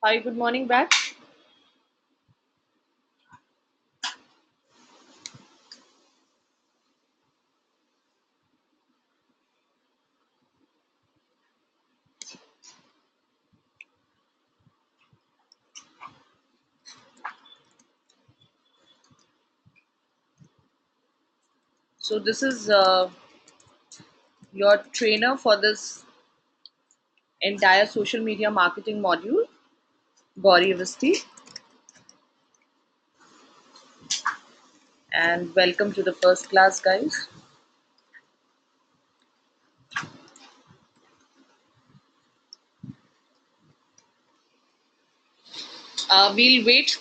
Hi, good morning back. So this is your trainer for this entire social media marketing module, Gauri, and welcome to the first class, guys. We'll wait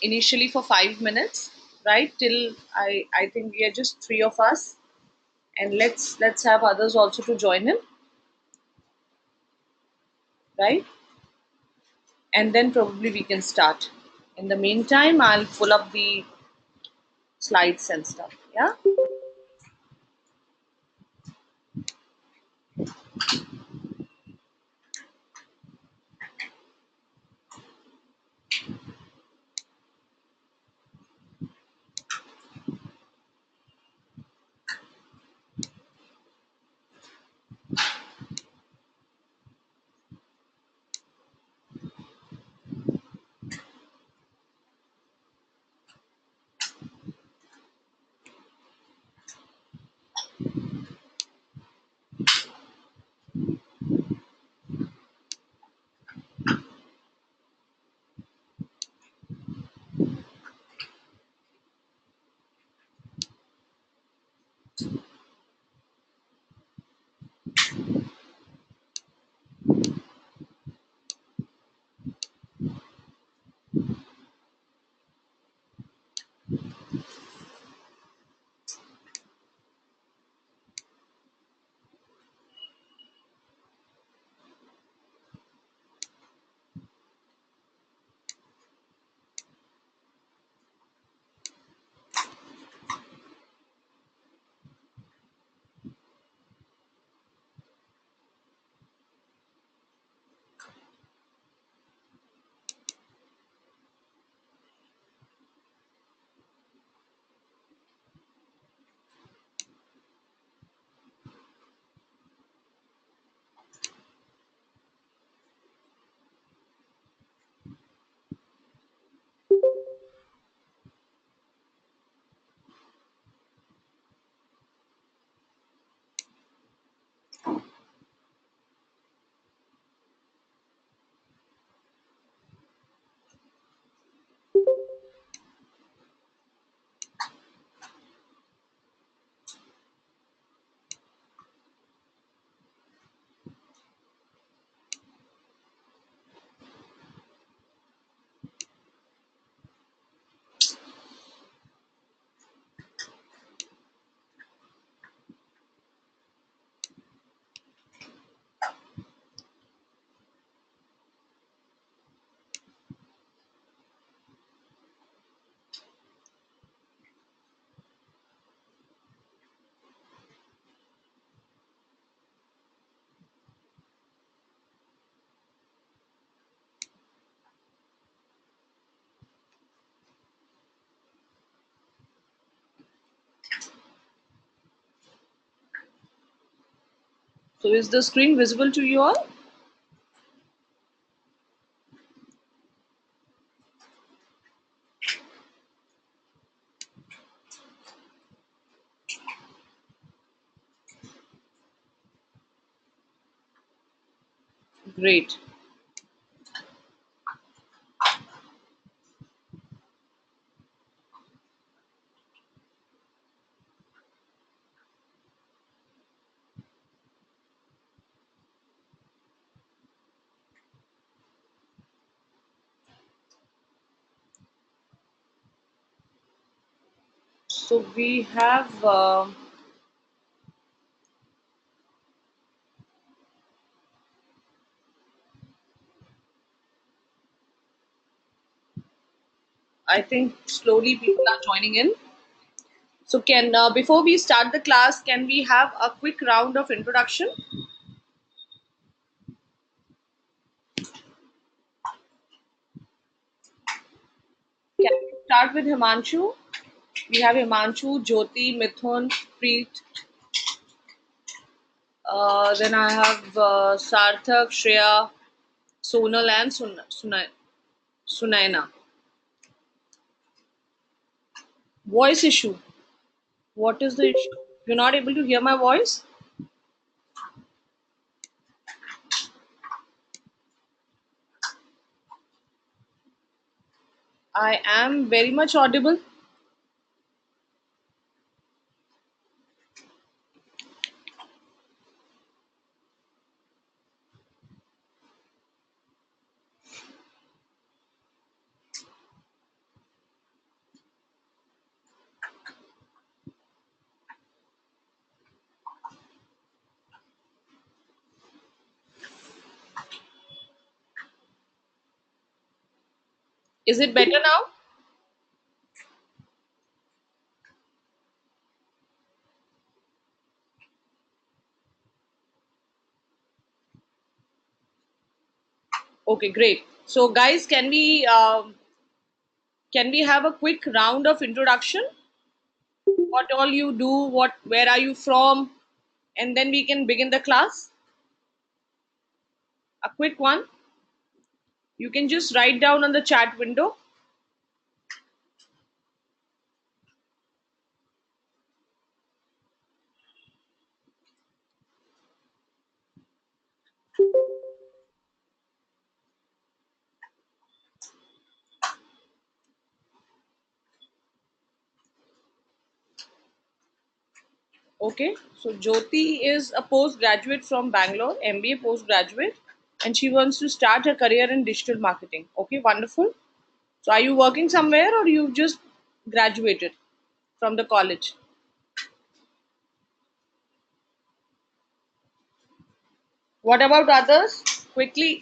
initially for 5 minutes, right? Till I think we are just three of us, and let's have others also to join in, right? And then probably we can start. In the meantime, I'll pull up the slides and stuff. Yeah. So is the screen visible to you all? Great. So we have I think slowly people are joining in. So can before we start the class, can we have a quick round of introduction? start with Himanshu. We have Himanshu, Jyoti, Mithun, Preet. Then I have Sarthak, Shreya, Sonal, and Sunaina. Voice issue. What is the issue? You're not able to hear my voice? I am very much audible. Is it better now? Okay, great. So, guys, can we have a quick round of introduction? What all you do? Where are you from? And then we can begin the class. A quick one. You can just write down on the chat window. Okay. So Jyoti is a postgraduate from Bangalore, MBA postgraduate, and she wants to start her career in digital marketing. Okay, wonderful. So are you working somewhere or you just graduated from the college? What about others? Quickly.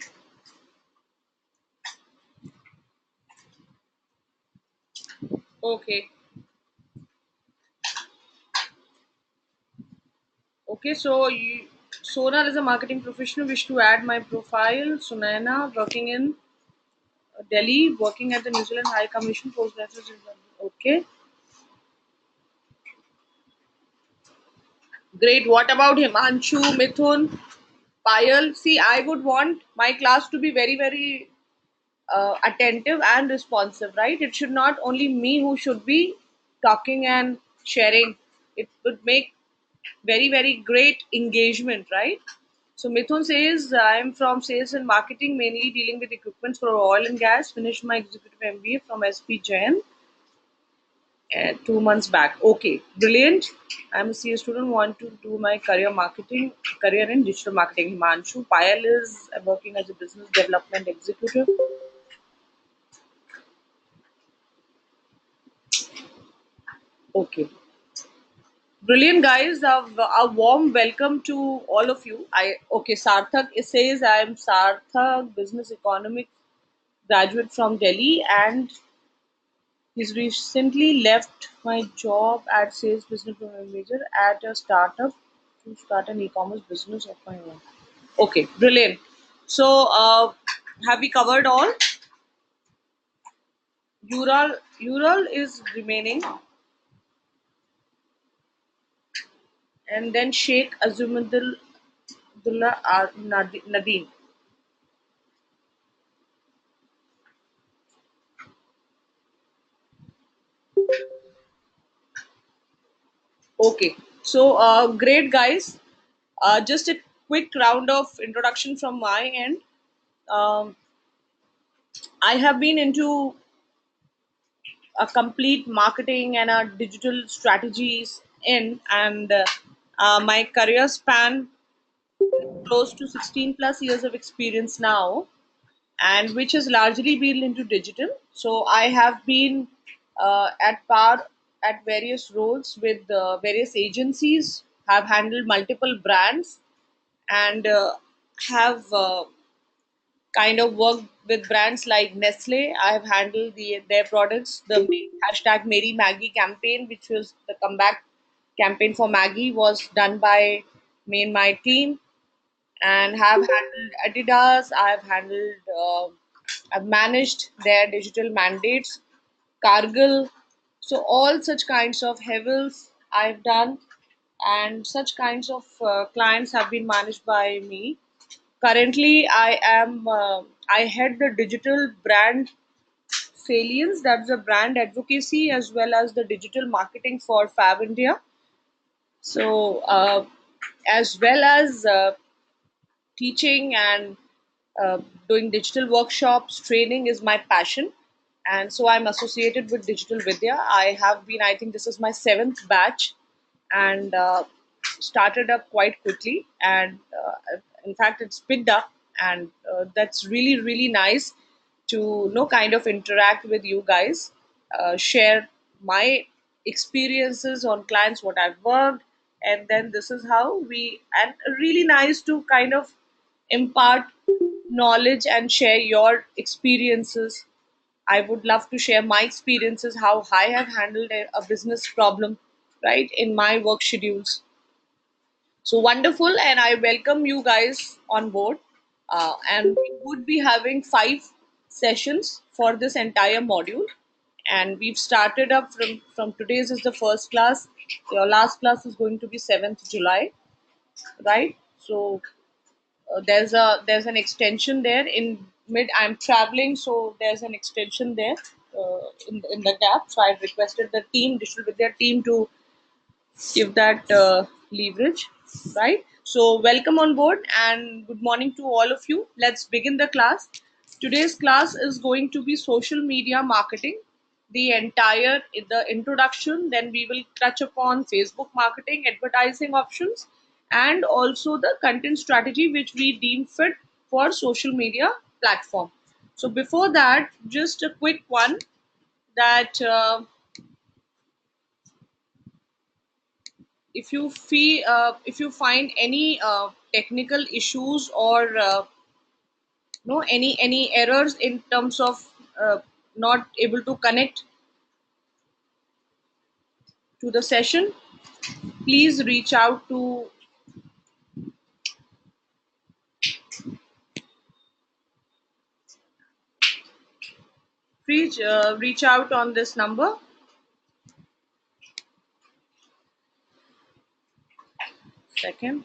Okay. Okay, so Sonal is a marketing professional. Wish to add my profile. Sunaina, working in Delhi, working at the New Zealand High Commission postgraduate. Okay, great. What about Himanshu, Mithun, Payal? See, I would want my class to be very, very attentive and responsive, right? It should not only me who should be talking and sharing. It would make very, very great engagement, right? So Mithun says, I'm from sales and marketing, mainly dealing with equipment for oil and gas. Finished my executive MBA from SP Jain 2 months back. Okay, brilliant. I'm a CA student, want to do my career in digital marketing. Himanshu Payal is working as a business development executive. Okay, brilliant, guys. A warm welcome to all of you. Sarthak says I am Sarthak, business economics graduate from Delhi, and he's recently left my job at sales business manager at a startup to start an e-commerce business of my own. Okay, brilliant. So, have we covered all? Ural is remaining, and then Sheikh Azumuddin Nadeem. Okay, so great, guys. Just a quick round of introduction from my end. Um, I have been into a complete marketing and a digital strategies in, and my career span close to 16 plus years of experience now, and which has largely been into digital. So I have been at par at various roles with various agencies, have handled multiple brands, and have kind of worked with brands like Nestle. I have handled their products. The hashtag Mary Maggie campaign, which was the comeback campaign for Maggie, was done by me and my team. And have handled Adidas. I've managed their digital mandates. Cargill. So all such kinds of Hevels I've done, and such kinds of clients have been managed by me. Currently, I head the digital brand salience, that's the brand advocacy, as well as the digital marketing for Fab India. So, as well as teaching and uh, doing digital workshops, training is my passion. And so I'm associated with Digital Vidya. I have been, I think this is my seventh batch, and started up quite quickly. And in fact, it's picked up, and that's really, really nice to kind of interact with you guys, share my experiences on clients, what I've worked, and then this is how we, and really nice to kind of impart knowledge and share your experiences. I would love to share my experiences, how I have handled a business problem, right, in my work schedules. So wonderful, and I welcome you guys on board. And we would be having 5 sessions for this entire module. And we've started up from today's is the first class. Your last class is going to be 7th July, right? So there's an extension there in mid. I'm traveling, so there's an extension there in the gap. So I've requested the team, digital with their team, to give that leverage, right? So welcome on board and good morning to all of you. Let's begin the class. Today's class is going to be social media marketing, the entire the introduction. Then we will touch upon Facebook marketing, advertising options, and also the content strategy which we deem fit for social media platform. So before that, just a quick one, that if you find any technical issues or no any errors in terms of not able to connect to the session, please reach out on this number. Second.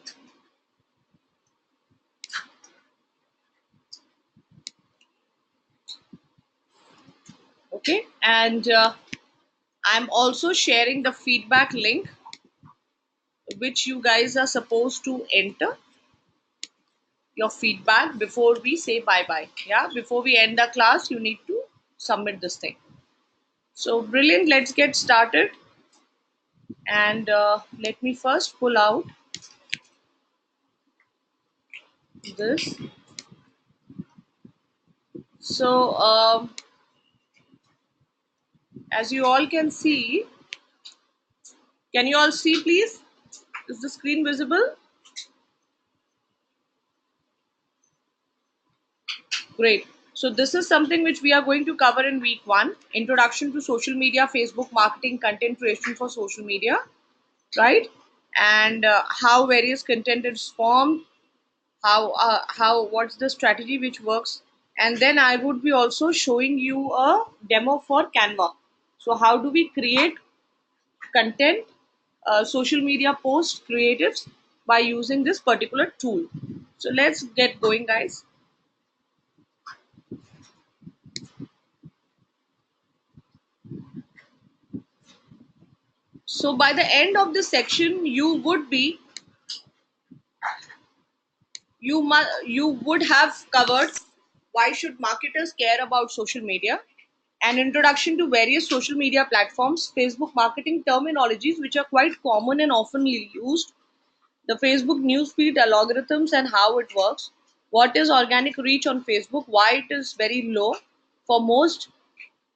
Okay, and I'm also sharing the feedback link which you guys are supposed to enter your feedback before we say bye bye. Yeah, before we end the class, you need to submit this thing. So brilliant, let's get started. And let me first pull out this. So as you all can see, can you all see, please? Is the screen visible? Great. So this is something which we are going to cover in week 1, introduction to social media, Facebook marketing, content creation for social media, right? And how various content is formed, how what's the strategy which works, and then I would be also showing you a demo for Canva. So how do we create content, social media post creatives by using this particular tool. So let's get going, guys. So by the end of this section, you would have covered why should marketers care about social media, an introduction to various social media platforms, Facebook marketing terminologies which are quite common and often used, the Facebook newsfeed algorithms and how it works, what is organic reach on Facebook, why it is very low for most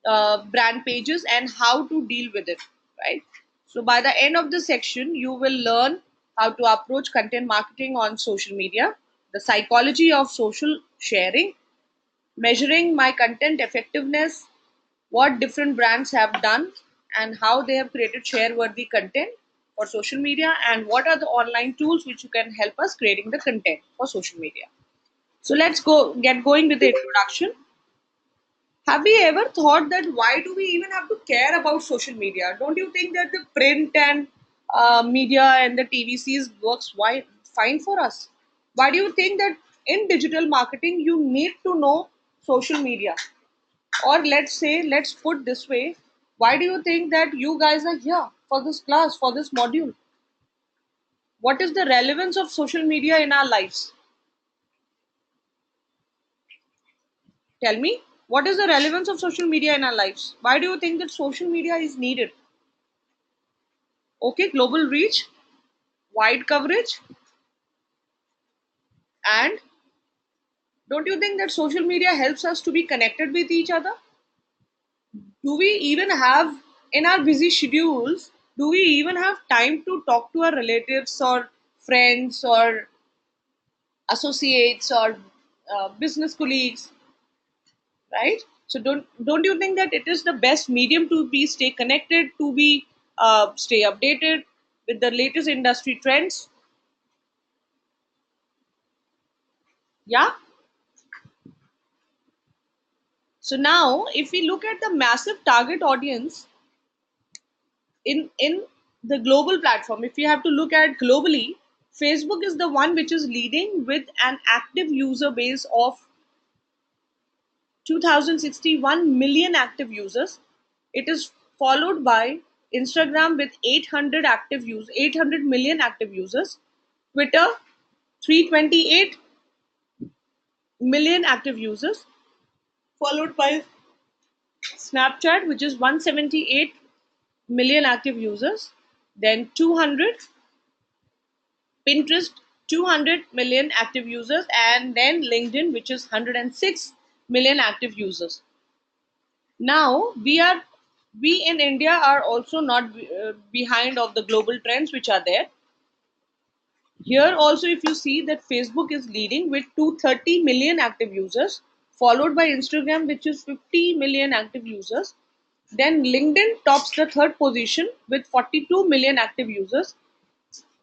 brand pages, and how to deal with it, right? So by the end of the section, you will learn how to approach content marketing on social media, the psychology of social sharing, measuring my content effectiveness, what different brands have done, and how they have created share worthy content for social media, and what are the online tools which you can help us creating the content for social media. So let's go get going with the introduction. Have we ever thought that why do we even have to care about social media? Don't you think that the print and media and the TVCs works fine for us? Why do you think that in digital marketing you need to know social media? Or let's say, let's put this way, why do you think that you guys are here for this class, for this module? What is the relevance of social media in our lives? Tell me, what is the relevance of social media in our lives? Why do you think that social media is needed? Okay, global reach, wide coverage, and don't you think that social media helps us to be connected with each other? Do we even have, in our busy schedules, do we even have time to talk to our relatives or friends or associates or business colleagues, right? So don't you think that it is the best medium to be stay connected, to be stay updated with the latest industry trends? Yeah. So now, if we look at the massive target audience in the global platform, if we have to look at globally, Facebook is the one which is leading with an active user base of 2061 million active users. It is followed by Instagram with 800 million active users, Twitter 328 million active users, followed by Snapchat, which is 178 million active users, then 200, Pinterest 200 million active users, and then LinkedIn, which is 106 million active users. Now we in India are also not behind of the global trends which are there. Here also, if you see that Facebook is leading with 230 million active users, followed by Instagram, which is 50 million active users. Then LinkedIn tops the third position with 42 million active users,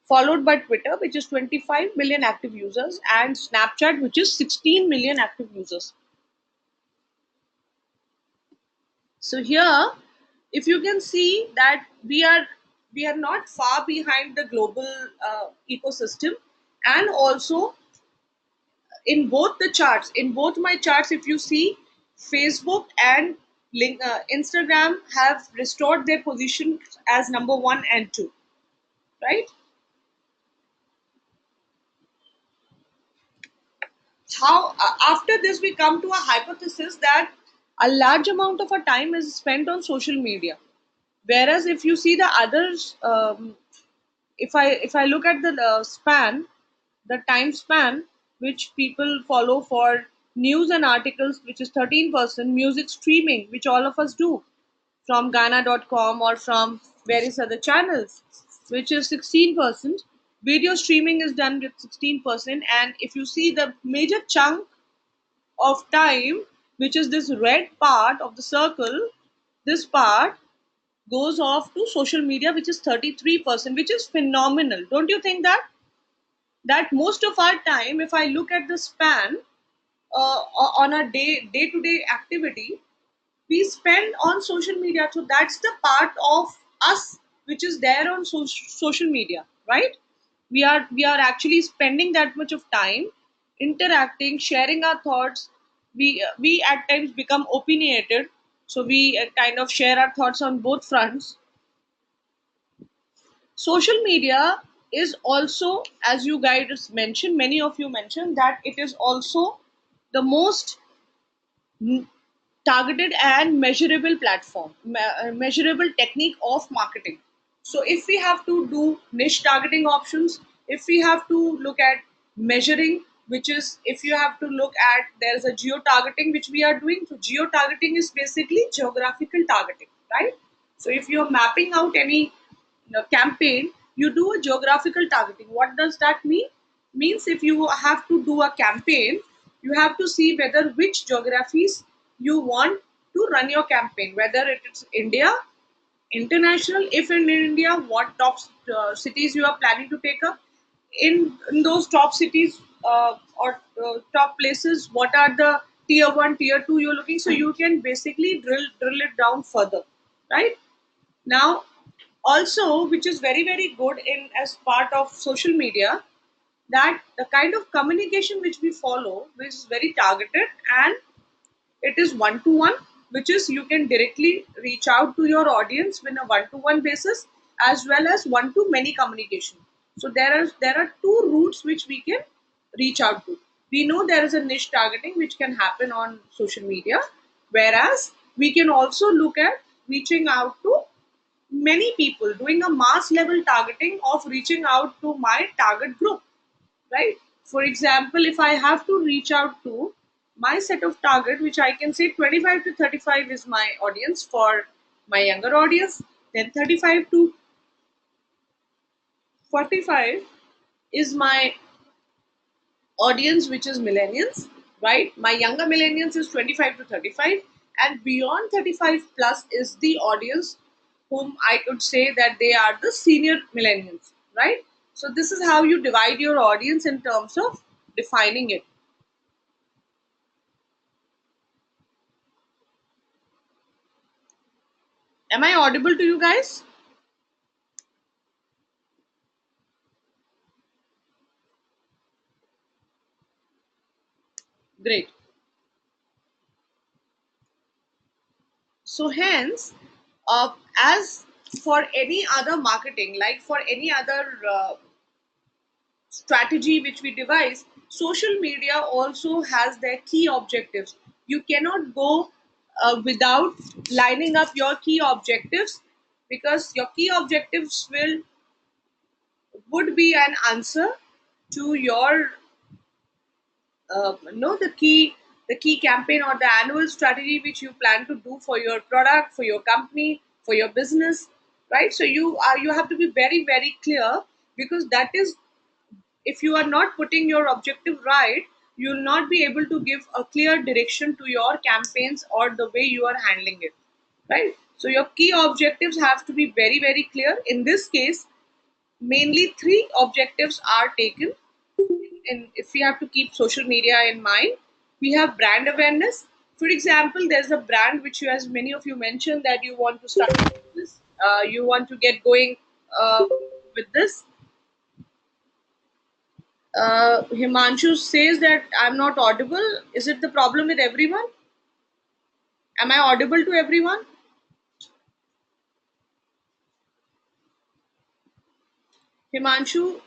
followed by Twitter, which is 25 million active users, and Snapchat, which is 16 million active users. So here, if you can see that we are not far behind the global ecosystem, and also in both the charts, in both my charts, if you see, Facebook and Instagram have restored their position as number one and two, right? How after this we come to a hypothesis that a large amount of our time is spent on social media, whereas if you see the others, if I look at the the time span which people follow for news and articles, which is 13%, music streaming, which all of us do from Ghana.com or from various other channels, which is 16%. Video streaming is done with 16%, and if you see the major chunk of time, which is this red part of the circle, this part goes off to social media, which is 33%, which is phenomenal. Don't you think that most of our time, if I look at the span on a day to day activity, we spend on social media. So that's the part of us which is there on social media, right? We are actually spending that much of time interacting, sharing our thoughts. We at times become opinionated, so we kind of share our thoughts on both fronts. Social media is also, as you guys mentioned, many of you mentioned that it is also the most targeted and measurable platform, measurable technique of marketing. So if we have to do niche targeting options, if we have to look at measuring, which is, if you have to look at, there's a geo targeting which we are doing. So geo targeting is basically geographical targeting, right? So if you're mapping out any campaign, you do a geographical targeting. What does that mean? Means if you have to do a campaign, you have to see whether which geographies you want to run your campaign, whether it is India, international. If in India, what top cities you are planning to take up. In those top cities, or top places, what are the tier 1, tier 2 you're looking, so you can basically drill it down further, right? Now, also, which is very, very good in as part of social media, that the kind of communication which we follow, which is very targeted, and it is one to one, which is you can directly reach out to your audience in a one to one basis, as well as one to many communication. So there are two routes which we can reach out to. We know there is a niche targeting which can happen on social media, whereas we can also look at reaching out to many people, doing a mass level targeting of reaching out to my target group, right? For example, if I have to reach out to my set of target, which I can say 25 to 35 is my audience for my younger audience, then 35 to 45 is my audience, which is millennials, right? My younger millennials is 25 to 35, and beyond 35 plus is the audience whom I could say that they are the senior millennials, right? So this is how you divide your audience in terms of defining it. Am I audible to you guys? Great. So hence, as for any other marketing, like for any other strategy which we devise, social media also has their key objectives. You cannot go without lining up your key objectives, because your key objectives will would be an answer to your know the key campaign or the annual strategy which you plan to do for your product, for your company, for your business, right? So you have to be very, very clear, because that is, if you are not putting your objective right, you will not be able to give a clear direction to your campaigns or the way you are handling it, right? So your key objectives have to be very, very clear. In this case, mainly three objectives are taken. And if we have to keep social media in mind, we have brand awareness. For example, there's a brand which you, as many of you mentioned, that you want to start a business, you want to get going with this. Himanshu says that I'm not audible. Is it the problem with everyone? Am I audible to everyone? Himanshu,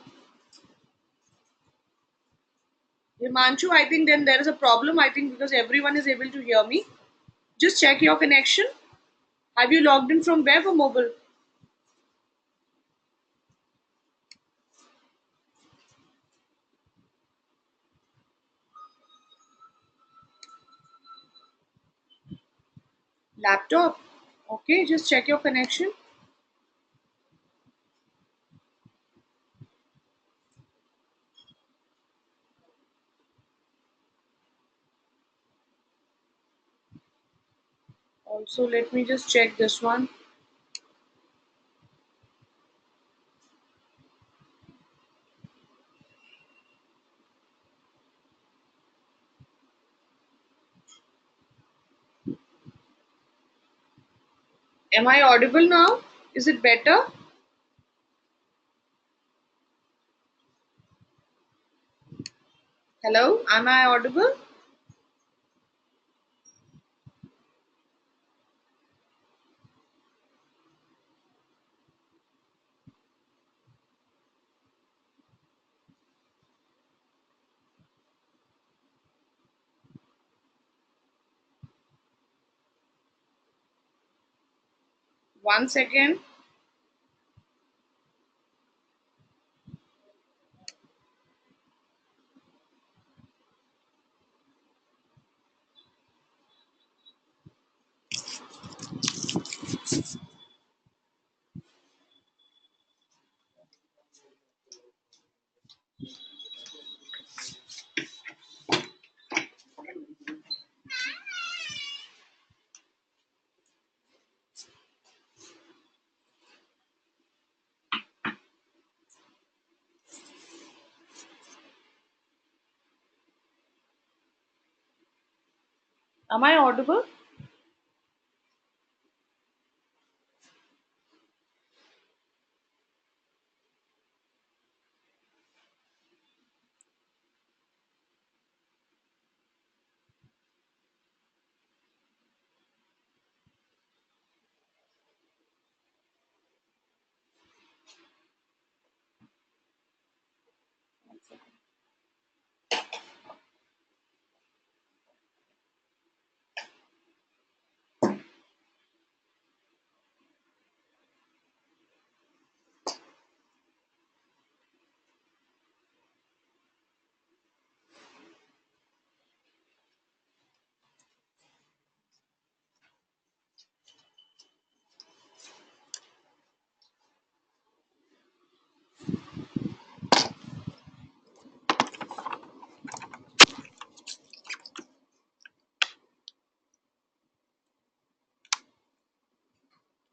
Himanshu, I think then there is a problem. I think because everyone is able to hear me. Just check your connection. Have you logged in from web or mobile? Laptop. Okay, just check your connection. Also, let me just check this one. Am I audible now? Is it better? Hello, am I audible? One second. Am I audible?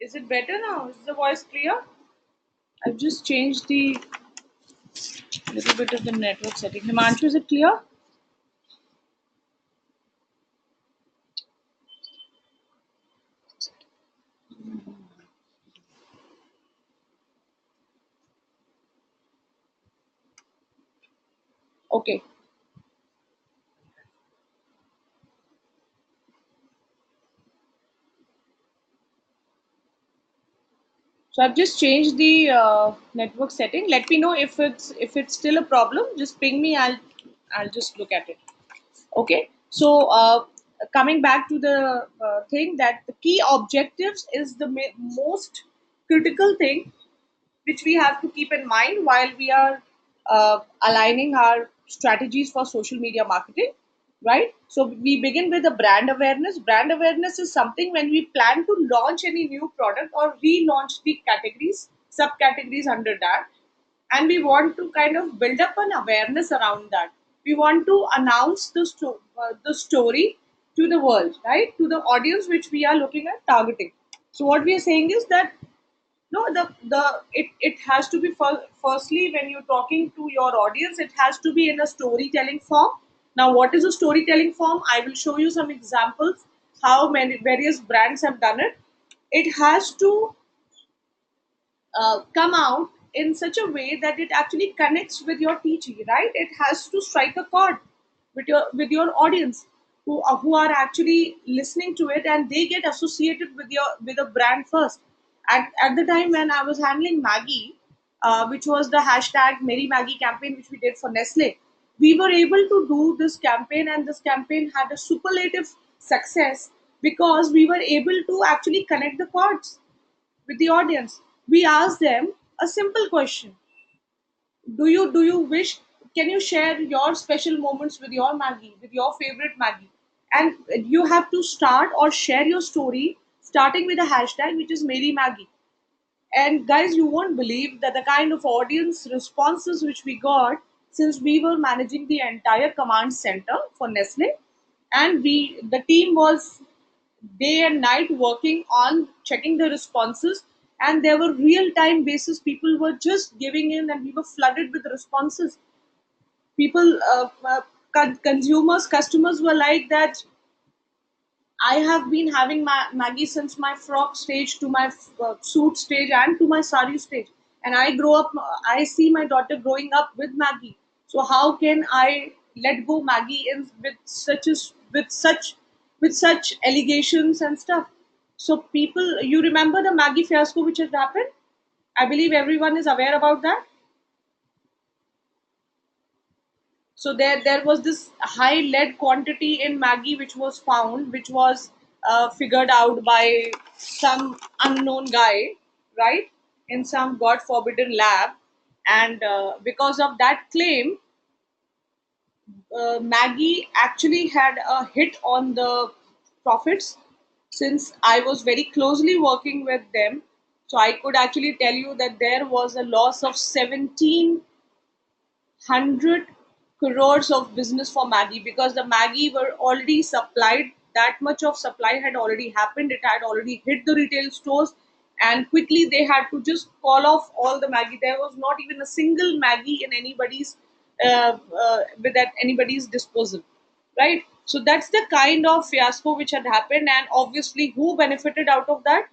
Is it better now? Is the voice clear? I've just changed the little bit of the network setting. Himanshu, is it clear? Okay. So I've just changed the network setting. Let me know if it's still a problem. Just ping me. I'll just look at it. Okay. So coming back to the thing that the key objectives is the most critical thing which we have to keep in mind while we are aligning our strategies for social media marketing, right? So we begin with the brand awareness. Brand awareness is something when we plan to launch any new product or relaunch the categories, subcategories under that, and we want to kind of build up an awareness around that. We want to announce the story to the world, right? To the audience which we are looking at targeting. So what we are saying is that no, it has to be firstly when you're talking to your audience, it has to be in a storytelling form. Now, what is a storytelling form? I will show you some examples how many various brands have done it. It has to come out in such a way that it actually connects with your teaching, right? It has to strike a chord with your audience who are actually listening to it, and they get associated with a brand first. At the time when I was handling Maggie, which was the hashtag Mary Maggie campaign, which we did for Nestle, we were able to do this campaign, and this campaign had a superlative success because we were able to actually connect the chords with the audience. We ask them a simple question: Do you wish? Can you share your special moments with your Maggie, with your favorite Maggie? And you have to start or share your story starting with a hashtag which is Mary Maggie. And guys, you won't believe that the kind of audience responses which we got, since we were managing the entire command center for Nestle, and the team was day and night working on checking the responses, and there were real time basis. People were just giving in, and we were flooded with responses. People, consumers, customers were like that. I have been having Maggie since my frock stage to my suit stage and to my sari stage. And I grow up, I see my daughter growing up with Maggie. So how can I let go Maggie in with such allegations and stuff? So people, you remember the Maggie fiasco which has happened? I believe everyone is aware about that. So there was this high lead quantity in Maggie which was found, which was figured out by some unknown guy, right, in some god forbidden lab, and because of that claim, Maggie actually had a hit on the profits. Since I was very closely working with them, so I could actually tell you that there was a loss of 1,700 crores of business for Maggie, because the Maggie were already supplied. That much of supply had already happened. It had already hit the retail stores, and quickly they had to just call off all the Maggie. There was not even a single Maggie in anybody's with at anybody's disposal. right? So that's the kind of fiasco which had happened, and obviously who benefited out of that?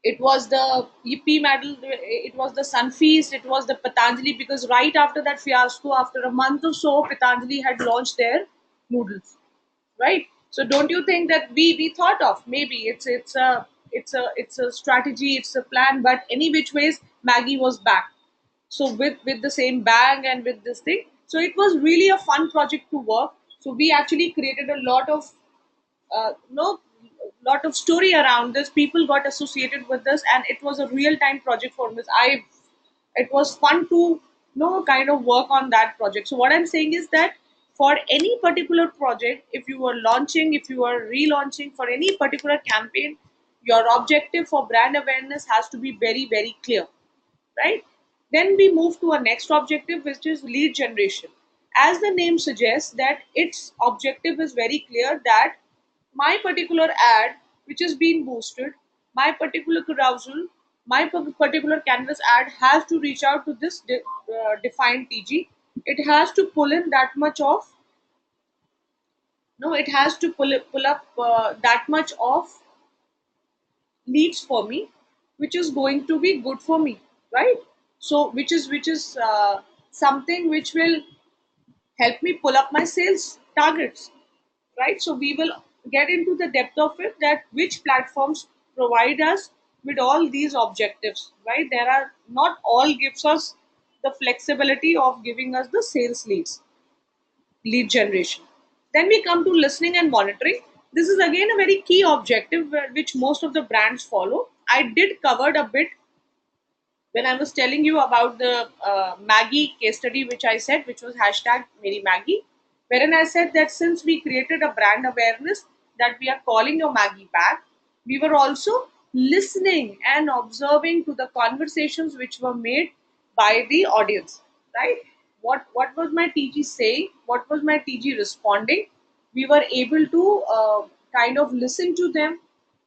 It was the EP medal, it was the Sunfeast, it was the Patanjali, because right after that fiasco, after a month or so, Patanjali had launched their noodles, right? So don't you think that we thought of, maybe it's a strategy, it's a plan, but any which ways, Maggie was back. So with the same bag and with this thing, so it was really a fun project to work. So we actually created a lot of no lot of story around this. People got associated with this, and it was a real time project for me. I It was fun to kind of work on that project. So what I'm saying is that for any particular project, if you are launching, if you are relaunching for any particular campaign, your objective for brand awareness has to be very very clear, right? Then we move to our next objective, which is lead generation. As the name suggests, that its objective is very clear, that my particular ad, which is being boosted, my particular carousel, my particular canvas ad has to reach out to this defined TG. It has to pull in that much of, no, it has to pull up that much of leads for me, which is going to be good for me, right? So which is something which will help me pull up my sales targets, right? So we will get into the depth of it, that which platforms provide us with all these objectives, right? There are not all gives us the flexibility of giving us the sales lead generation. Then we come to listening and monitoring. This is again a very key objective, which most of the brands follow. I did covered a bit when I was telling you about the Maggie case study, which I said, which was hashtag Meri Maggie, wherein I said that since we created a brand awareness that we are calling your Maggie back, we were also listening and observing to the conversations which were made by the audience, right? What was my TG saying? What was my TG responding? We were able to kind of listen to them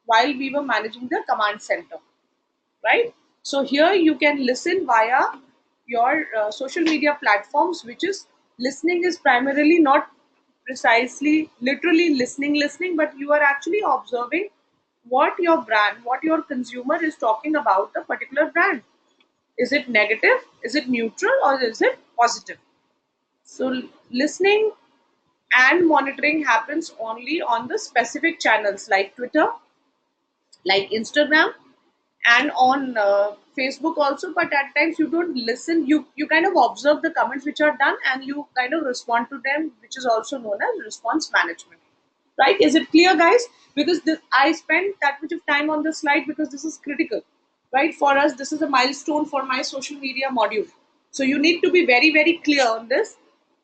while we were managing the command center, right? So here you can listen via your social media platforms, which is listening is primarily not precisely literally listening, but you are actually observing what your brand, what your consumer is talking about the particular brand. Is it negative? Is it neutral? Or is it positive? So listening and monitoring happens only on the specific channels like Twitter, like Instagram, and on Facebook also. But at times you don't listen. You kind of observe the comments which are done, and you kind of respond to them, which is also known as response management. Right? Is it clear, guys? Because I spent that much of time on this slide because this is critical, right? For us, this is a milestone for my social media module. So you need to be very very clear on this.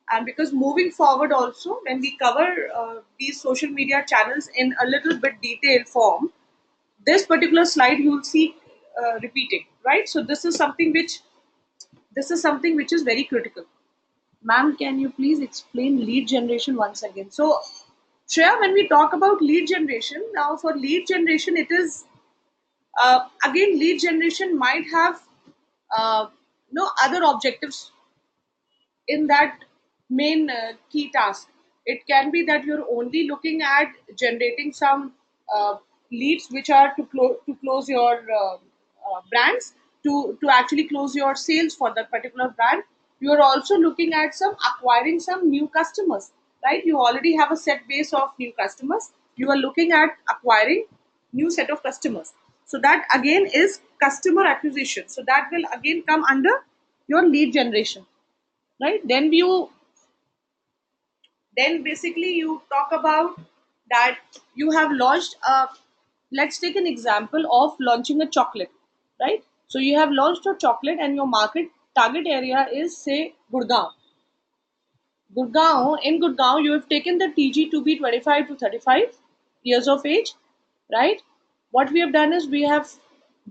And because moving forward also, when we cover these social media channels in a little bit detailed form, this particular slide you will see repeating, right? So this is something which is very critical. Ma'am, can you please explain lead generation once again? So Shreya, when we talk about lead generation, now for lead generation, it is again, lead generation might have no other objectives in that main key task. It can be that you're only looking at generating some leads which are to close your brands, to actually close your sales for that particular brand. You're also looking at some acquiring some new customers, right? You already have a set base of new customers. You are looking at acquiring new set of customers. So that again is customer acquisition. So that will again come under your lead generation, right? Then basically you talk about that you have launched a, let's take an example of launching a chocolate, right? So you have launched a chocolate and your market target area is, say, Gurgaon. In Gurgaon, you have taken the TG to be 25 to 35 years of age, right? What we have done is we have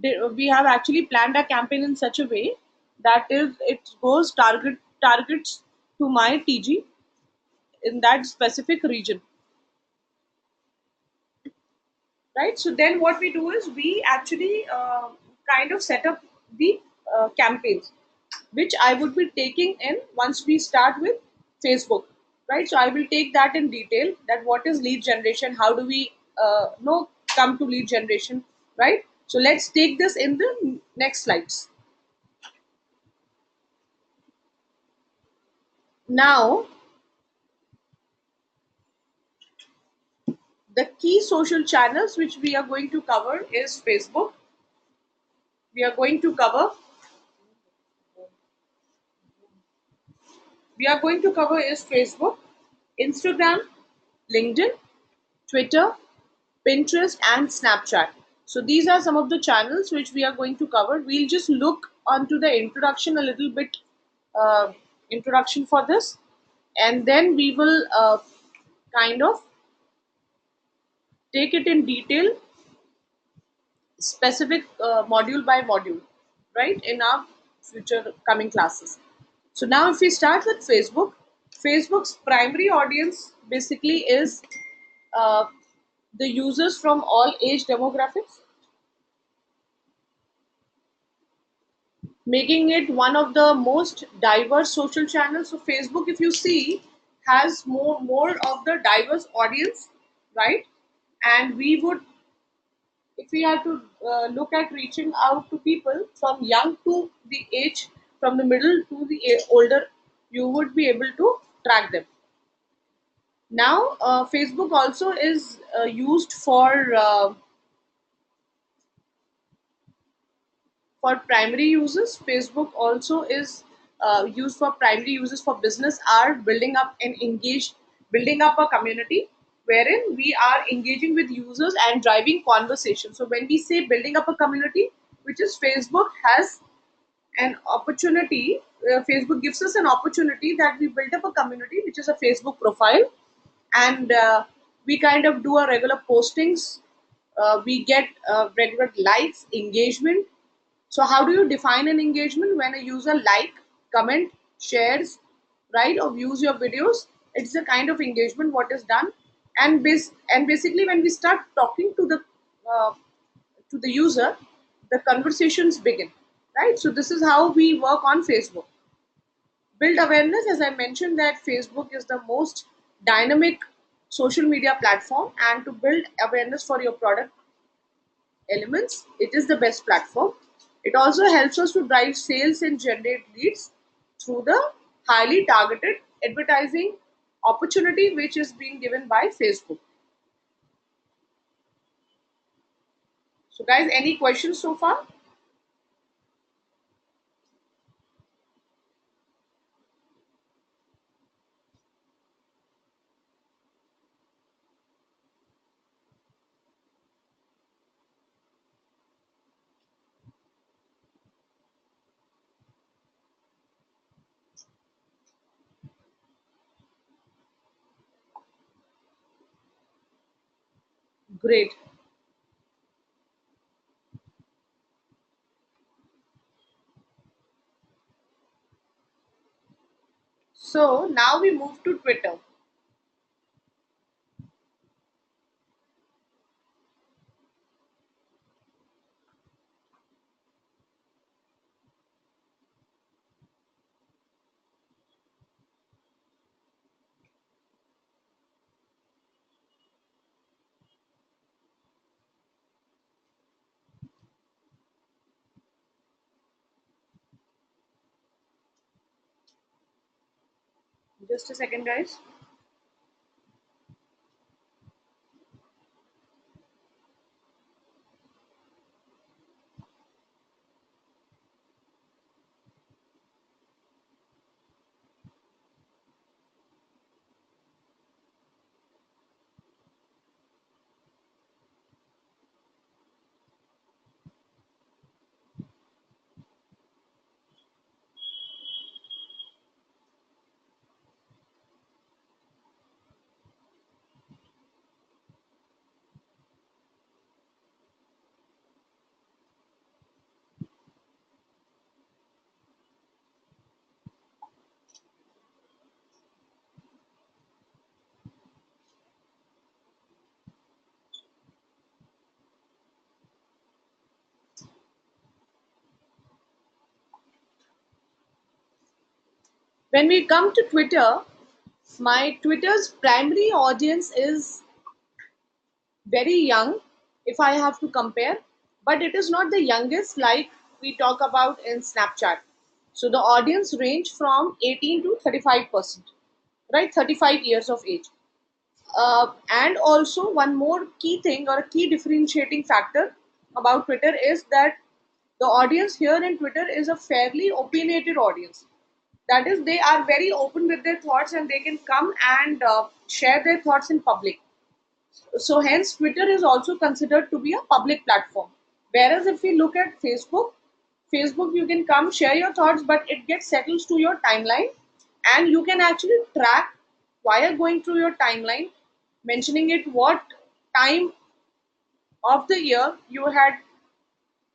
actually planned a campaign in such a way that is it goes targets to my TG in that specific region, right? So then what we do is we actually kind of set up the campaigns, which I would be taking in once we start with Facebook. right? So I will take that in detail, that what is lead generation, how do we know come to lead generation, right? So let's take this in the next slides. Now, the key social channels which we are going to cover is Facebook. We are going to cover we are going to cover is Facebook, Instagram, LinkedIn, Twitter, Pinterest, and Snapchat. So these are some of the channels which we are going to cover. We'll just look onto the introduction a little bit, uh, introduction for this, and then we will kind of take it in detail, specific module by module, right, in our future coming classes. So now if we start with Facebook, Facebook's primary audience basically is uh, the users from all age demographics, making it one of the most diverse social channels. So Facebook, if you see, has more of the diverse audience, right? And we would, if we had to look at reaching out to people from young to the age, from the middle to the older, you would be able to track them. Now, Facebook also is used for primary users. Facebook also is used for primary users. For business are building up a community wherein we are engaging with users and driving conversation. So when we say building up a community, which is Facebook has an opportunity, Facebook gives us an opportunity that we build up a community, which is a Facebook profile, and we kind of do a regular postings. We get regular likes, engagement. So how do you define an engagement? When a user like, comment, shares, right, or views your videos, it's a kind of engagement what is done. And basically when we start talking uh, to the user, the conversations begin, right? So this is how we work on Facebook. Build awareness, as I mentioned, that Facebook is the most dynamic social media platform, and to build awareness for your product elements, it is the best platform. It also helps us to drive sales and generate leads through the highly targeted advertising opportunity which is being given by Facebook. So guys, any questions so far? Great. So now we move to Twitter. Just a second, guys. When we come to Twitter, My Twitter's primary audience is very young, if I have to compare, but it is not the youngest like we talk about in Snapchat. So the audience range from 18 to 35%, right? 35 years of age. And also, one more key thing or a key differentiating factor about Twitter is that the audience here in Twitter is a fairly opinionated audience. That is, they are very open with their thoughts and they can come and share their thoughts in public. So hence Twitter is also considered to be a public platform. Whereas if we look at Facebook, you can come share your thoughts, but it gets settled to your timeline, and you can actually track while going through your timeline, mentioning it what time of the year you had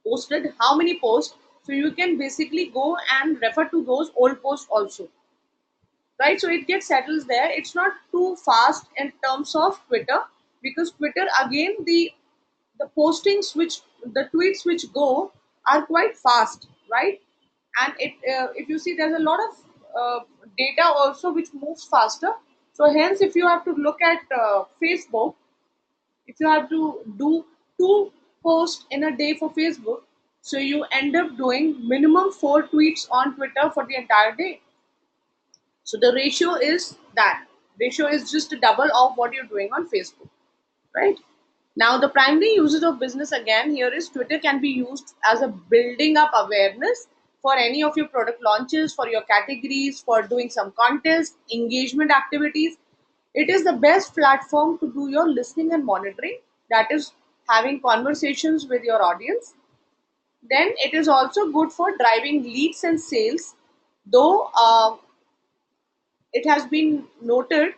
posted, how many posts. So you can basically go and refer to those old posts also, right? So it gets settles there. It's not too fast in terms of Twitter, because Twitter again, the postings which the tweets which go are quite fast, right? And it if you see, there's a lot of data also which moves faster. So hence, if you have to look at Facebook, if you have to do two posts in a day for Facebook, so you end up doing minimum four tweets on Twitter for the entire day. So the ratio is that. Ratio is just a double of what you're doing on Facebook, right? Now the primary uses of business again here is Twitter can be used as a building up awareness for any of your product launches, for your categories, for doing some contest, engagement activities. It is the best platform to do your listening and monitoring. That is having conversations with your audience. Then it is also good for driving leads and sales, though it has been noted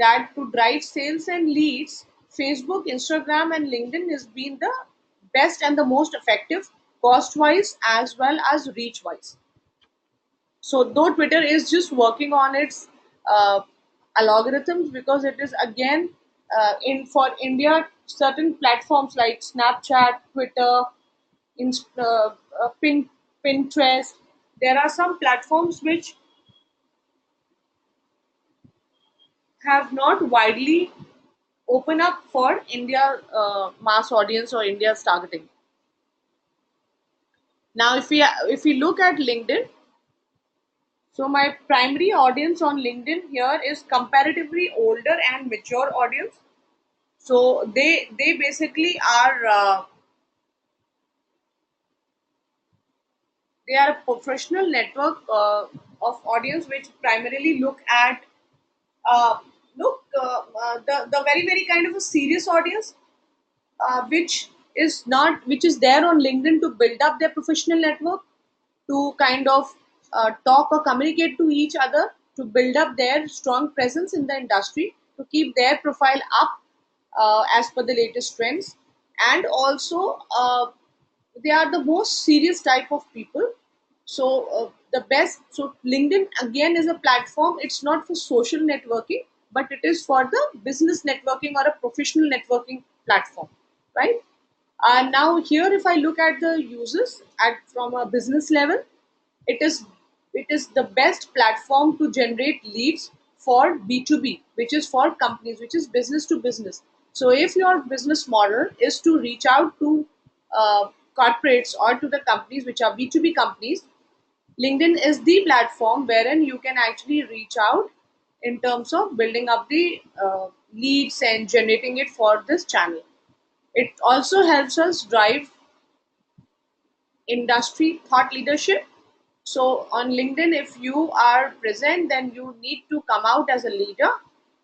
that to drive sales and leads, Facebook, Instagram, and LinkedIn has been the best and the most effective cost wise as well as reach wise. So, though Twitter is just working on its uh, algorithms, because it is again in for India, certain platforms like Snapchat, Twitter, Pinterest, there are some platforms which have not widely open up for India mass audience or India's targeting. Now, if we look at LinkedIn, so my primary audience on LinkedIn here is comparatively older and mature audience. So they basically are they are a professional network of audience which primarily uh, the very very kind of a serious audience, which is there on LinkedIn to build up their professional network, to kind of talk or communicate to each other, to build up their strong presence in the industry, to keep their profile up as per the latest trends, and also they are the most serious type of people. So the best. So LinkedIn again is a platform. It's not for social networking, but it is for the business networking or a professional networking platform, right? And now here, if I look at the users at from a business level, it is it is the best platform to generate leads for B2B, which is for companies, which is business to business. So if your business model is to reach out to corporates or to the companies which are B2B companies, LinkedIn is the platform wherein you can actually reach out in terms of building up the leads and generating it for this channel. It also helps us drive industry thought leadership. So on LinkedIn, if you are present, then you need to come out as a leader,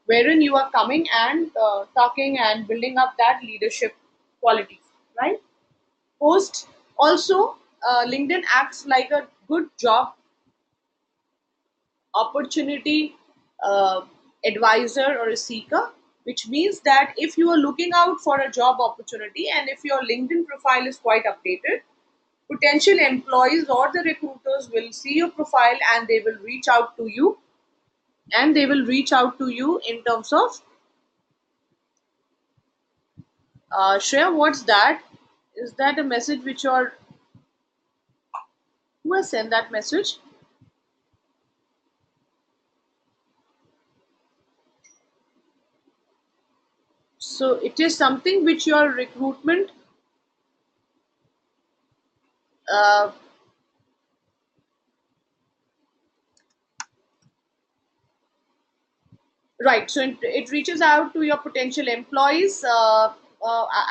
wherein you are coming and talking and building up that leadership qualities, right? Post also, LinkedIn acts like a good job opportunity advisor or a seeker, which means that if you are looking out for a job opportunity and if your LinkedIn profile is quite updated, potential employees or the recruiters will see your profile and they will reach out to you, and they will reach out to you in terms of Shreya, what's that? Is that a message which you're who has sent that message? So it is something which your recruitment, uh, right. So it reaches out to your potential employees,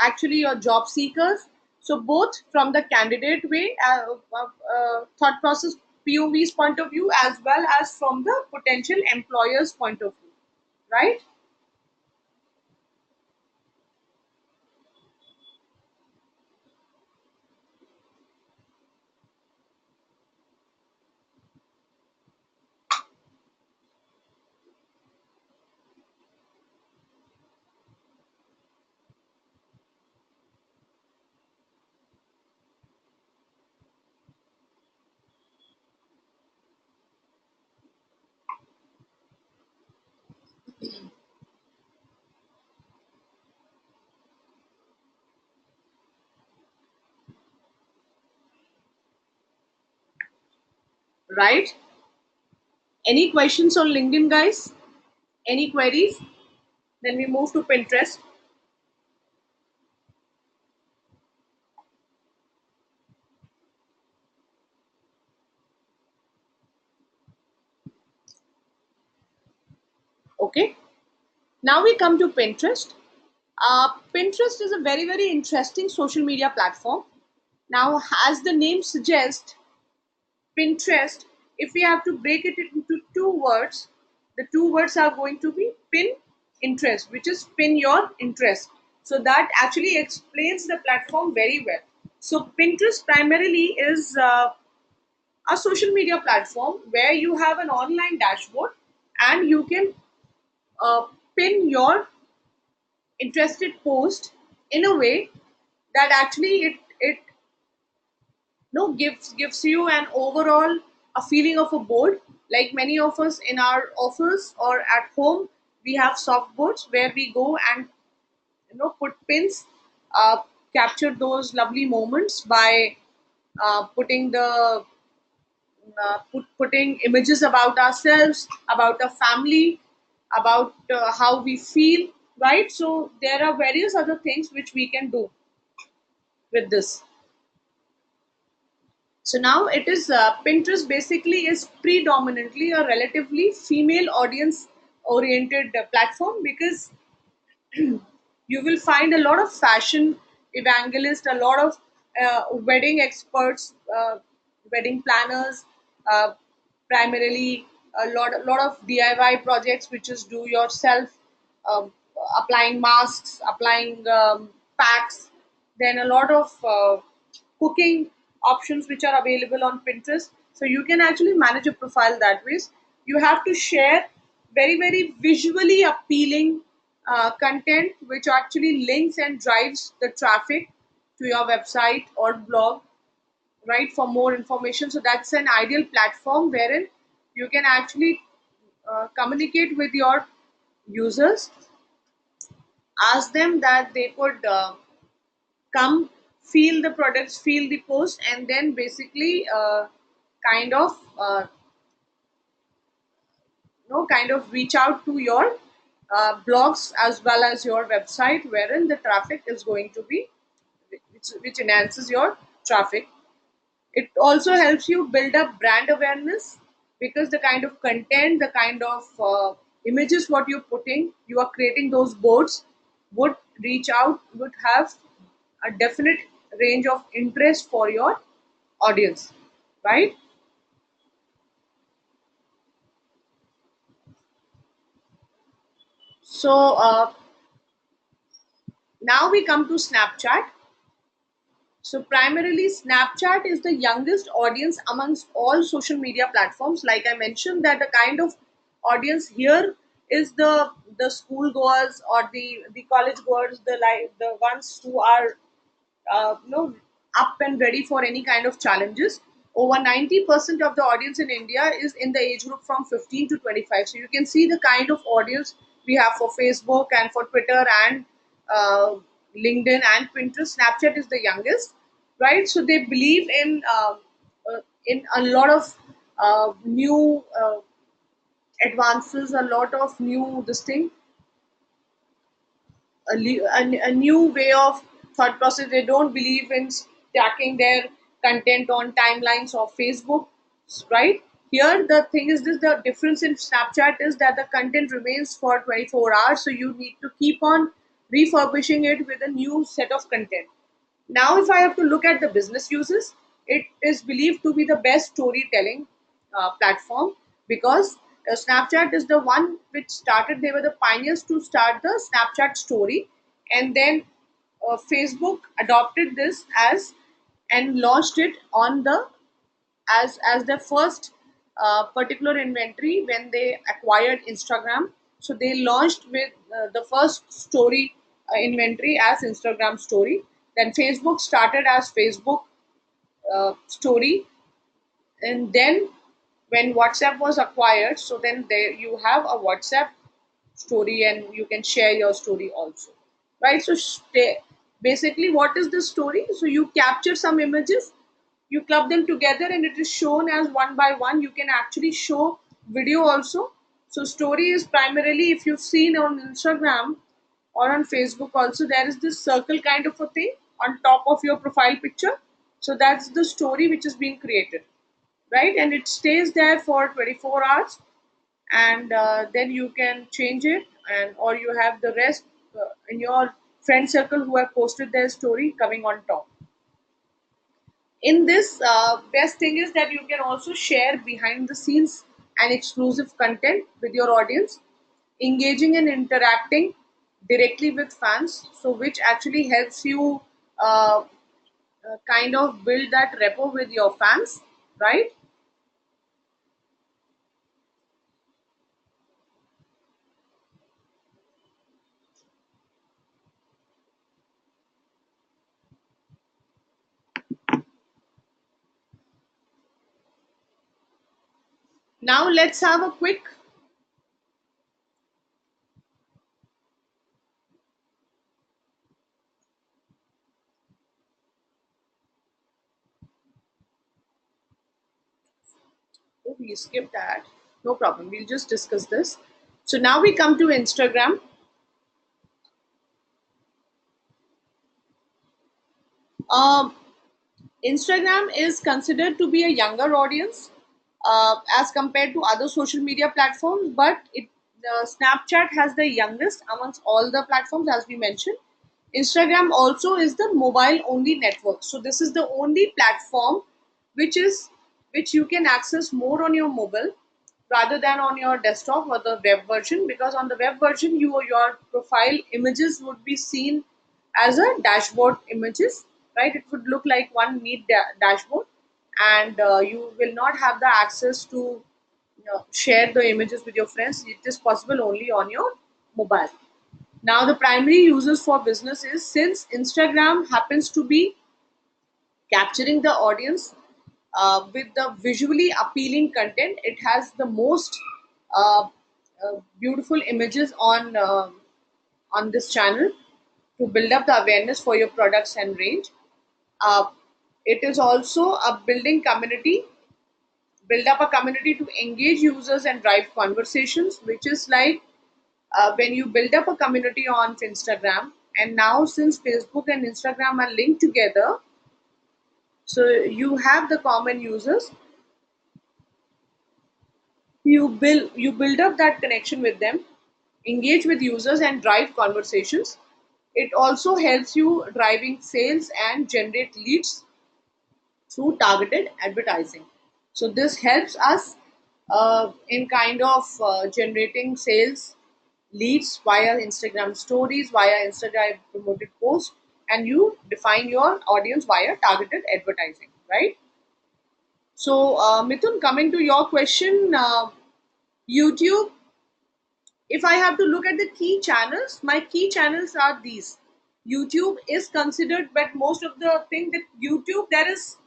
actually your job seekers. So both from the candidate way, thought process, POV's point of view, as well as from the potential employer's point of view, right? Right. Any questions on LinkedIn, guys? Any queries? Then we move to Pinterest. Okay. Now we come to Pinterest. Pinterest is a very, very interesting social media platform. Now, as the name suggests, Pinterest, if we have to break it into two words, the two words are going to be pin interest, which is pin your interest. So that actually explains the platform very well. So Pinterest primarily is a social media platform where you have an online dashboard and you can uh, pin your interested post in a way that actually it gives you an overall a feeling of a board. Like many of us in our office or at home, we have soft boards where we go and put pins, uh, capture those lovely moments by putting the putting images about ourselves, about our family, about how we feel, right? So there are various other things which we can do with this. So now it is Pinterest basically is predominantly a relatively female audience oriented platform because you will find a lot of fashion evangelists, a lot of wedding experts, wedding planners, uh, primarily a lot of DIY projects, which is do yourself, um, applying masks, applying packs, then a lot of cooking options which are available on Pinterest. So you can actually manage a profile that way. You have to share very, very visually appealing content which actually links and drives the traffic to your website or blog, right, for more information. So that's an ideal platform wherein you can actually communicate with your users, ask them that they could come, feel the products, feel the post, and then basically kind of kind of reach out to your blogs as well as your website wherein the traffic is going to be, which enhances your traffic. It also helps you build up brand awareness because the kind of content, the kind of images what you're putting, you are creating those boards would reach out, would have a definite range of interest for your audience, right? So now we come to Snapchat. So primarily, Snapchat is the youngest audience amongst all social media platforms. Like I mentioned, that the kind of audience here is the school goers or the college goers, the ones who are up and ready for any kind of challenges. Over 90% of the audience in India is in the age group from 15 to 25. So you can see the kind of audience we have for Facebook and for Twitter and uh, LinkedIn and Pinterest. Snapchat is the youngest, right? So they believe in a lot of new advances, a lot of new this thing, a new way of thought process. They don't believe in stacking their content on timelines of Facebook, right? Here, the thing is this: the difference in Snapchat is that the content remains for 24 hours, so you need to keep on refurbishing it with a new set of content. Now, if I have to look at the business uses, it is believed to be the best storytelling platform because Snapchat is the one which started, they were the pioneers to start the Snapchat story. And then Facebook adopted this as and launched it on the as their first particular inventory when they acquired Instagram. So they launched with the first story inventory as Instagram story. Then Facebook started as Facebook story, and then when WhatsApp was acquired, so then there you have a WhatsApp story, and you can share your story also, right? So basically, what is the story? So you capture some images, you club them together, and it is shown as one by one. You can actually show video also. So story is primarily, if you've seen on Instagram or on Facebook also, there is this circle kind of a thing on top of your profile picture. So that's the story which is being created, right? And it stays there for 24 hours, and then you can change it, and or you have the rest in your friend circle who have posted their story coming on top. In this, best thing is that you can also share behind the scenes and exclusive content with your audience, engaging and interacting directly with fans, so which actually helps you kind of build that rapport with your fans, right? Now let's have a quick. Oh, we skipped that. No problem. We'll just discuss this. So now we come to Instagram. Um, Instagram is considered to be a younger audience as compared to other social media platforms, but Snapchat has the youngest amongst all the platforms, as we mentioned. Instagram also is the mobile only network, so this is the only platform which is which you can access more on your mobile rather than on your desktop or the web version, because on the web version your profile images would be seen as a dashboard images, right? It would look like one neat dashboard, and you will not have the access to share the images with your friends. It is possible only on your mobile. Now the primary users for business is, since Instagram happens to be capturing the audience with the visually appealing content. It has the most uh, beautiful images on this channel to build up the awareness for your products and range. Uh, it is also a build up a community to engage users and drive conversations, which is like when you build up a community on Instagram, and now since Facebook and Instagram are linked together, so you have the common users, you build up that connection with them, engage with users and drive conversations. It also helps you driving sales and generate leads through targeted advertising. So this helps us in kind of generating sales leads via Instagram stories, via Instagram promoted posts, and you define your audience via targeted advertising, right? So, Mithun, coming to your question, YouTube, if I have to look at the key channels, my key channels are these. YouTube is considered, but most of the thing that YouTube, there is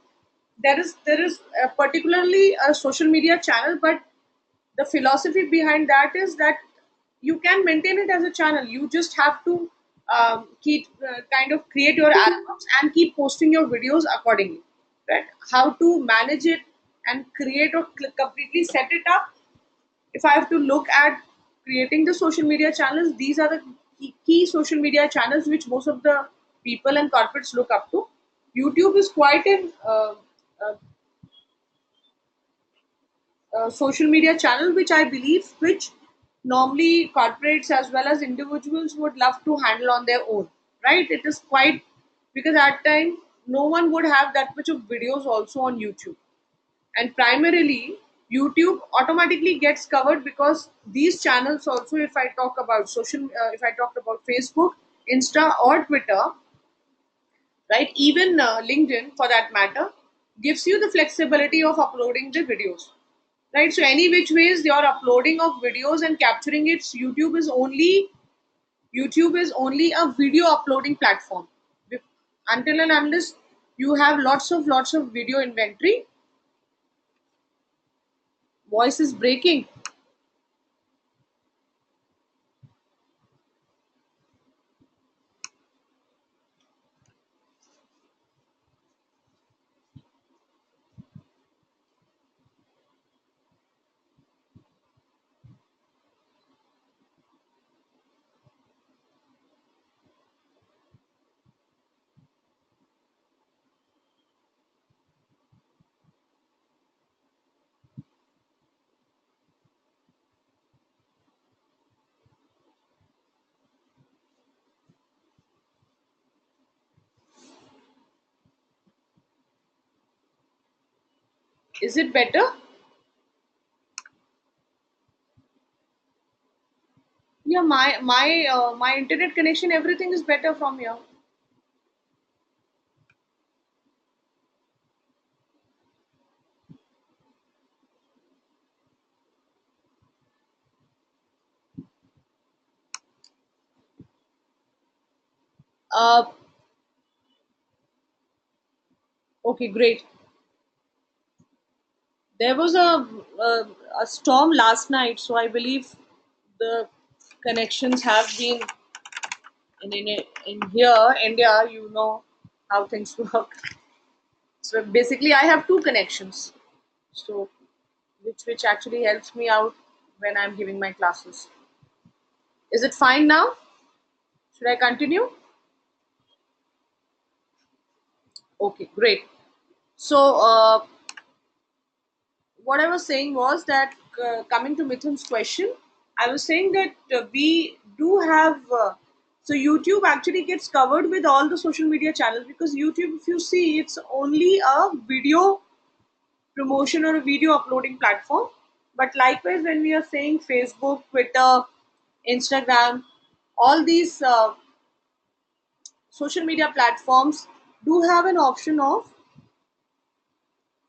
particularly a social media channel, but the philosophy behind that is that you can maintain it as a channel. You just have to keep kind of create your albums and keep posting your videos accordingly, right? How to manage it and create or completely set it up, if I have to look at creating the social media channels, these are the key social media channels which most of the people and corporates look up to. YouTube is quite an uh, social media channel which I believe which normally corporates as well as individuals would love to handle on their own, right? It is quite because at time no one would have that much of videos also on YouTube, and primarily YouTube automatically gets covered because these channels also, if I talk about if I talk about Facebook, Insta, or Twitter, right, even LinkedIn for that matter, gives you the flexibility of uploading the videos, right? So any which ways your uploading of videos and capturing it, YouTube is only a video uploading platform. Until and unless you have lots of video inventory. Voice is breaking. Is it better? Yeah, my internet connection, everything is better from here. Uh, okay, great. There was a storm last night, so I believe the connections have been in here, India. You know how things work. So basically, I have two connections. So which actually helps me out when I'm giving my classes. Is it fine now? Should I continue? Okay, great. So what I was saying was that coming to Mithun's question, I was saying that we do have. So YouTube actually gets covered with all the social media channels because YouTube, if you see, it's only a video promotion or a video uploading platform. But likewise, when we are saying Facebook, Twitter, Instagram, all these social media platforms do have an option of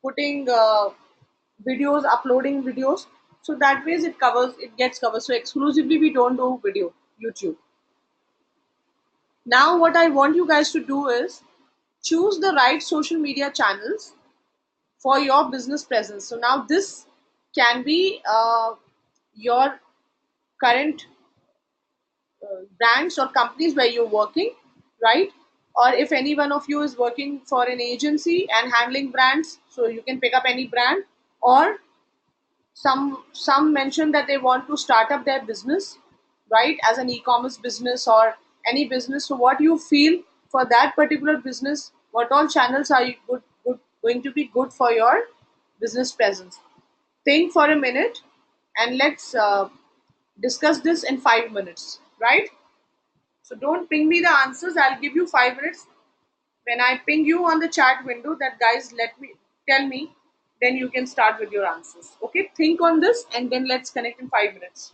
putting videos, uploading videos. So that ways it gets covered. So exclusively we don't do video, YouTube. Now what I want you guys to do is choose the right social media channels for your business presence. So now this can be your current brands or companies where you're working, right? Or if any one of you is working for an agency and handling brands, so you can pick up any brand, or some mention that they want to start up their business, right, as an e-commerce business or any business. So what you feel for that particular business, what all channels are you going to be good for your business presence? Think for a minute and let's discuss this in 5 minutes, right? So don't ping me the answers. I'll give you 5 minutes. When I ping you on the chat window, that guys, let me tell me, then you can start with your answers. Okay, think on this and then let's connect in 5 minutes.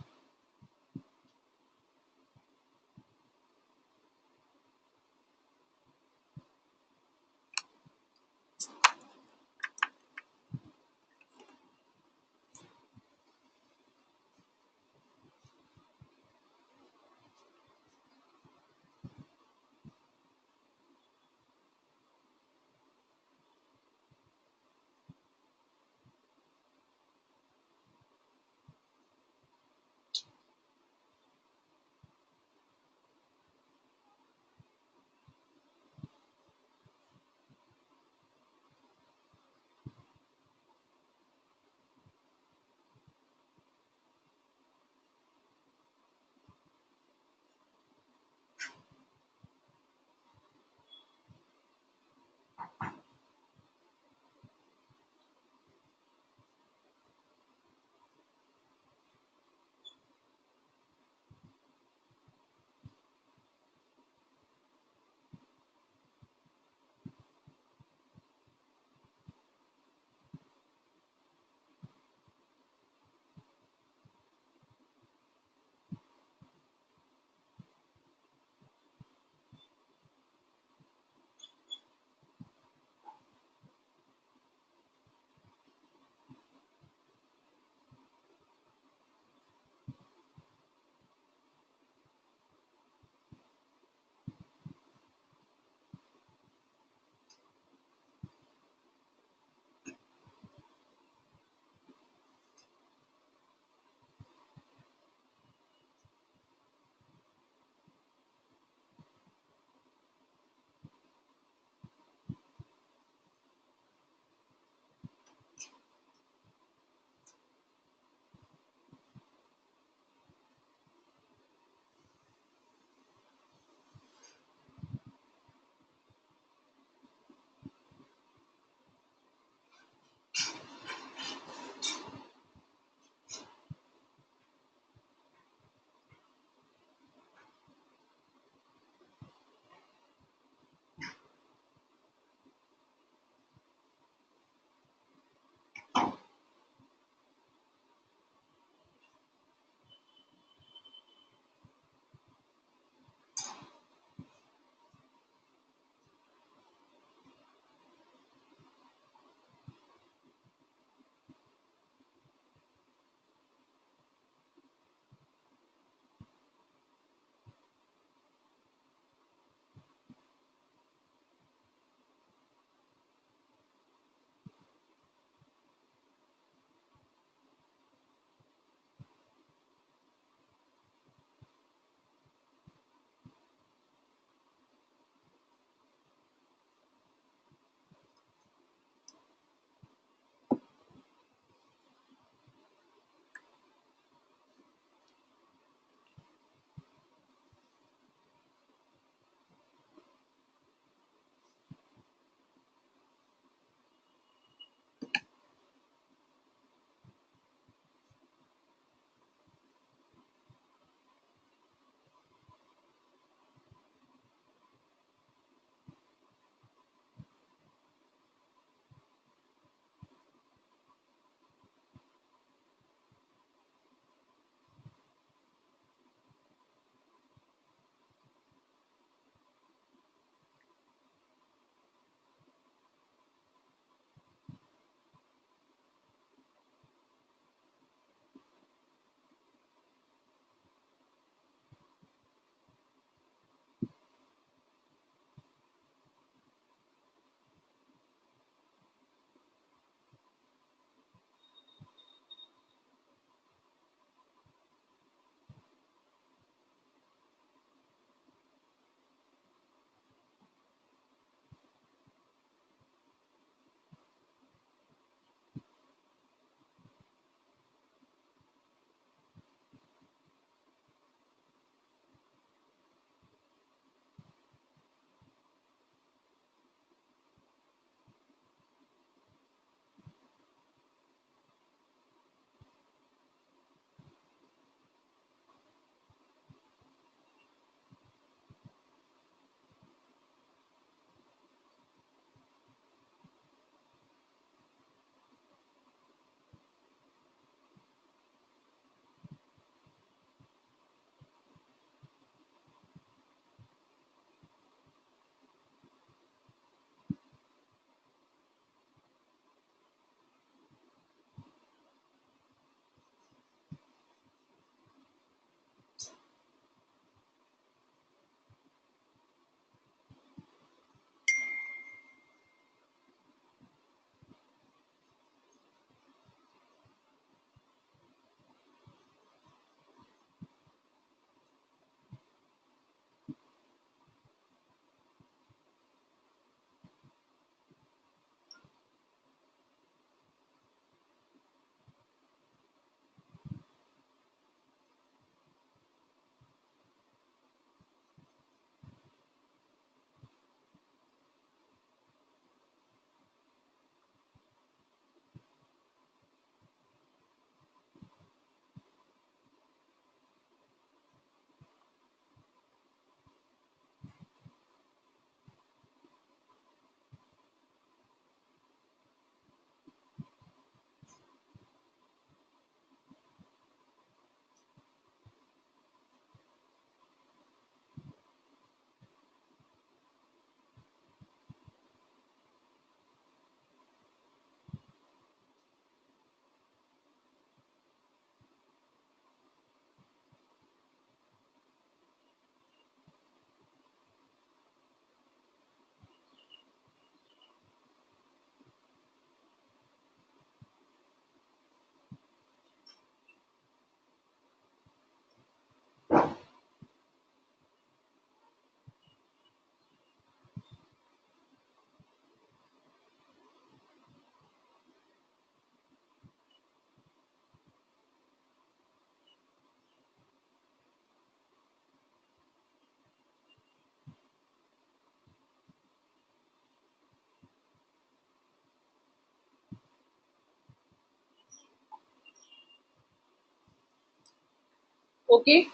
Okay,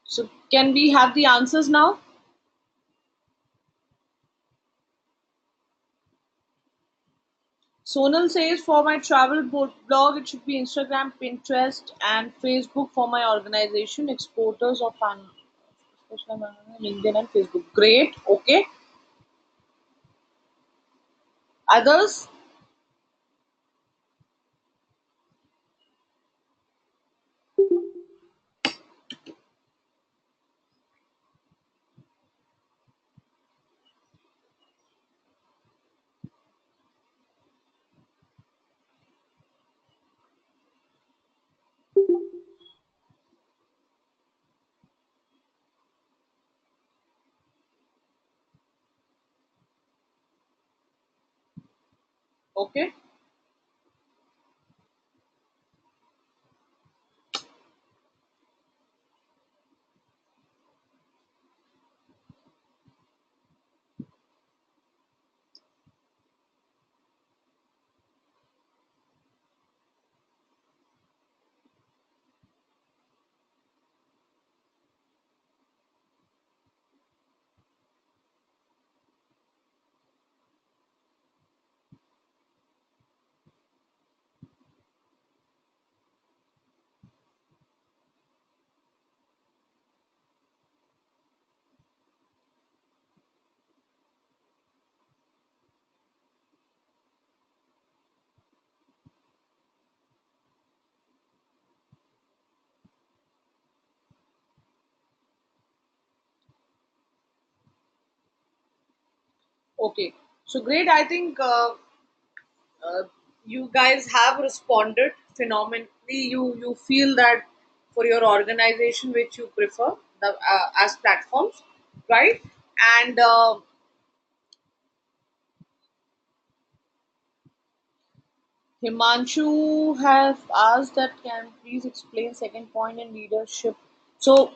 so can we have the answers now? Sonal says for my travel blog, it should be Instagram, Pinterest, and Facebook for my organization, exporters of LinkedIn and Facebook. Great. Okay. Others? Okay. Okay. So great. I think uh, you guys have responded phenomenally. You feel that for your organization, which you prefer the as platforms, right? And Himanshu have asked that can please explain second point in leadership. So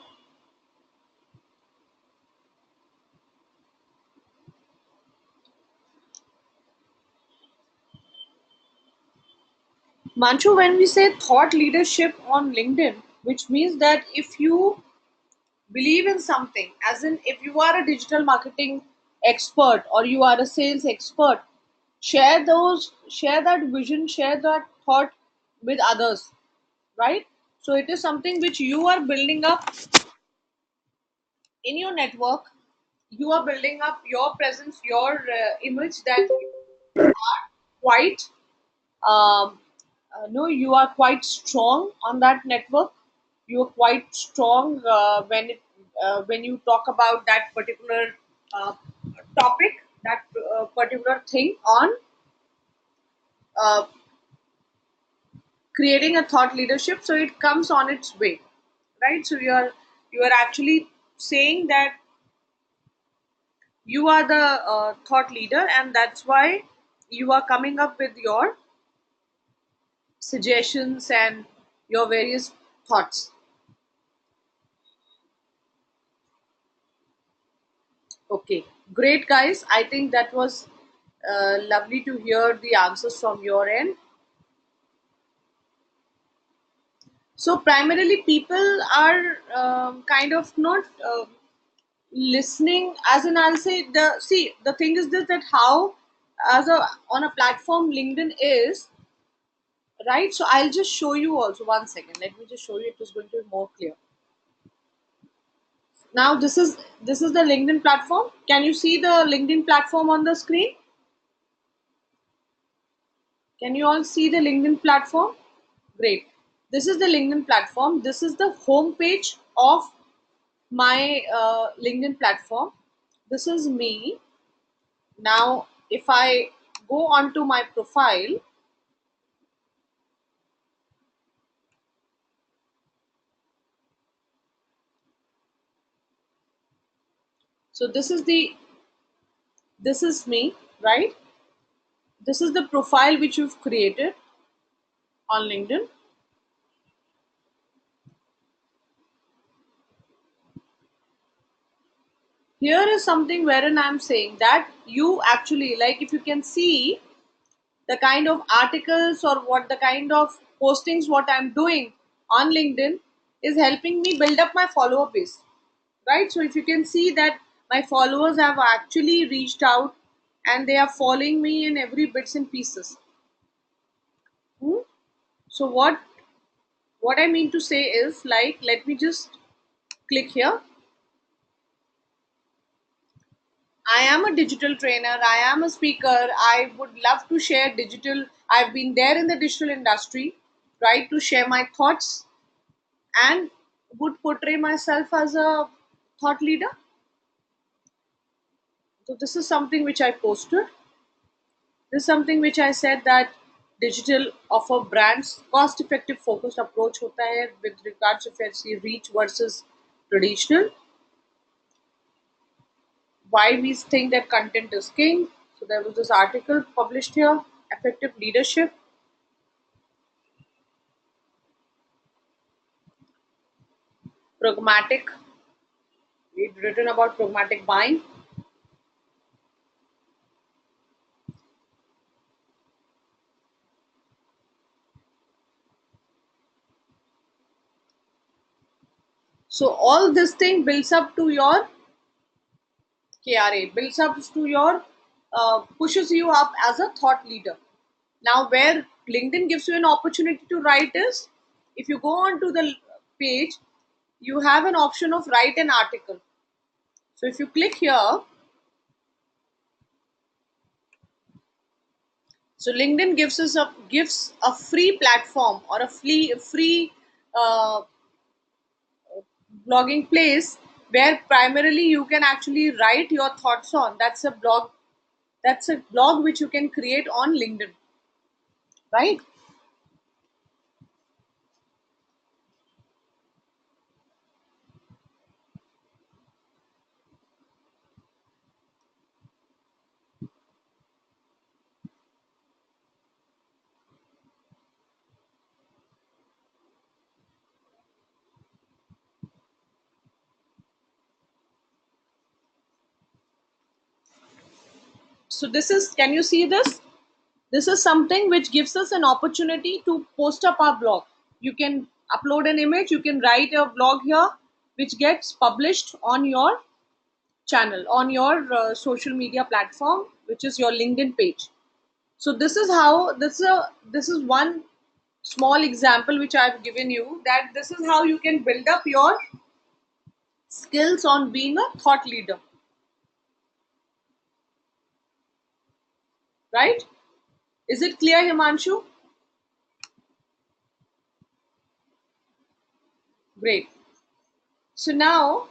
Manchu, when we say thought leadership on LinkedIn, which means that if you believe in something, as in if you are a digital marketing expert or you are a sales expert, share that vision, share that thought with others, right? So it is something which you are building up in your network. You are building up your presence, your image that quite no, you are quite strong on that network. You are quite strong when you talk about that particular uh, topic, that particular thing on uh, creating a thought leadership. So it comes on its way, right? So you are actually saying that you are the thought leader, and that's why you are coming up with your suggestions and your various thoughts. Okay, great guys. I think that was lovely to hear the answers from your end. So primarily, people are kind of not listening. As in, I'll say the thing is this, that how as a on a platform LinkedIn is, right. So I'll just show you also, one second. Let me just show you. It is going to be more clear. Now this is the LinkedIn platform. Can you see the LinkedIn platform on the screen? Can you all see the LinkedIn platform? Great. This is the LinkedIn platform. This is the home page of my LinkedIn platform. This is me. Now, if I go onto my profile, so this is me, right? This is the profile which you've created on LinkedIn. Here is something wherein I'm saying that you actually, like, if you can see the kind of articles or what the kind of postings what I'm doing on LinkedIn is helping me build up my follower base, right? So if you can see that my followers have actually reached out and they are following me in every bits and pieces. Hmm? So what I mean to say is, like, let me just click here. I am a digital trainer, I am a speaker, I would love to share digital. I've been there in the digital industry, right, to share my thoughts and would portray myself as a thought leader. So this is something which I posted. This is something which I said that digital offer brands cost effective focused approach hota hai with regards to fancy reach versus traditional. Why we think that content is king. So there was this article published here. Effective leadership, pragmatic. We've written about pragmatic buying. So all this thing builds up to your KRA, builds up to your pushes you up as a thought leader. Now, where LinkedIn gives you an opportunity to write is, if you go on to the page, you have an option of write an article. So if you click here, so LinkedIn gives a free platform or a free uh, blogging place where primarily you can actually write your thoughts on. That's a blog. That's a blog which you can create on LinkedIn, right? So this is, can you see this? This is something which gives us an opportunity to post up our blog. You can upload an image, you can write a blog here, which gets published on your channel, on your social media platform, which is your LinkedIn page. So this is how this is one small example which I've given you, that this is how you can build up your skills on being a thought leader, right? Is it clear, Himanshu? Great. So now,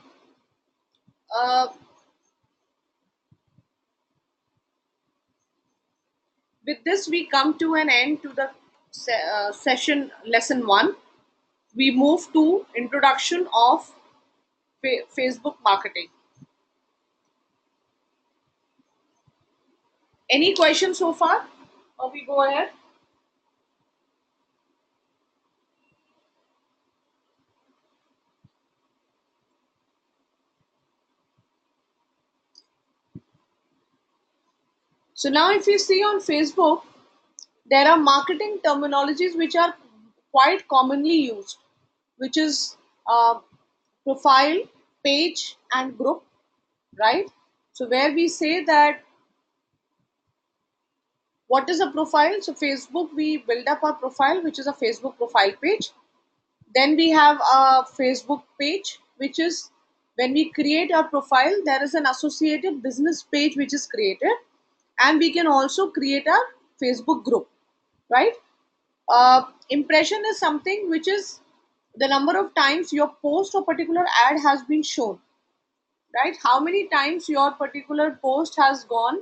uh, with this, we come to an end to the session lesson one. We move to introduction of Facebook marketing. Any questions so far? Or we go ahead? So now if you see on Facebook, there are marketing terminologies which are quite commonly used, which is profile, page, and group, right? So where we say that, what is a profile? So Facebook, we build up our profile, which is a Facebook profile page. Then we have a Facebook page, which is when we create our profile, there is an associated business page which is created, and we can also create a Facebook group, right? Impression is something which is the number of times your post or particular ad has been shown, right? How many times your particular post has gone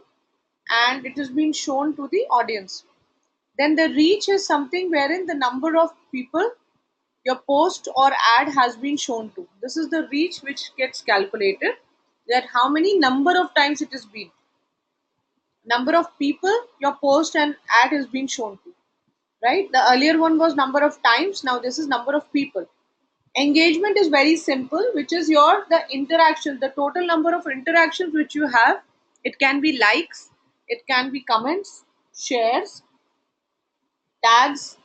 and it has been shown to the audience. Then the reach is something wherein the number of people your post or ad has been shown to. This is the reach which gets calculated, that how many number of times it has been. Number of people your post and ad has been shown to, right? The earlier one was number of times, now this is number of people. Engagement is very simple, which is your the interaction, the total number of interactions which you have. It can be likes, it can be comments, shares, tags,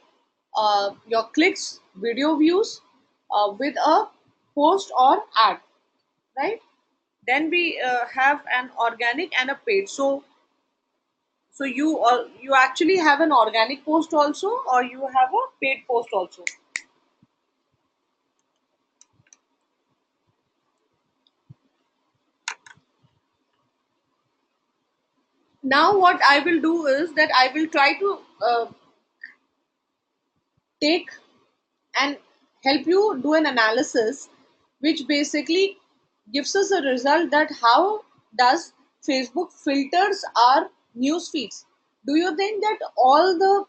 your clicks, video views. with a post or ad, right? Then we have an organic and a paid. So you actually have an organic post also, or you have a paid post also. Now what I will do is that I will try to take and help you do an analysis which basically gives us a result that how does Facebook filters our news feeds. Do you think that all the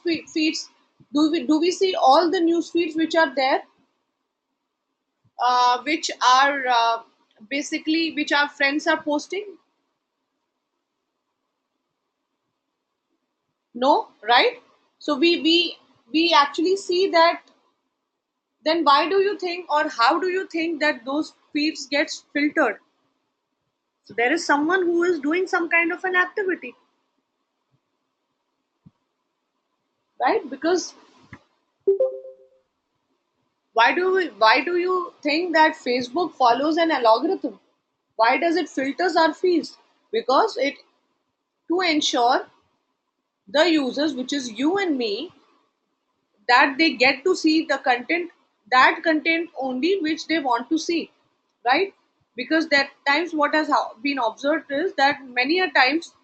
feeds, do we see all the news feeds which are there, which are basically which our friends are posting? No, right? So we actually see that. Then why do you think, or how do you think that those feeds gets filtered? So there is someone who is doing some kind of an activity, right? Because why do you think that Facebook follows an algorithm? Why does it filters our feeds? Because it, to ensure the users, which is you and me, that they get to see the content, that content only which they want to see, right? Because that times what has been observed is that many a times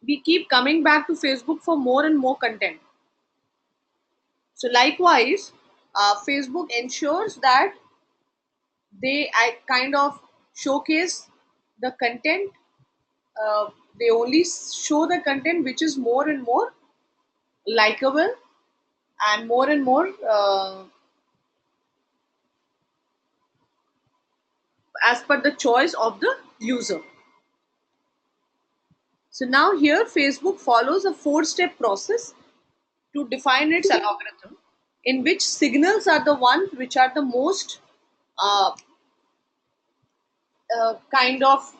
we keep coming back to Facebook for more and more content. So likewise, Facebook ensures that I kind of showcase the content. They only show the content which is more and more likable and more as per the choice of the user. So now here Facebook follows a four-step process to define its algorithm, in which signals are the ones which are the most uh, kind of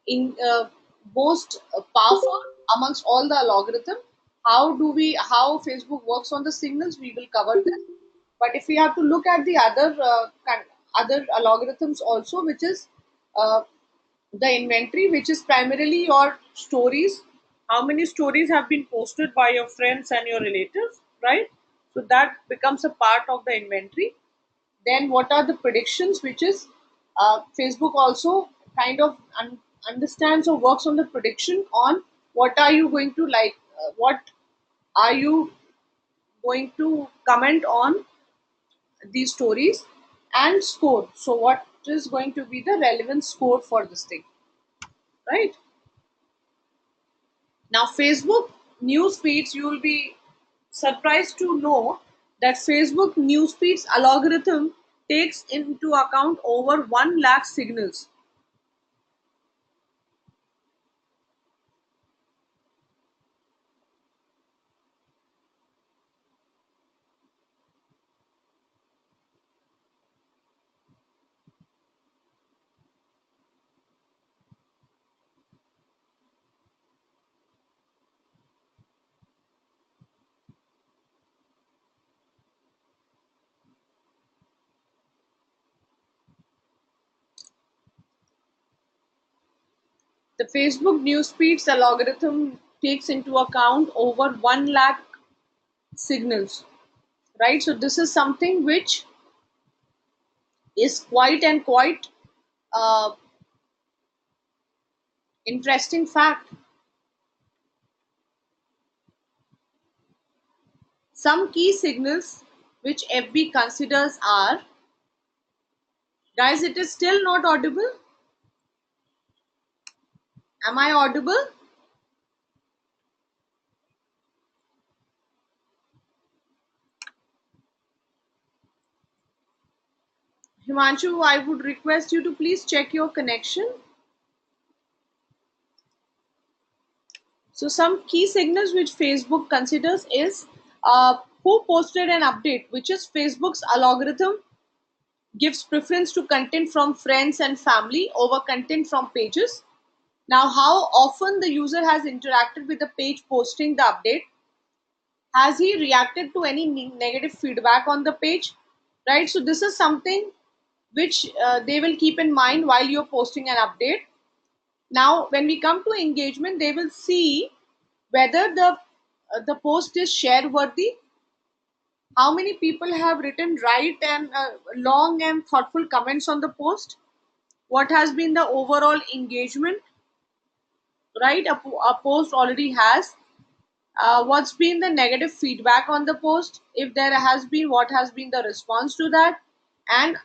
in most powerful amongst all the algorithm. How Facebook works on the signals, we will cover this. But if we have to look at the other algorithms also, which is uh, the inventory, which is primarily your stories, how many stories have been posted by your friends and your relatives, right? So that becomes a part of the inventory. Then what are the predictions, which is Facebook also kind of understands or works on the prediction on what are you going to like, what are you going to comment on these stories, and score. So what is going to be the relevant score for this thing, right? Now, Facebook news feeds, you will be surprised to know that Facebook news feeds algorithm takes into account over 1 lakh signals. The Facebook news feeds algorithm takes into account over 1 lakh signals, right? So this is something which is quite uh, interesting fact. Some key signals which FB considers are, guys, it is still not audible. Am I audible? Himanshu, I would request you to please check your connection. So some key signals which Facebook considers is who posted an update, which is Facebook's algorithm gives preference to content from friends and family over content from pages. Now, how often the user has interacted with the page posting the update Has he reacted to any negative feedback on the page, right? So this is something which they will keep in mind while you're posting an update. Now when we come to engagement, they will see whether the post is share worthy, how many people have written right and long and thoughtful comments on the post, what has been the overall engagement, right? A post already has, what's been the negative feedback on the post, if there has been, what has been the response to that, and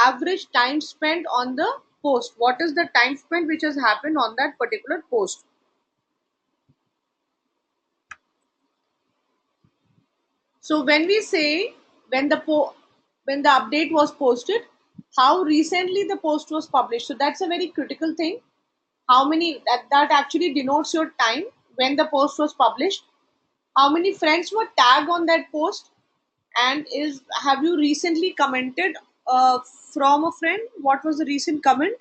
average time spent on the post, what is the time spent which has happened on that particular post. So when we say, when when the update was posted, how recently the post was published, so that's a very critical thing. How many, that actually denotes your time when the post was published, how many friends were tagged on that post, and is, have you recently commented from a friend, what was the recent comment.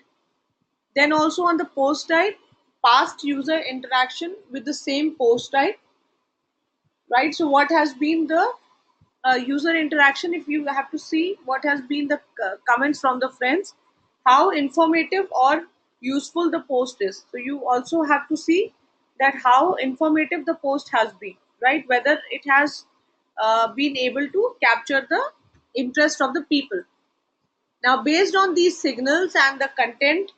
Then also on the post type, past user interaction with the same post type, right? So what has been the user interaction, if you have to see what has been the comments from the friends, how informative or useful the post is, so you also have to see that how informative the post has been, right? Whether it has been able to capture the interest of the people. Now based on these signals and the content,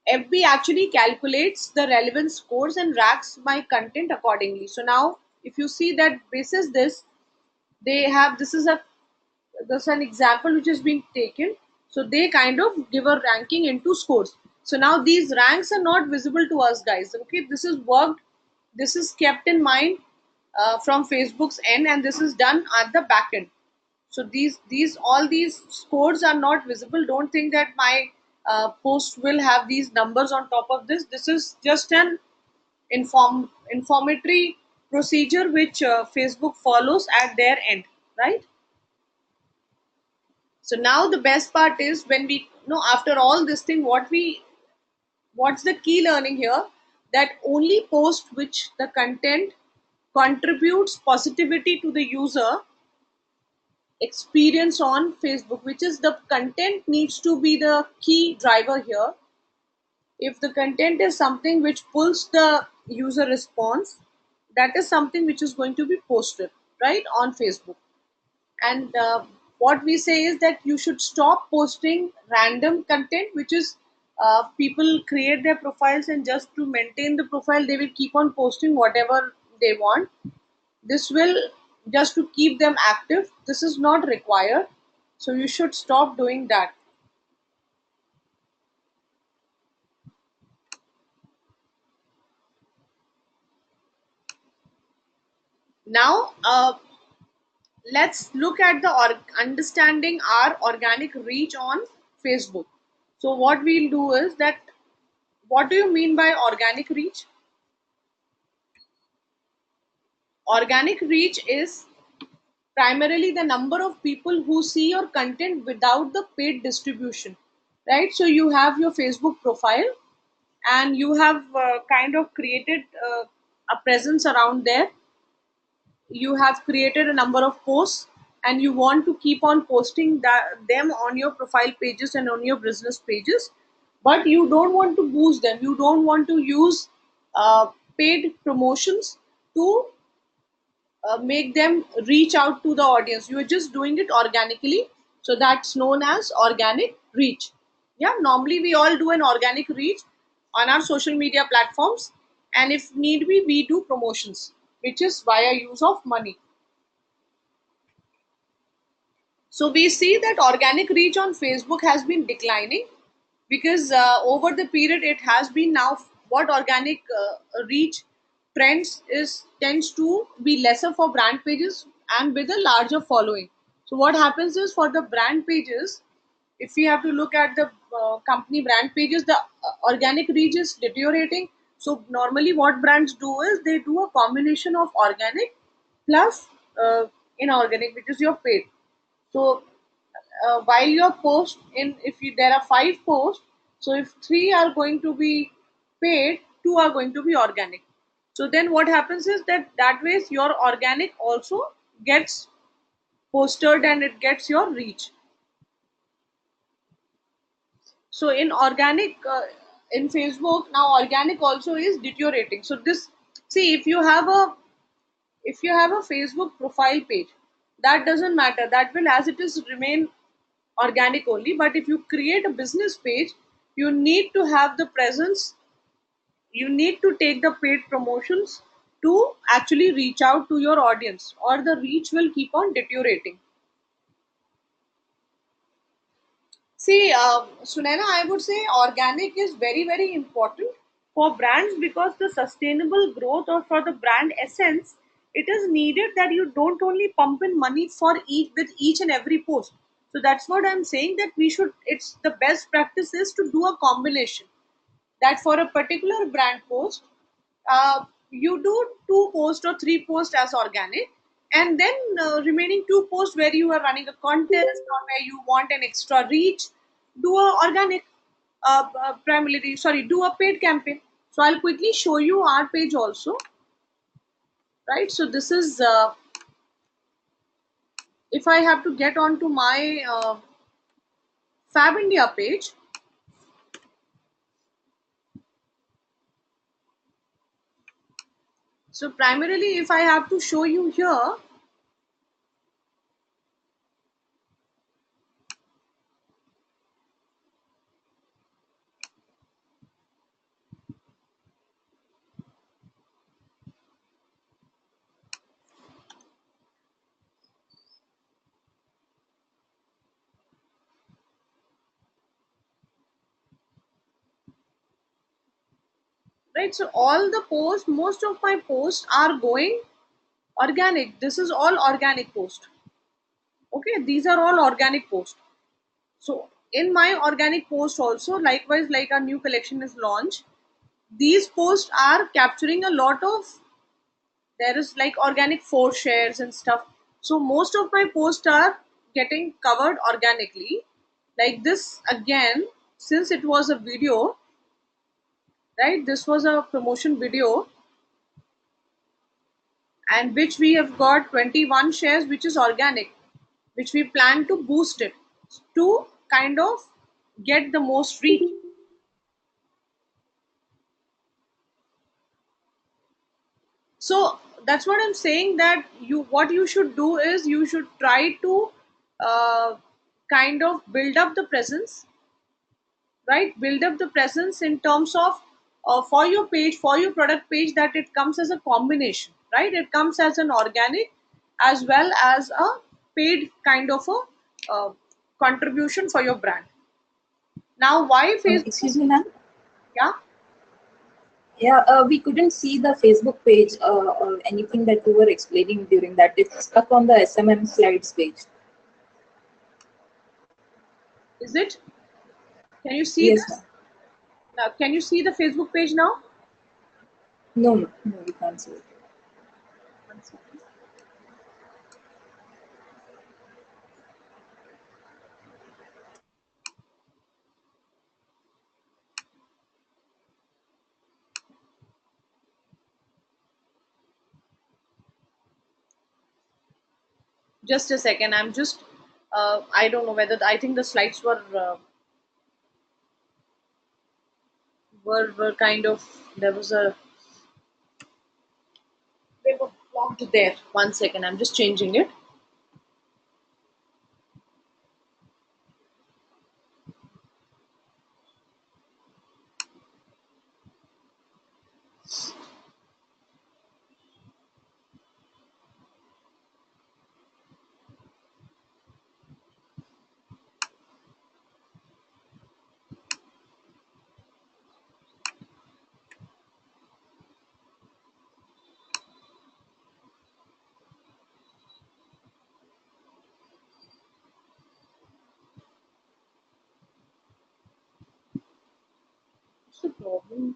FB actually calculates the relevance scores and ranks my content accordingly. So now if you see that basis this, they have, this is a, there's an example which is being taken, so they kind of give a ranking into scores. So now these ranks are not visible to us guys, okay? This is worked, this is kept in mind from Facebook's end, and this is done at the back end. So these all these scores are not visible. Don't think that my post will have these numbers on top of this. This is just an informatory procedure which Facebook follows at their end, right? So now the best part is when we know, after all this thing, what's the key learning here, that only post which the content contributes positivity to the user experience on Facebook, which is the content needs to be the key driver here. If the content is something which pulls the user response, that is something which is going to be posted, right, on Facebook. And what we say is that you should stop posting random content which is, people create their profiles and just to maintain the profile they will keep on posting whatever they want. This will just to keep them active, this is not required, so you should stop doing that. Now let's look at the understanding our organic reach on Facebook. So what we'll do is that, what do you mean by organic reach? Organic reach is primarily the number of people who see your content without the paid distribution, right? So you have your Facebook profile and you have kind of created a presence around there, you have created a number of posts, and you want to keep on posting them on your profile pages and on your business pages, but you don't want to boost them, you don't want to use paid promotions to make them reach out to the audience, you are just doing it organically, so that's known as organic reach. Yeah, normally we all do an organic reach on our social media platforms, and if need be we do promotions which is via use of money. So we see that organic reach on Facebook has been declining because over the period it has been now, what organic reach trends is tends to be lesser for brand pages and with a larger following. So what happens is, for the brand pages, if we have to look at the company brand pages, the organic reach is deteriorating. So normally what brands do is they do a combination of organic plus inorganic, which is your paid. So while your post in, if you, there are 5 posts, so if 3 are going to be paid, 2 are going to be organic. So then what happens is that way your organic also gets posted and it gets your reach. So in organic, in Facebook now, organic also is deteriorating. So this, see, if you have a Facebook profile page, that doesn't matter, that will as it is remain organic only. But if you create a business page, you need to have the presence, you need to take the paid promotions to actually reach out to your audience, or the reach will keep on deteriorating. See, Sunena, I would say organic is very, very important for brands, because the sustainable growth or for the brand essence, it is needed that you don't only pump in money for each with each and every post. So that's what I'm saying, that we should, it's the best practice is to do a combination, that for a particular brand post, you do two posts or three posts as organic, and then remaining two posts where you are running a contest or where you want an extra reach, do a organic, primarily, sorry, do a paid campaign. So I'll quickly show you our page also, right? So this is, if I have to get onto my Fab India page. So primarily, if I have to show you here, right? So all the posts, most of my posts are going organic. This is all organic post. Okay, these are all organic posts. So in my organic post also, likewise, like a new collection is launched, these posts are capturing a lot of, there is like organic for shares and stuff. So most of my posts are getting covered organically. Like this again, since it was a video, right? This was a promotion video, and which we have got 21 shares, which is organic, which we plan to boost it to kind of get the most reach. So that's what I'm saying, that you, what you should do is you should try to uh, kind of build up the presence, right? Build up the presence in terms of, for your page, for your product page, that it comes as a combination, right? It comes as an organic as well as a paid kind of a contribution for your brand. Now, why Facebook? Excuse me, ma'am. Yeah. Yeah, we couldn't see the Facebook page or anything that you were explaining during that. It's stuck on the SMM slides page. Is it? Can you see Yes, ma'am. this? Now, can you see the Facebook page now? No, no, no, we can't see it. One second. Just a second. I'm just. I don't know whether I think the slides were kind of, there was a, they were blocked there. One second. I'm just changing it. What's the problem?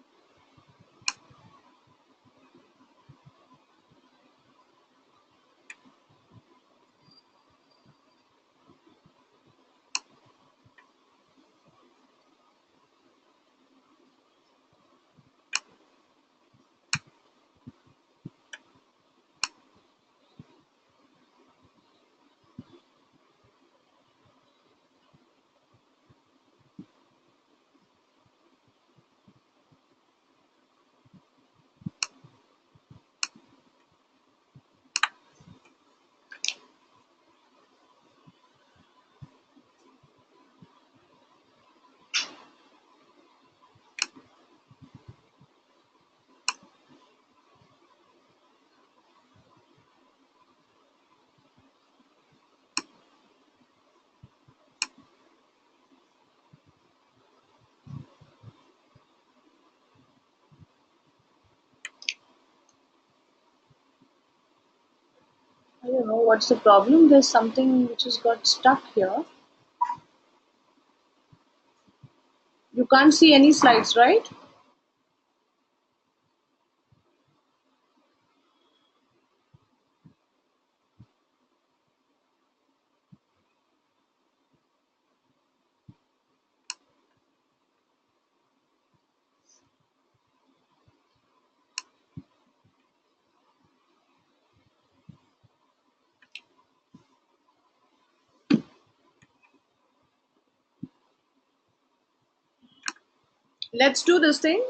I don't know what's the problem. There's something which has got stuck here. You can't see any slides, right? Let's do this thing.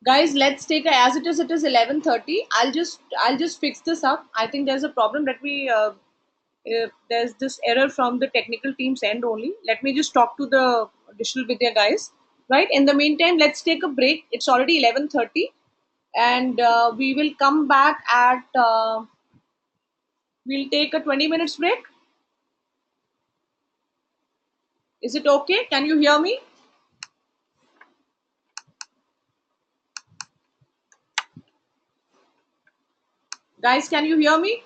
Guys, let's take a, as it is. It is 11:30. I'll just fix this up. I think there's a problem. Let me. There's this error from the technical team's end only. Let me just talk to the digital vidya guys. Right. In the meantime, let's take a break. It's already 11:30, and we will come back at. We'll take a 20 minutes break. Is it okay? Can you hear me, guys? Can you hear me?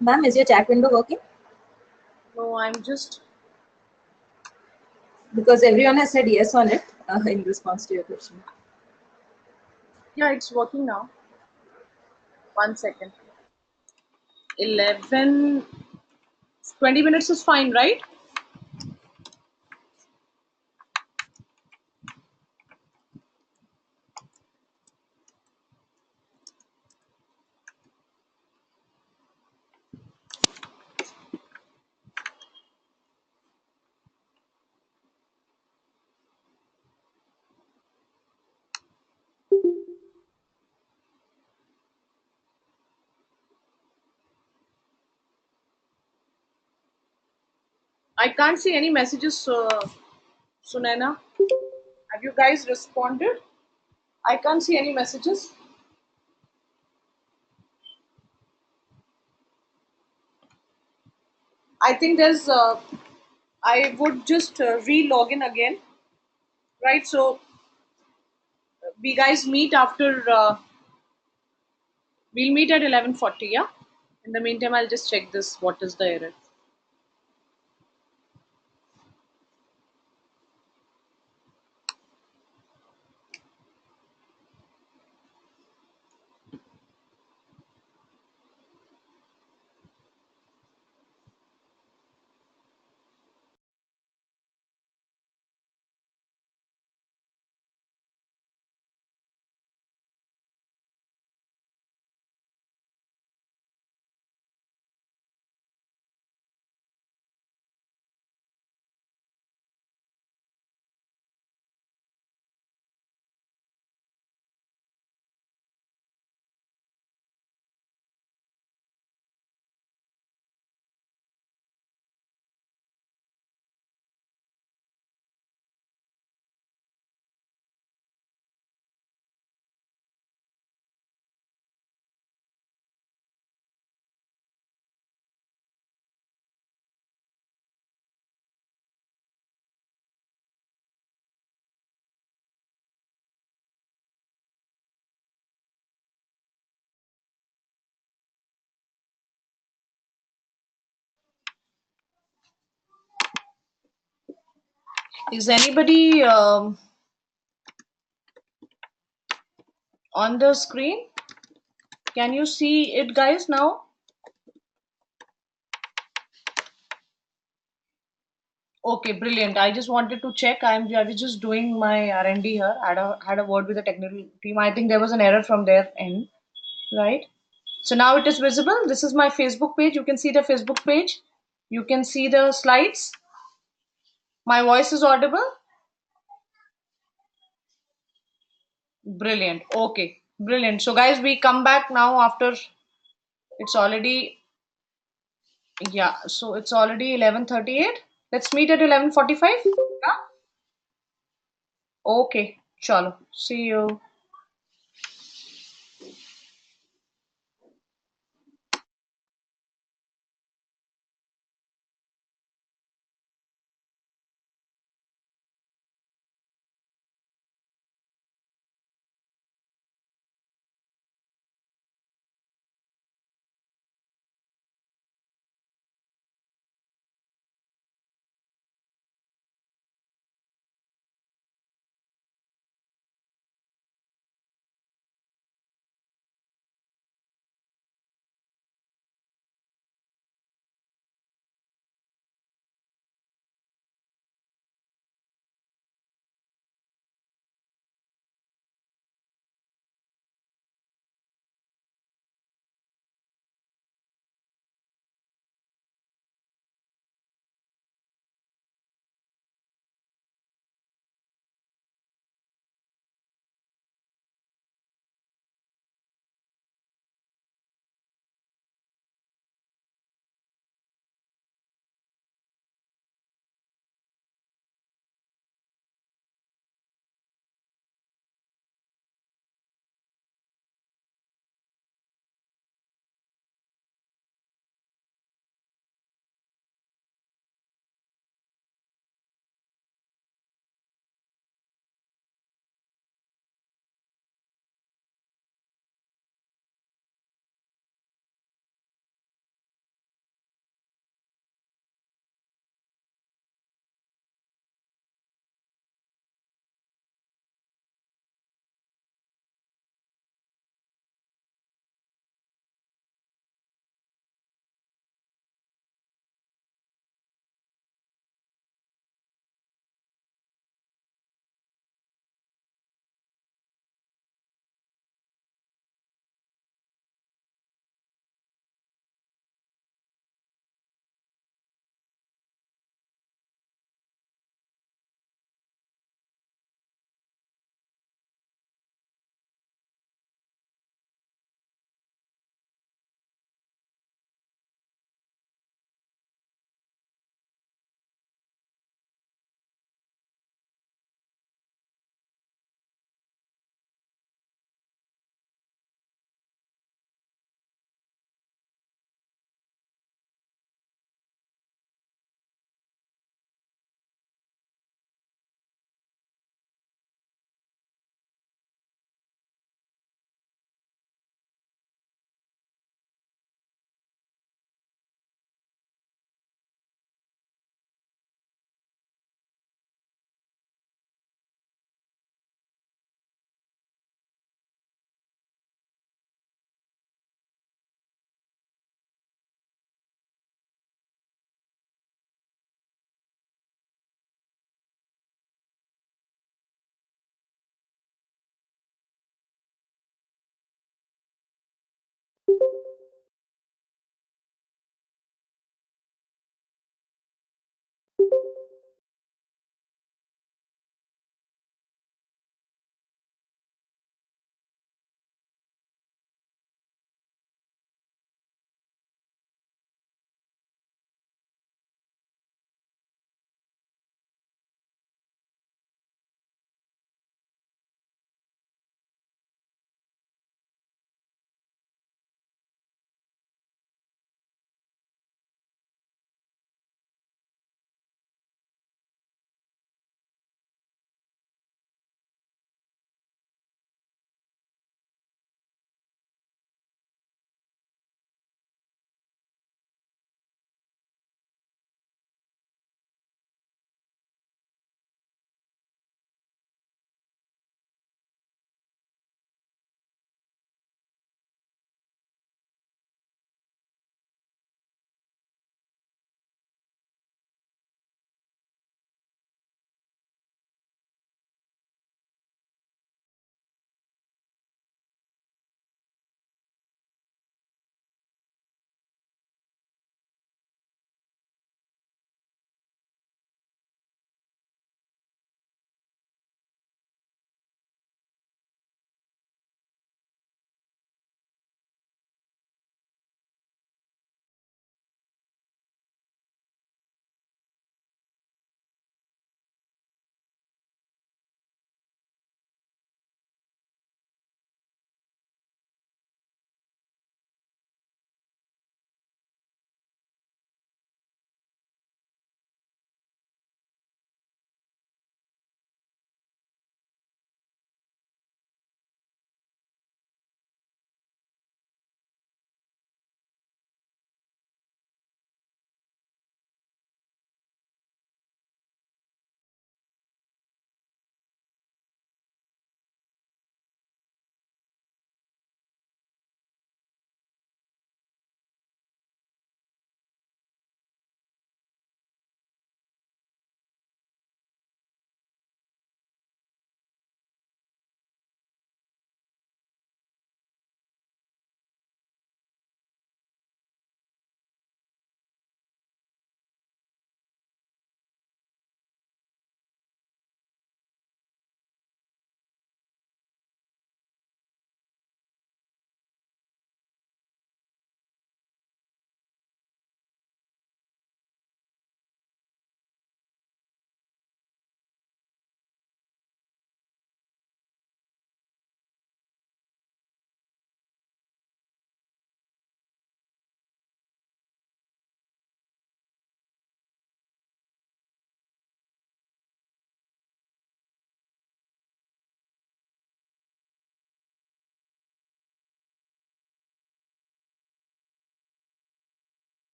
Ma'am, is your chat window working? No, I'm just. Because everyone has said yes on it in response to your question. Yeah, it's working now. 1 second. 11. 20 minutes is fine, right? I can't see any messages, Sunaina. Have you guys responded? I can't see any messages. I think there's. I would just re-log in again, right? So we guys meet after. We'll meet at 11:40. Yeah. In the meantime, I'll just check this. What is the error? Is anybody on the screen? Can you see it, guys? Now. Okay, brilliant. I just wanted to check. I was just doing my R&D here. Had a word with the technical team. I think there was an error from their end, right? So now it is visible. This is my Facebook page. You can see the Facebook page. You can see the slides. My voice is audible. Brilliant. Okay, brilliant. So guys, we come back now after it's already, yeah. So it's already 11:38. Let's meet at 11:45. Yeah. Okay, chalo. See you.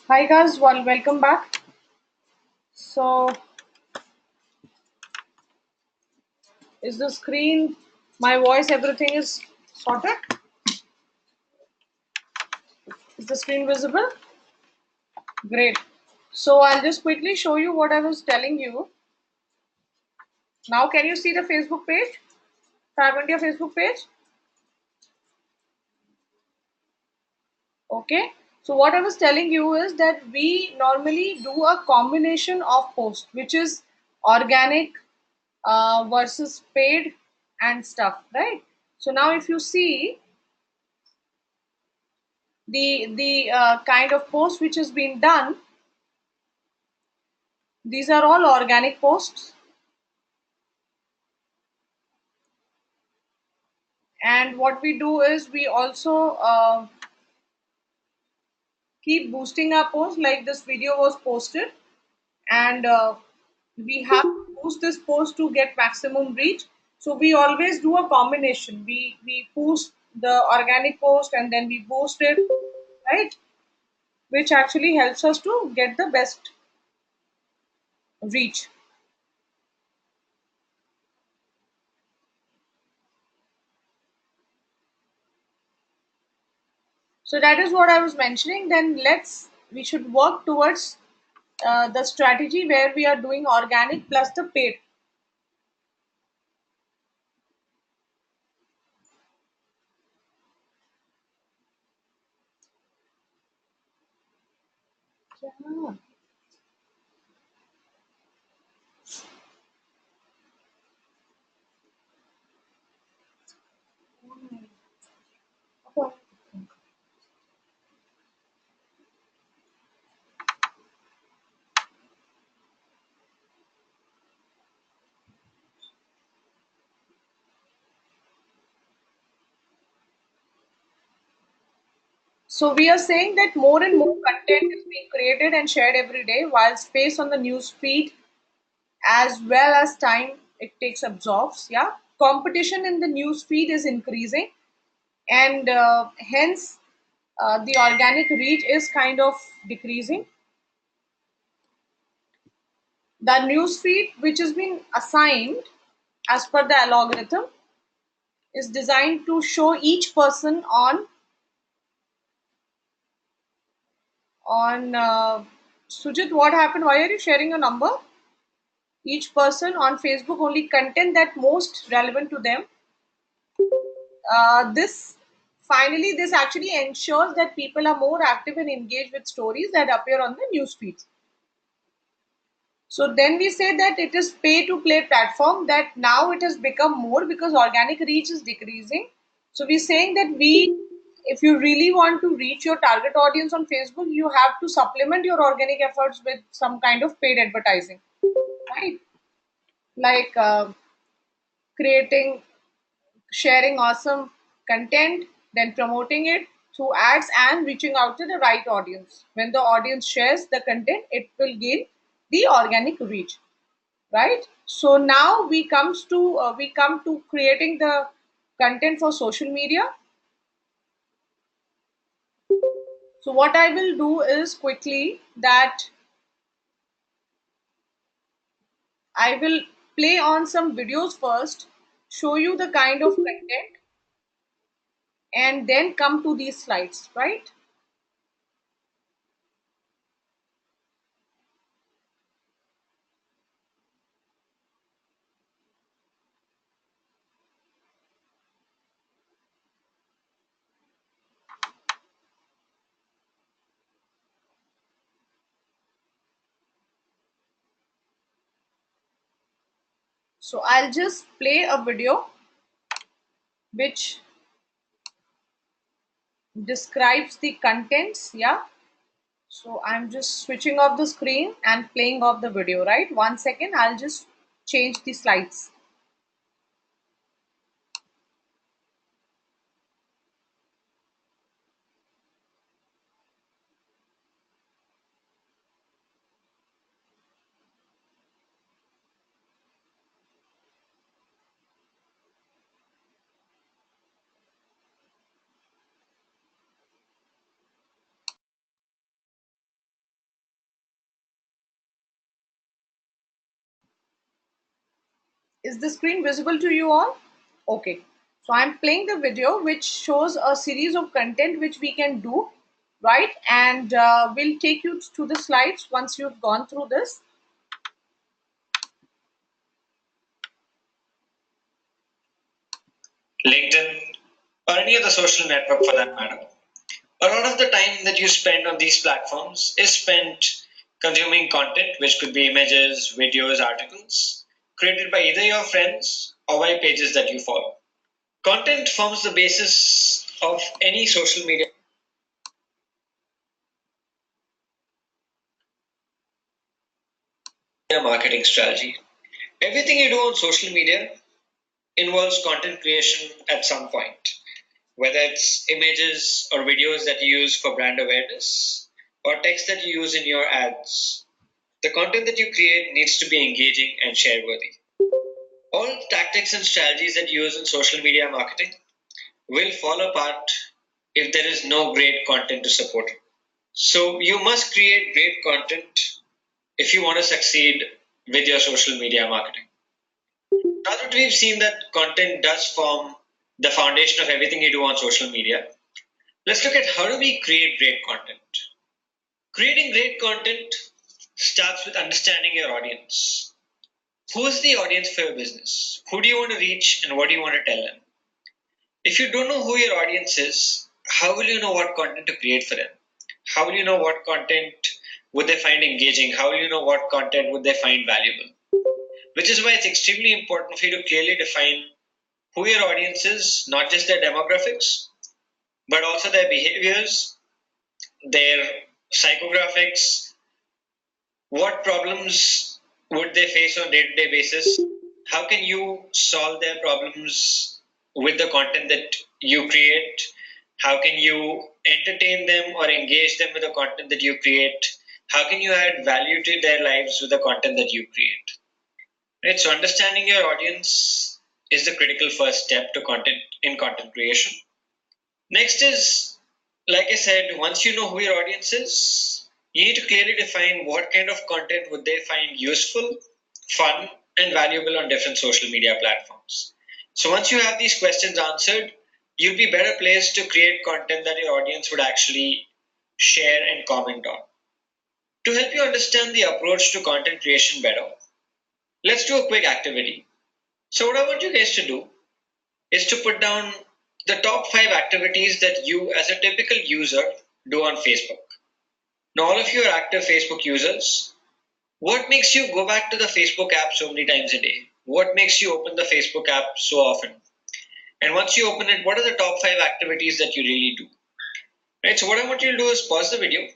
Hi guys, welcome back. So, is the screen, my voice, everything is sorted? Is the screen visible? Great. So, I'll just quickly show you what I was telling you. Now, can you see the Facebook page? Tap into your Facebook page. Okay. So, what I was telling you is that we normally do a combination of posts, which is organic versus paid and stuff, right? So, now if you see the kind of post which has been done, these are all organic posts, and what we do is we also keep boosting our posts. Like this video was posted, and we have to boost this post to get maximum reach. So we always do a combination. We boost the organic post and then we boost it, right? Which actually helps us to get the best reach. So that is what I was mentioning. Then we should work towards the strategy where we are doing organic plus the paid. Yeah. So we are saying that more and more content is being created and shared every day, while space on the news feed as well as time it takes absorbs. Yeah, competition in the news feed is increasing, and hence the organic reach is kind of decreasing. The news feed, which has been assigned as per the algorithm, is designed to show each person on Sujit. What happened? Why are you sharing your number? Each person on Facebook only content that most relevant to them. This finally this actually ensures that people are more active and engaged with stories that appear on the news feeds. So then we say that it is pay to play platform, that now it has become more because organic reach is decreasing. So we're saying that if you really want to reach your target audience on Facebook, you have to supplement your organic efforts with some kind of paid advertising, right? Like creating, sharing awesome content, then promoting it through ads and reaching out to the right audience. When the audience shares the content, it will gain the organic reach, right? So now we come to creating the content for social media. So what I will do is quickly that I will play on some videos first, show you the kind of content, and then come to these slides, right? So I'll just play a video which describes the contents. Yeah, so I'm just switching off the screen and playing off the video, right? 1 second, I'll just change the slides. Is the screen visible to you all? Okay, so I'm playing the video which shows a series of content which we can do, right? And we'll take you to the slides once you've gone through this. LinkedIn, or any other social network for that matter. A lot of the time that you spend on these platforms is spent consuming content, which could be images, videos, articles, created by either your friends or by pages that you follow. Content forms the basis of any social media marketing strategy. Everything you do on social media involves content creation at some point, whether it's images or videos that you use for brand awareness or text that you use in your ads. The content that you create needs to be engaging and share worthy. All tactics and strategies that you use in social media marketing will fall apart if there is no great content to support it. So you must create great content if you want to succeed with your social media marketing. Now that we've seen that content does form the foundation of everything you do on social media, let's look at how do we create great content. Creating great content starts with understanding your audience. Who's the audience for your business? Who do you want to reach and what do you want to tell them? If you don't know who your audience is, how will you know what content to create for them? How will you know what content would they find engaging? How will you know what content would they find valuable? Which is why it's extremely important for you to clearly define who your audience is, not just their demographics, but also their behaviors, their psychographics, what problems would they face on a day-to-day basis, how can you solve their problems with the content that you create, how can you entertain them or engage them with the content that you create, how can you add value to their lives with the content that you create. Right, so understanding your audience is the critical first step to content creation. Next is, like I said, once you know who your audience is, you need to clearly define what kind of content would they find useful, fun, and valuable on different social media platforms. So once you have these questions answered, you'll be better placed to create content that your audience would actually share and comment on. To help you understand the approach to content creation better, let's do a quick activity. So what I want you guys to do is to put down the top 5 activities that you as a typical user do on Facebook. Now, all of you are active Facebook users. What makes you go back to the Facebook app so many times a day? What makes you open the Facebook app so often? And once you open it, what are the top 5 activities that you really do? Right, so what I want you to do is pause the video,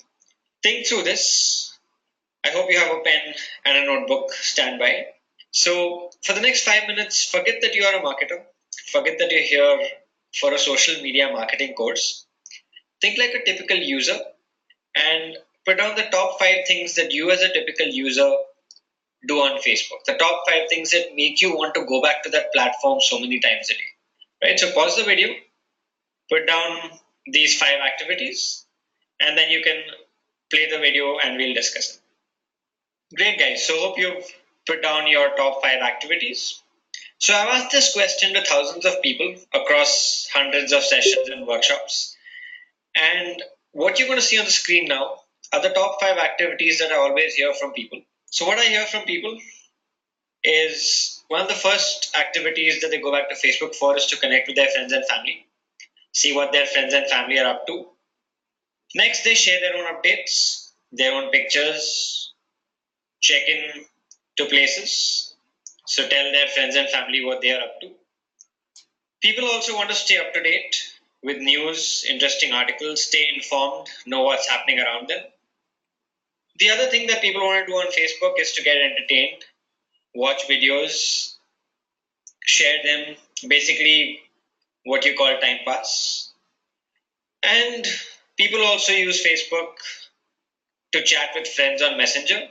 think through this. I hope you have a pen and a notebook standby. So for the next 5 minutes, forget that you are a marketer. Forget that you're here for a social media marketing course. Think like a typical user and put down the top 5 things that you as a typical user do on Facebook. The top 5 things that make you want to go back to that platform so many times a day. Right? So pause the video, put down these 5 activities, and then you can play the video and we'll discuss it. Great, guys. So hope you've put down your top 5 activities. So I've asked this question to thousands of people across hundreds of sessions and workshops. And what you're going to see on the screen now are the top 5 activities that I always hear from people. So what I hear from people is one of the first activities that they go back to Facebook for is to connect with their friends and family, see what their friends and family are up to. Next, they share their own updates, their own pictures, check in to places. So tell their friends and family what they are up to. People also want to stay up to date with news, interesting articles, stay informed, know what's happening around them. The other thing that people want to do on Facebook is to get entertained, watch videos, share them, basically what you call time pass. And people also use Facebook to chat with friends on Messenger,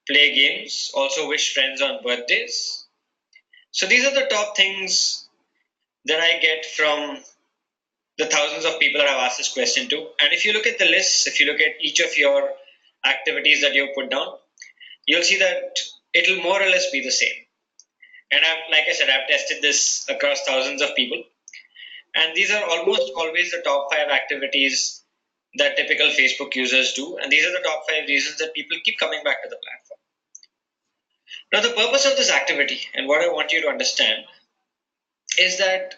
play games, also wish friends on birthdays. So these are the top things that I get from the thousands of people that I've asked this question to. And if you look at the list, if you look at each of your activities that you've put down, you'll see that it'll more or less be the same. And like I said, I've tested this across thousands of people. And these are almost always the top 5 activities that typical Facebook users do. And these are the top 5 reasons that people keep coming back to the platform. Now, the purpose of this activity and what I want you to understand is that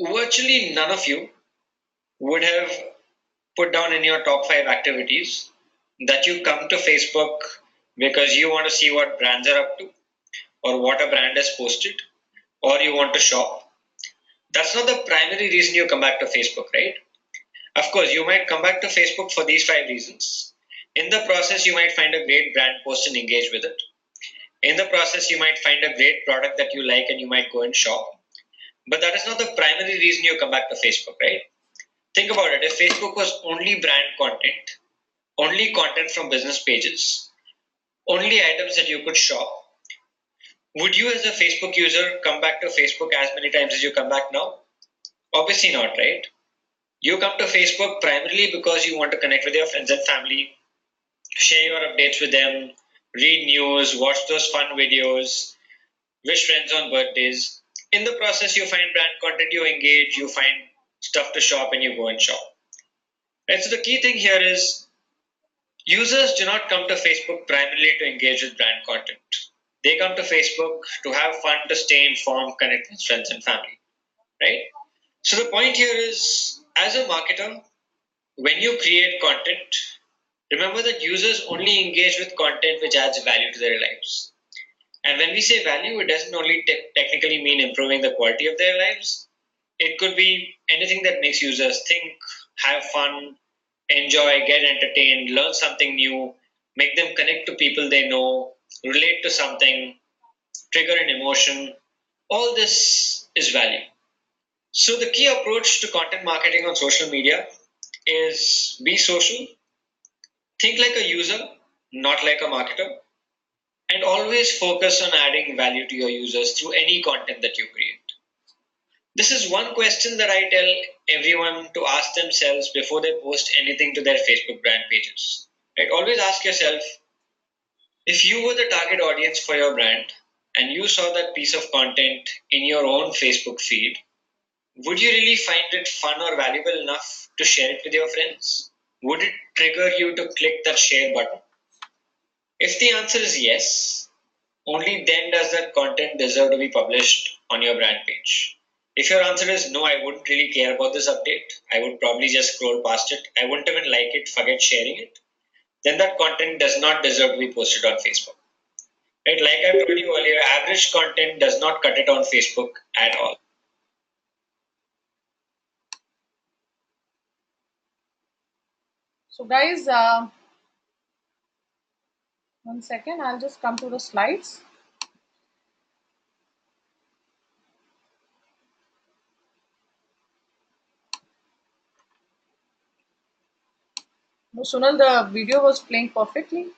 virtually none of you would have put down in your top 5 activities that you come to Facebook because you want to see what brands are up to or what a brand has posted or you want to shop. That's not the primary reason you come back to Facebook, right? Of course, you might come back to Facebook for these 5 reasons. In the process, you might find a great brand post and engage with it. In the process, you might find a great product that you like and you might go and shop. But that is not the primary reason you come back to Facebook, right? Think about it. If Facebook was only brand content, only content from business pages, only items that you could shop, would you as a Facebook user come back to Facebook as many times as you come back now? Obviously not, right? You come to Facebook primarily because you want to connect with your friends and family, share your updates with them, read news, watch those fun videos, wish friends on birthdays. In the process, you find brand content, you engage, you find stuff to shop, and you go and shop. Right? So the key thing here is users do not come to Facebook primarily to engage with brand content. They come to Facebook to have fun, to stay informed, connect with friends and family. Right? So the point here is, as a marketer, when you create content, remember that users only engage with content which adds value to their lives. And when we say value, it doesn't only technically mean improving the quality of their lives. It could be anything that makes users think, have fun, enjoy, get entertained, learn something new, make them connect to people they know, relate to something, trigger an emotion. All this is value. So, the key approach to content marketing on social media is be social, think like a user, not like a marketer, and always focus on adding value to your users through any content that you create. This is one question that I tell everyone to ask themselves before they post anything to their Facebook brand pages. Right? Always ask yourself, if you were the target audience for your brand and you saw that piece of content in your own Facebook feed, would you really find it fun or valuable enough to share it with your friends? Would it trigger you to click that share button? If the answer is yes, only then does that content deserve to be published on your brand page. If your answer is no, I wouldn't really care about this update, I would probably just scroll past it, I wouldn't even like it, forget sharing it, then that content does not deserve to be posted on Facebook. Right? Like I told you earlier, average content does not cut it on Facebook at all. So, guys, 1 second, I'll just come to the slides. No, Sunal, the video was playing perfectly.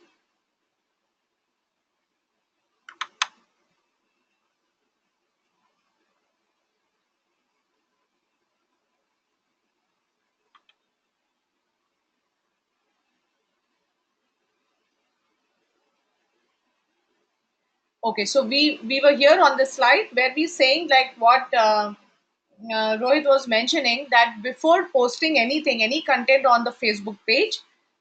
Okay, so we were here on the slide where we saying like what Rohit was mentioning, that before posting anything, any content on the Facebook page,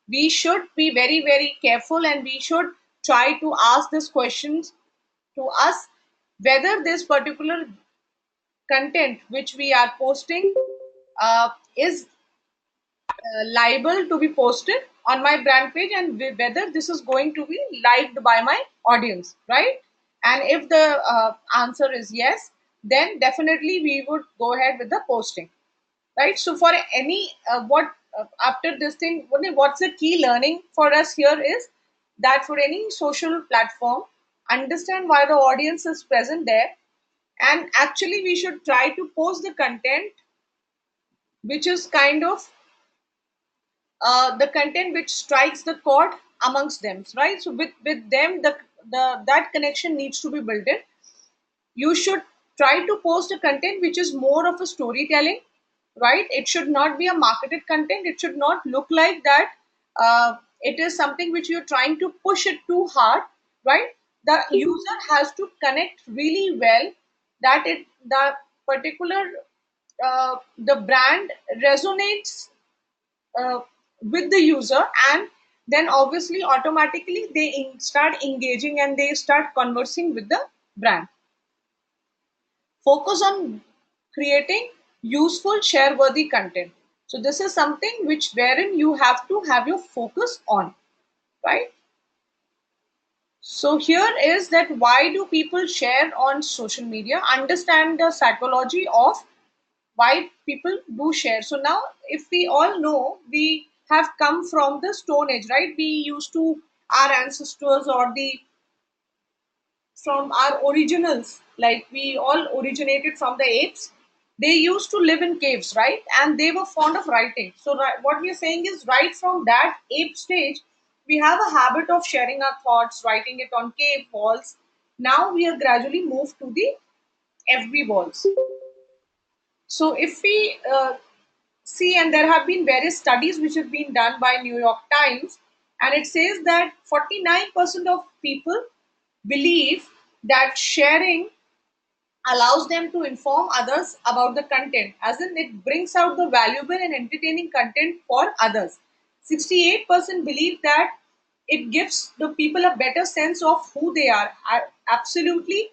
we should be very careful, and we should try to ask these questions to us, whether this particular content which we are posting is liable to be posted on my brand page, and whether this is going to be liked by my audience, right? And if the answer is yes, then definitely we would go ahead with the posting, right? So for any what after this thing, what's the key learning for us here is that for any social platform, understand why the audience is present there, and actually we should try to post the content which is kind of the content which strikes the chord amongst them, right? So with them, the that connection needs to be built in. You should try to post a content which is more of a storytelling, right? It should not be a marketed content. It should not look like that it is something which you're trying to push it too hard, right? The user has to connect really well, that it the particular the brand resonates uh, with the user, and then obviously automatically they start engaging and they start conversing with the brand. Focus on creating useful share worthy content. So this is something which wherein you have to have your focus on, right? So here is that why do people share on social media? Understand the psychology of why people do share. So now, if we all know, we have come from the Stone Age, right? We used to, our ancestors or the from our originals, like we all originated from the apes. They used to live in caves, right? And they were fond of writing. So what we are saying is, right from that ape stage, we have a habit of sharing our thoughts, writing it on cave walls. Now we are gradually moved to the FB walls. So if we see, and there have been various studies which have been done by New York Times, and it says that 49% of people believe that sharing allows them to inform others about the content, as in it brings out the valuable and entertaining content for others. 68% believe that it gives the people a better sense of who they are. Absolutely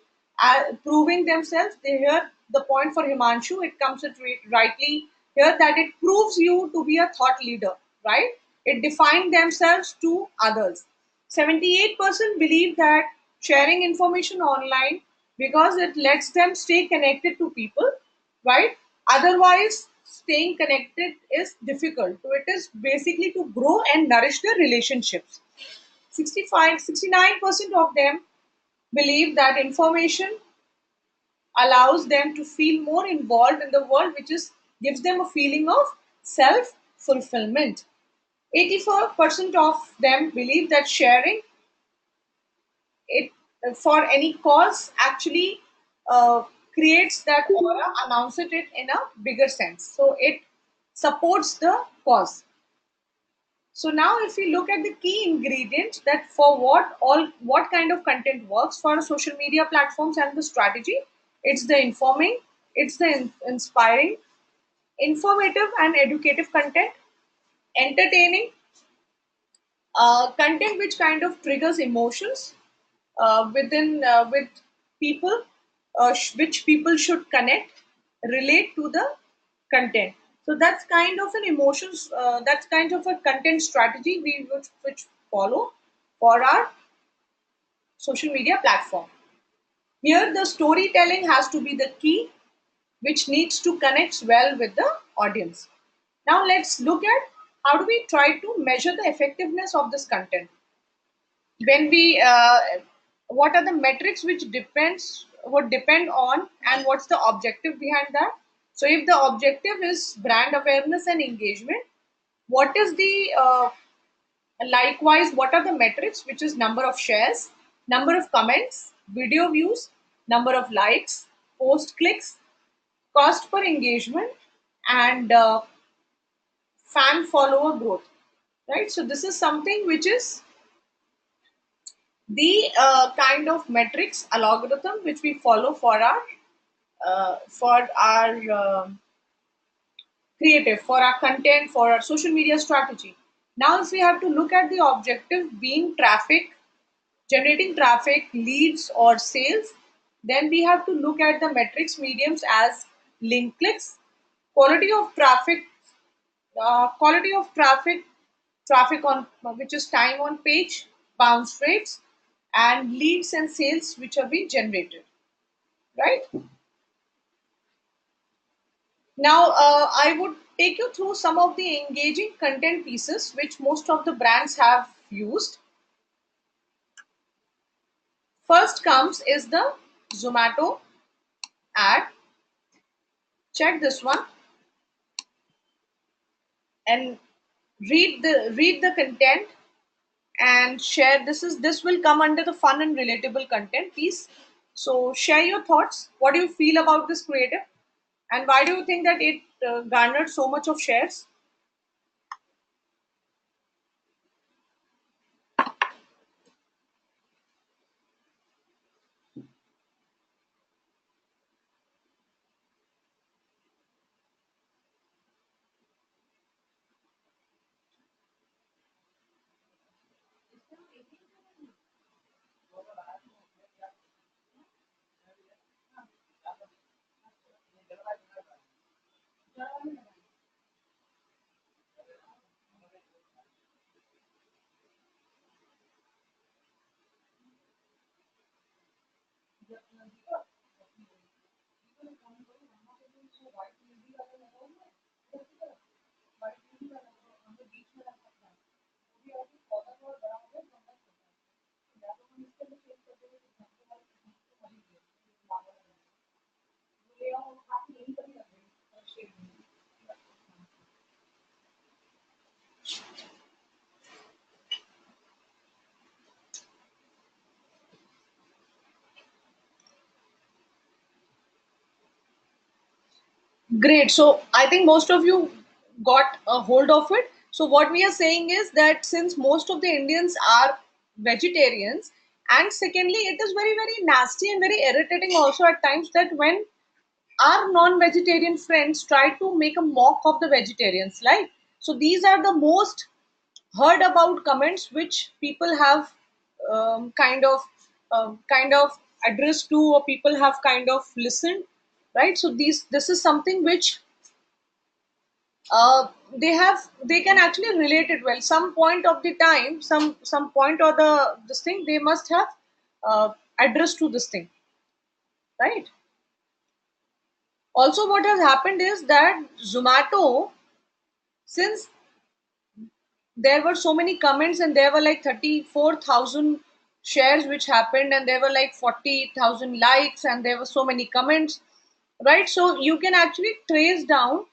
proving themselves. They hear the point for Himanshu. It comes at rightly here that it proves you to be a thought leader, right? It defines themselves to others. 78% believe that sharing information online because it lets them stay connected to people, right? Otherwise, staying connected is difficult. So it is basically to grow and nourish the relationships. 69% of them believe that information allows them to feel more involved in the world, which is gives them a feeling of self fulfillment. 84% of them believe that sharing it for any cause actually creates that aura, announces it in a bigger sense. So it supports the cause. So now if we look at the key ingredients that for what kind of content works for social media platforms and the strategy, it's the informing, it's the inspiring, informative and educative content, entertaining, content which kind of triggers emotions with people, which people should connect, relate to the content. So that's kind of an emotions. That's kind of a content strategy we would which follow for our social media platform. Here, the storytelling has to be the key, which needs to connect well with the audience. Now, let's look at how do we try to measure the effectiveness of this content. When we what are the metrics which depends would depend on, and what's the objective behind that. So if the objective is brand awareness and engagement, what is the likewise what are the metrics, which is number of shares, number of comments, video views, number of likes, post clicks, cost per engagement, and fan follower growth, right? So this is something which is the kind of metrics algorithm which we follow for our creative, for our content, for our social media strategy. Now if we have to look at the objective being traffic, generating traffic, leads or sales, then we have to look at the metrics mediums as link clicks, quality of traffic, quality of traffic on which is time on page, bounce rates, and leads and sales which have been generated. Right now, I would take you through some of the engaging content pieces which most of the brands have used. First comes is the Zomato ad. Check this one and read the content and share. This will come under the fun and relatable content piece. So share your thoughts. What do you feel about this creative, and why do you think that it garnered so much of shares? Great. So I think most of you got a hold of it. So what we are saying is that since most of the Indians are vegetarians, and secondly, it is very, very nasty and very irritating also at times that when our non-vegetarian friends try to make a mock of the vegetarians, right? So these are the most heard about comments which people have kind of addressed to, or people have kind of listened, right? So this is something which they can actually relate it well. Some point of the time, some point or the this thing they must have addressed to this thing, right? Also, what has happened is that Zomato, since there were so many comments and there were like 34,000 shares which happened, and there were like 40,000 likes, and there were so many comments, right? So you can actually trace down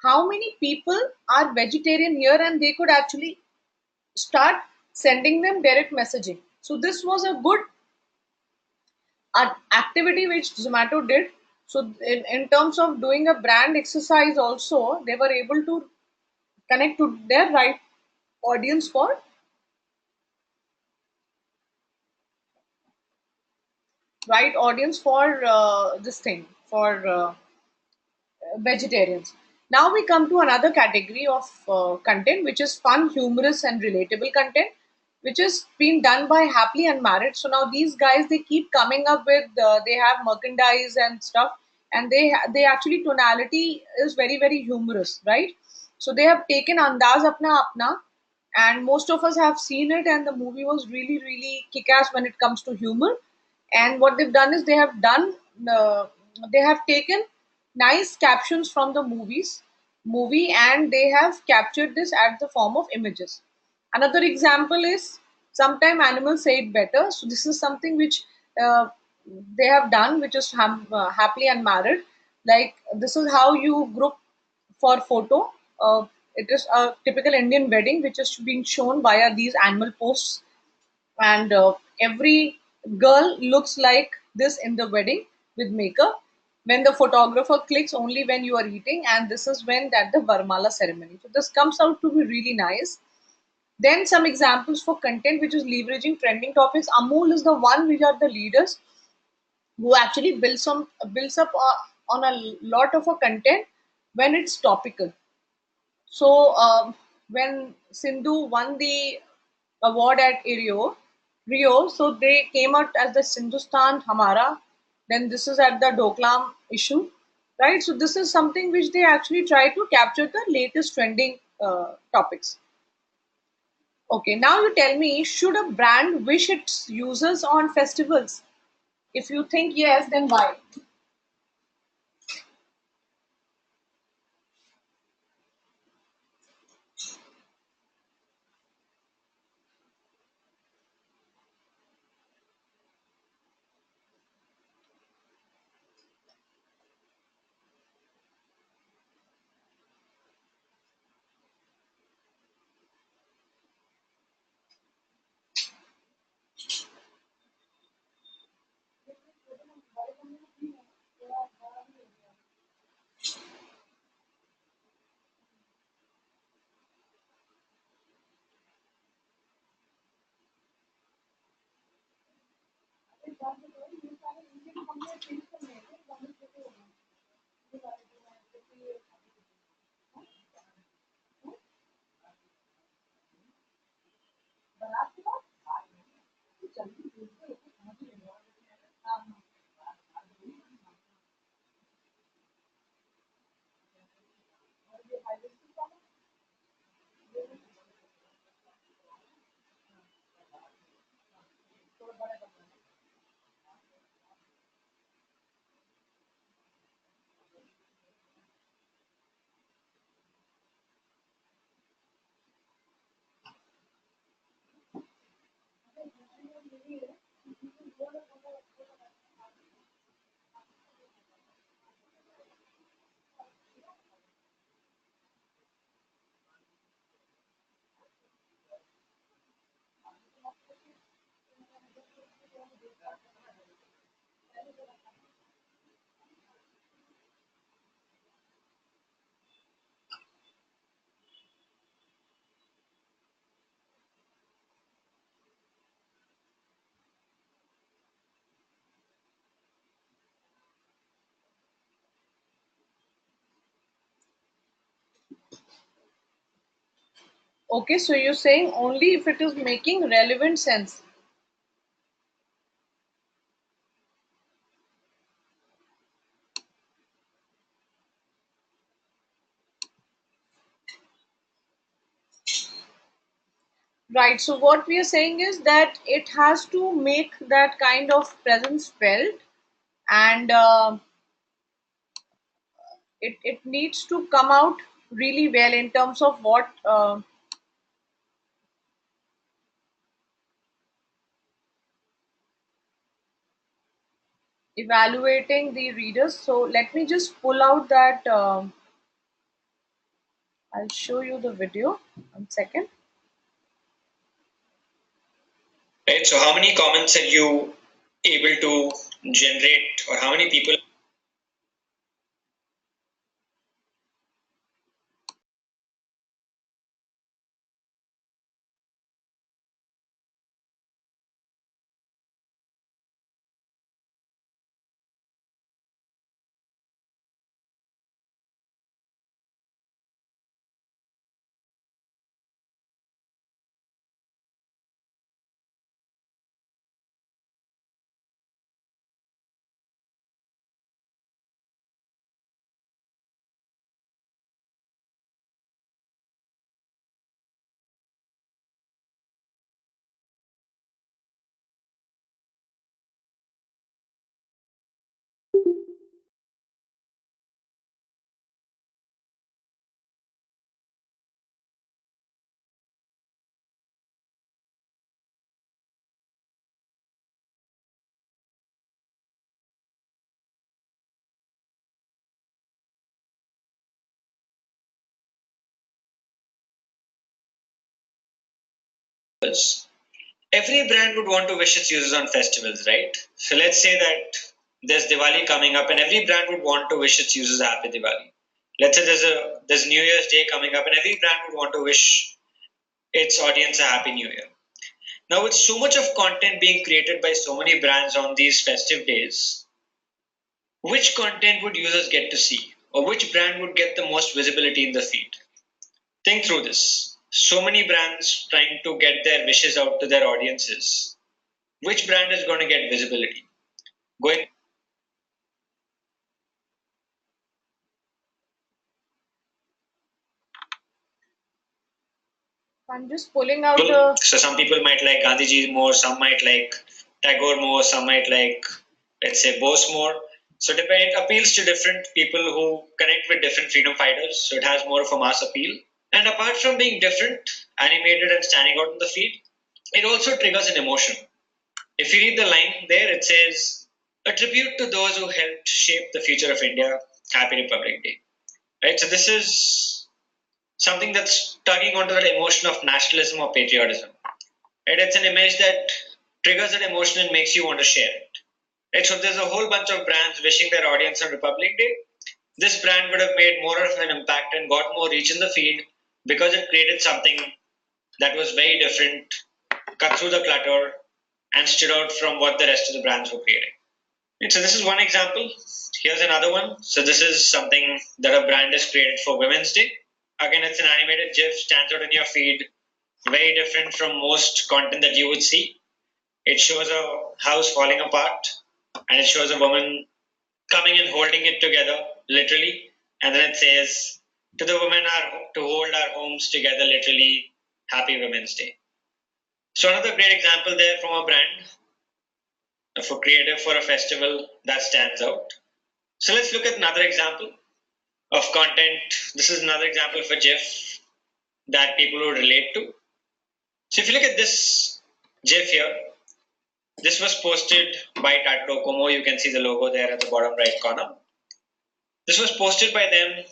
how many people are vegetarian here, and they could actually start sending them direct messaging. So this was a good activity which Zomato did. So in terms of doing a brand exercise also, they were able to connect to their audience for right audience for this thing for vegetarians. Now we come to another category of content, which is fun, humorous, and relatable content, which is being done by happily unmarried. So now these guys, they keep coming up with they have merchandise and stuff, and they actually tonality is very very humorous, right? So they have taken andaz apna apna, and most of us have seen it, and the movie was really really kick-ass when it comes to humor. And what they've done is uh, they have taken nice captions from the movie, and they have captured this at the form of images. Another example is sometime animals say it better. So this is something which uh, they have done, which is happily unmarried. Like, this is how you group for photo. It is a typical Indian wedding which is being shown via these animal posts, and every girl looks like this in the wedding with makeup. When the photographer clicks only when you are eating, and this is when that the Varmala ceremony. So this comes out to be really nice. Then some examples for content which is leveraging trending topics. Amul is the one which are the leaders who actually builds up on a lot of a content when it's topical. So when Sindhu won the award at Rio, so they came out as the Sindustan Hamara. Then this is at the Doklam issue, right? So this is something which they actually try to capture the latest trending topics. Okay, now you tell me, should a brand wish its users on festivals? If you think yes, then why? Okay, so you're saying only if it is making relevant sense. Right. So what we are saying is that it has to make that kind of presence felt, and it needs to come out really well in terms of what evaluating the readers. So let me just pull out that. I'll show you the video. 1 second. Right. So how many comments are you able to generate, or how many people? Every brand would want to wish its users on festivals, right? So let's say that there's Diwali coming up, and every brand would want to wish its users a happy Diwali. Let's say there's New Year's Day coming up, and every brand would want to wish its audience a happy New Year. Now, with so much of content being created by so many brands on these festive days, which content would users get to see, or which brand would get the most visibility in the feed? Think through this. So many brands trying to get their wishes out to their audiences. Which brand is going to get visibility? Going I'm just pulling out the. So some people might like Gandhiji more, some might like Tagore more, some might like, let's say, Bose more. So it appeals to different people who connect with different freedom fighters. So it has more of a mass appeal. And apart from being different, animated and standing out in the feed, it also triggers an emotion. If you read the line there, it says, "A tribute to those who helped shape the future of India. Happy Republic Day." Right? So this is something that's tugging onto that emotion of nationalism or patriotism. Right? It's an image that triggers that emotion and makes you want to share it. Right? So there's a whole bunch of brands wishing their audience on Republic Day. This brand would have made more of an impact and got more reach in the feed because it created something that was very different, cut through the clutter, and stood out from what the rest of the brands were creating. And so this is one example. Here's another one. So this is something that a brand has created for Women's Day. Again, it's an animated GIF, stands out in your feed, very different from most content that you would see. It shows a house falling apart, and it shows a woman coming and holding it together, literally. And then it says, "To the women to hold our homes together, literally, Happy Women's Day." So another great example there from a brand, for creative for a festival that stands out. So let's look at another example of content. This is another example of a GIF that people would relate to. So if you look at this GIF here, this was posted by Tata Docomo. You can see the logo there at the bottom right corner. This was posted by them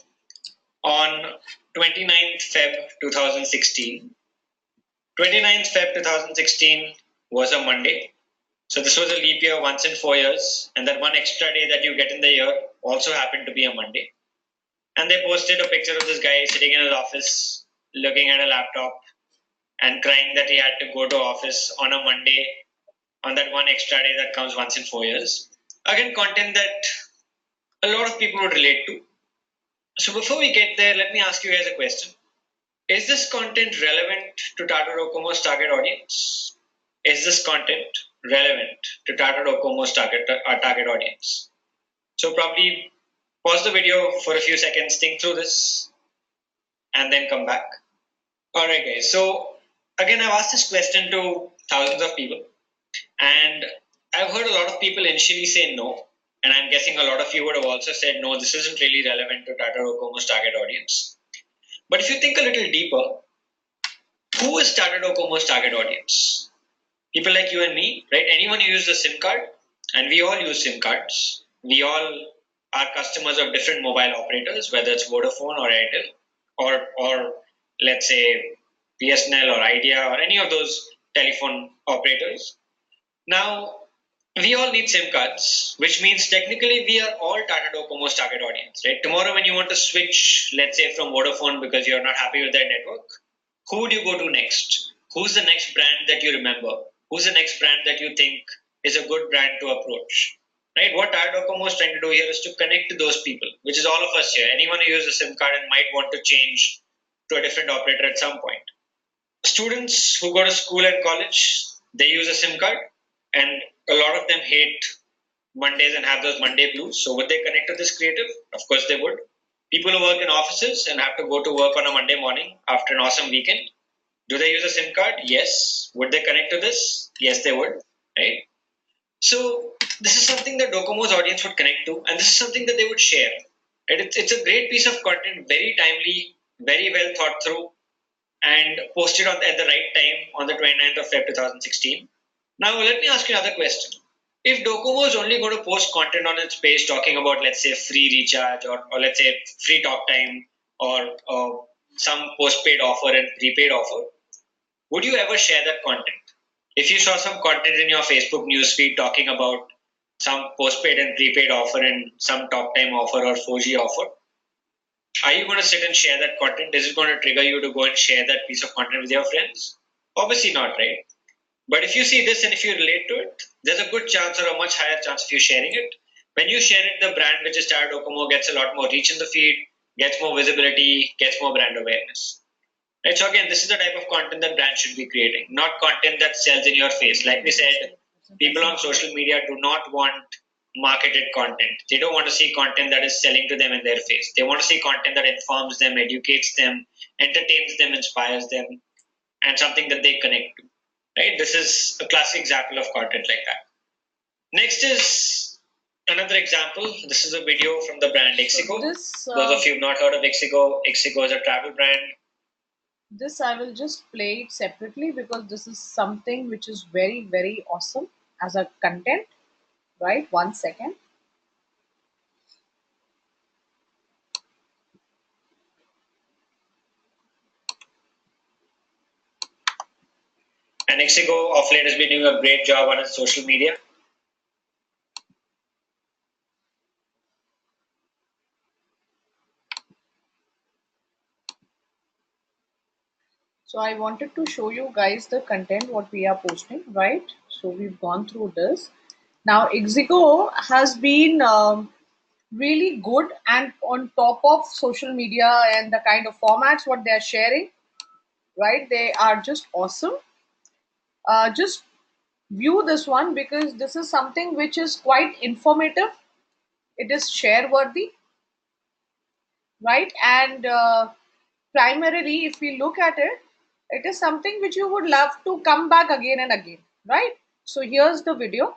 on 29th Feb 2016. 29th Feb 2016 was a Monday. So this was a leap year once in 4 years, and that one extra day that you get in the year also happened to be a Monday. And they posted a picture of this guy sitting in his office, looking at a laptop and crying that he had to go to office on a Monday, on that one extra day that comes once in 4 years. Again, content that a lot of people would relate to. So before we get there, let me ask you guys a question. Is this content relevant to Tata Docomo's target audience? Is this content relevant to Tata Docomo's target audience? So probably pause the video for a few seconds, think through this, and then come back. Alright guys, so again I've asked this question to thousands of people, and I've heard a lot of people initially say no. And I'm guessing a lot of you would have also said, no, this isn't really relevant to Tata Docomo's target audience. But if you think a little deeper, who is Tata Docomo's target audience? People like you and me, right? Anyone who uses a SIM card, and we all use SIM cards. We all are customers of different mobile operators, whether it's Vodafone or Airtel, or let's say BSNL or Idea or any of those telephone operators. Now, we all need SIM cards, which means technically we are all Tata Docomo's target audience, right? Tomorrow, when you want to switch, let's say from Vodafone because you're not happy with their network, who would you go to next? Who's the next brand that you remember? Who's the next brand that you think is a good brand to approach? Right? What Tata Docomo is trying to do here is to connect to those people, which is all of us here. Anyone who uses a SIM card and might want to change to a different operator at some point. Students who go to school and college, they use a SIM card, and a lot of them hate Mondays and have those Monday blues. So would they connect to this creative? Of course they would. People who work in offices and have to go to work on a Monday morning after an awesome weekend, do they use a SIM card? Yes. Would they connect to this? Yes, they would. Right? So this is something that Docomo's audience would connect to, and this is something that they would share. Right? It's a great piece of content, very timely, very well thought through, and posted at the right time on the 29th of Feb 2016. Now, let me ask you another question. If Docomo is only going to post content on its page talking about, let's say, free recharge or let's say free talk time or some postpaid offer and prepaid offer, would you ever share that content? If you saw some content in your Facebook newsfeed talking about some postpaid and prepaid offer and some talk time offer or 4G offer, are you going to sit and share that content? Is it going to trigger you to go and share that piece of content with your friends? Obviously not, right? But if you see this and if you relate to it, there's a good chance or a much higher chance of you sharing it. When you share it, the brand, which is Tata Docomo, gets a lot more reach in the feed, gets more visibility, gets more brand awareness. Right? So again, this is the type of content that brands should be creating, not content that sells in your face. Like we said, people on social media do not want marketed content. They don't want to see content that is selling to them in their face. They want to see content that informs them, educates them, entertains them, inspires them, and something that they connect to. Right? This is a classic example of content like that. Next is another example. This is a video from the brand Ixigo. Those of you who have not heard of Ixigo, Ixigo is a travel brand. This I will just play it separately because this is something which is very, very awesome as a content. Right? 1 second. And Ixigo of late has been doing a great job on its social media. So I wanted to show you guys the content what we are posting, right? So we've gone through this. Now Ixigo has been really good and on top of social media and the kind of formats what they are sharing, right? They are just awesome. Just view this one because this is something which is quite informative. It is share worthy, right? And primarily, if we look at it, it is something which you would love to come back again and again, right? So here's the video.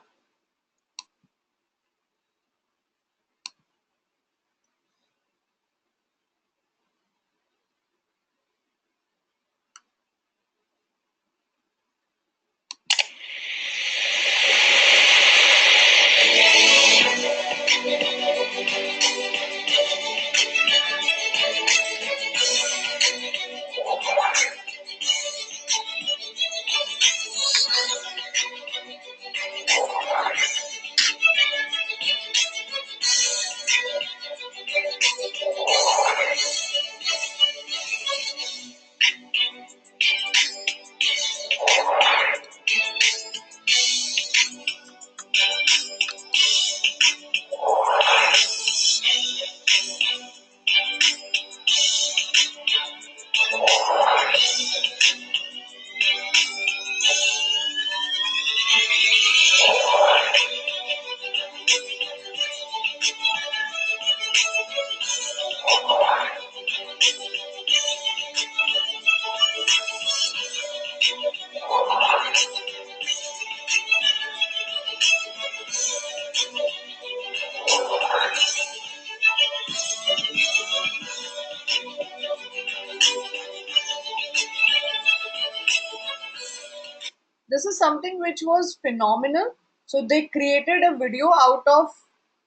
this is something which was phenomenal. So they created a video out of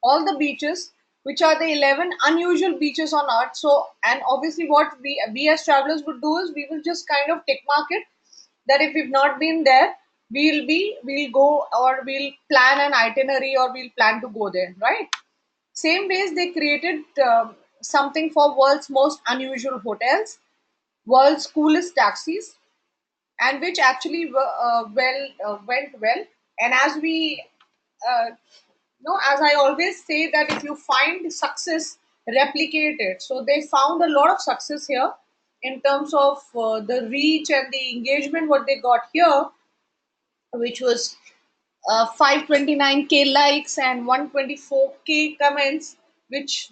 all the beaches, which are the 11 unusual beaches on earth. So, and obviously what we as travelers would do is we will just kind of tick mark it, that if we've not been there, we'll go, or we'll plan an itinerary, or we'll plan to go there, right? Same ways they created something for world's most unusual hotels, world's coolest taxis, and which actually went well. And as we no, as I always say, that if you find success, replicate it. So they found a lot of success here in terms of the reach and the engagement what they got here, which was 529K likes and 124K comments, which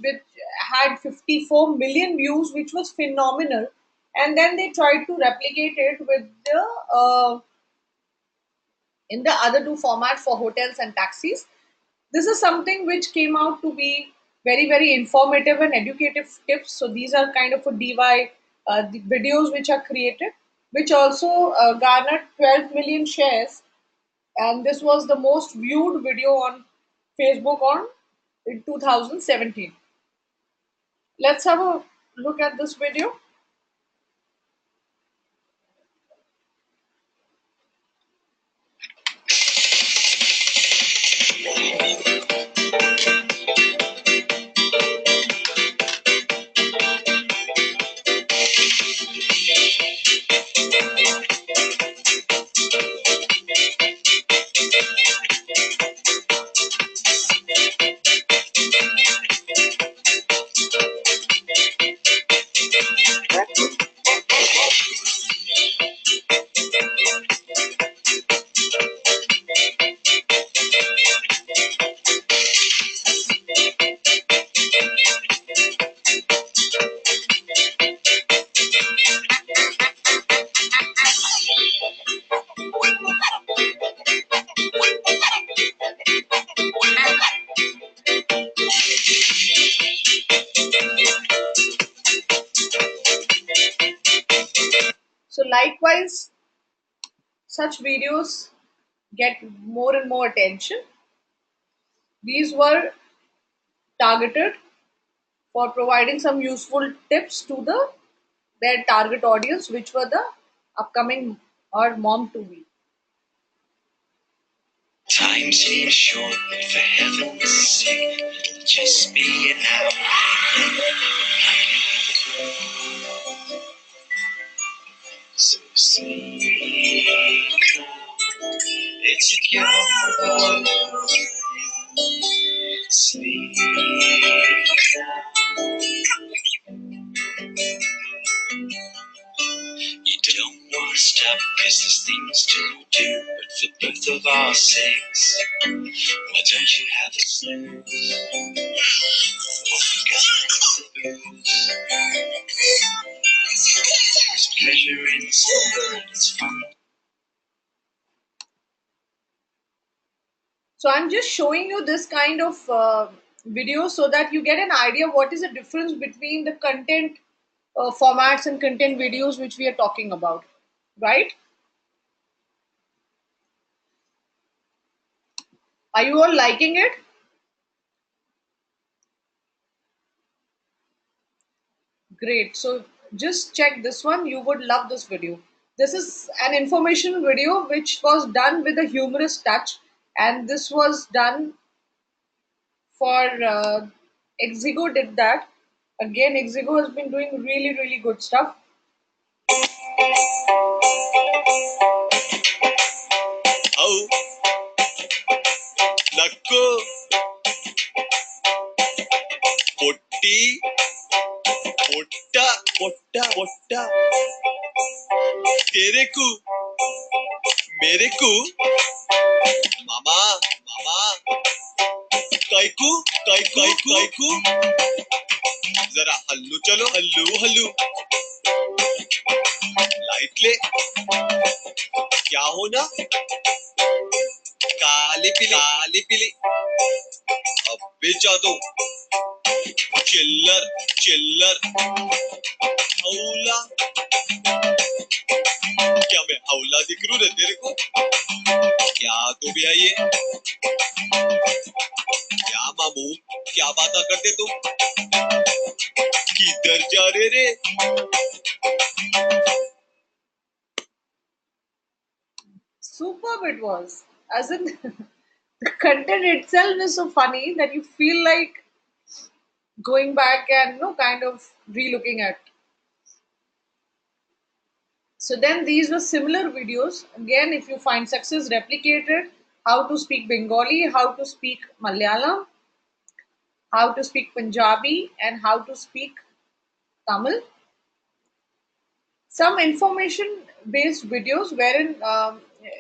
had 54 million views, which was phenomenal. And then they tried to replicate it with the in the other two formats for hotels and taxis. This is something which came out to be very, very informative and educative tips. So these are kind of a DY the videos which are created, which also garnered 12 million shares, and this was the most viewed video on Facebook on in 2017. Let's have a look at this video. So likewise, such videos get more and more attention. These were targeted for providing some useful tips to their target audience, which were the upcoming or mom to be. Time seems short, but for heaven's sake, just be an hour. So sleep, it's secure. Sleep now. You don't want to stop, cause there's things to do, but for both of our sakes, why don't you have a snooze? There's pleasure in the sun, it's fun. So I'm just showing you this kind of video so that you get an idea what is the difference between the content formats and content videos which we are talking about, right? Are you all liking it? Great. So just check this one. You would love this video. This is an information video which was done with a humorous touch, and this was done for Exigo did that. Again, Exigo has been doing really, really good stuff. Oh, Nakko, Potti, Potta, Potta, Potta, Tereku, Mereku, Mama, Mama, Kaiku, Kaiku, Kaiku, Zara Hallu chalo, Hallu, Hallu, Lightly, Kya hona? Kali Pili, Kali Pili, Abbe Jado, Chiller, Chiller, Haula, क्या मैं हौला दिख रू रे तेरे को भी है ये। क्या मामू, क्या बात करते तुम? किधर जा रहे रे? Superb it was. As in, the content itself is so funny that you feel like going back and kind of re-looking at. So then these were similar videos. Again, if you find success replicated, how to speak Bengali, how to speak Malayalam, how to speak Punjabi, and how to speak Tamil. Some information based videos wherein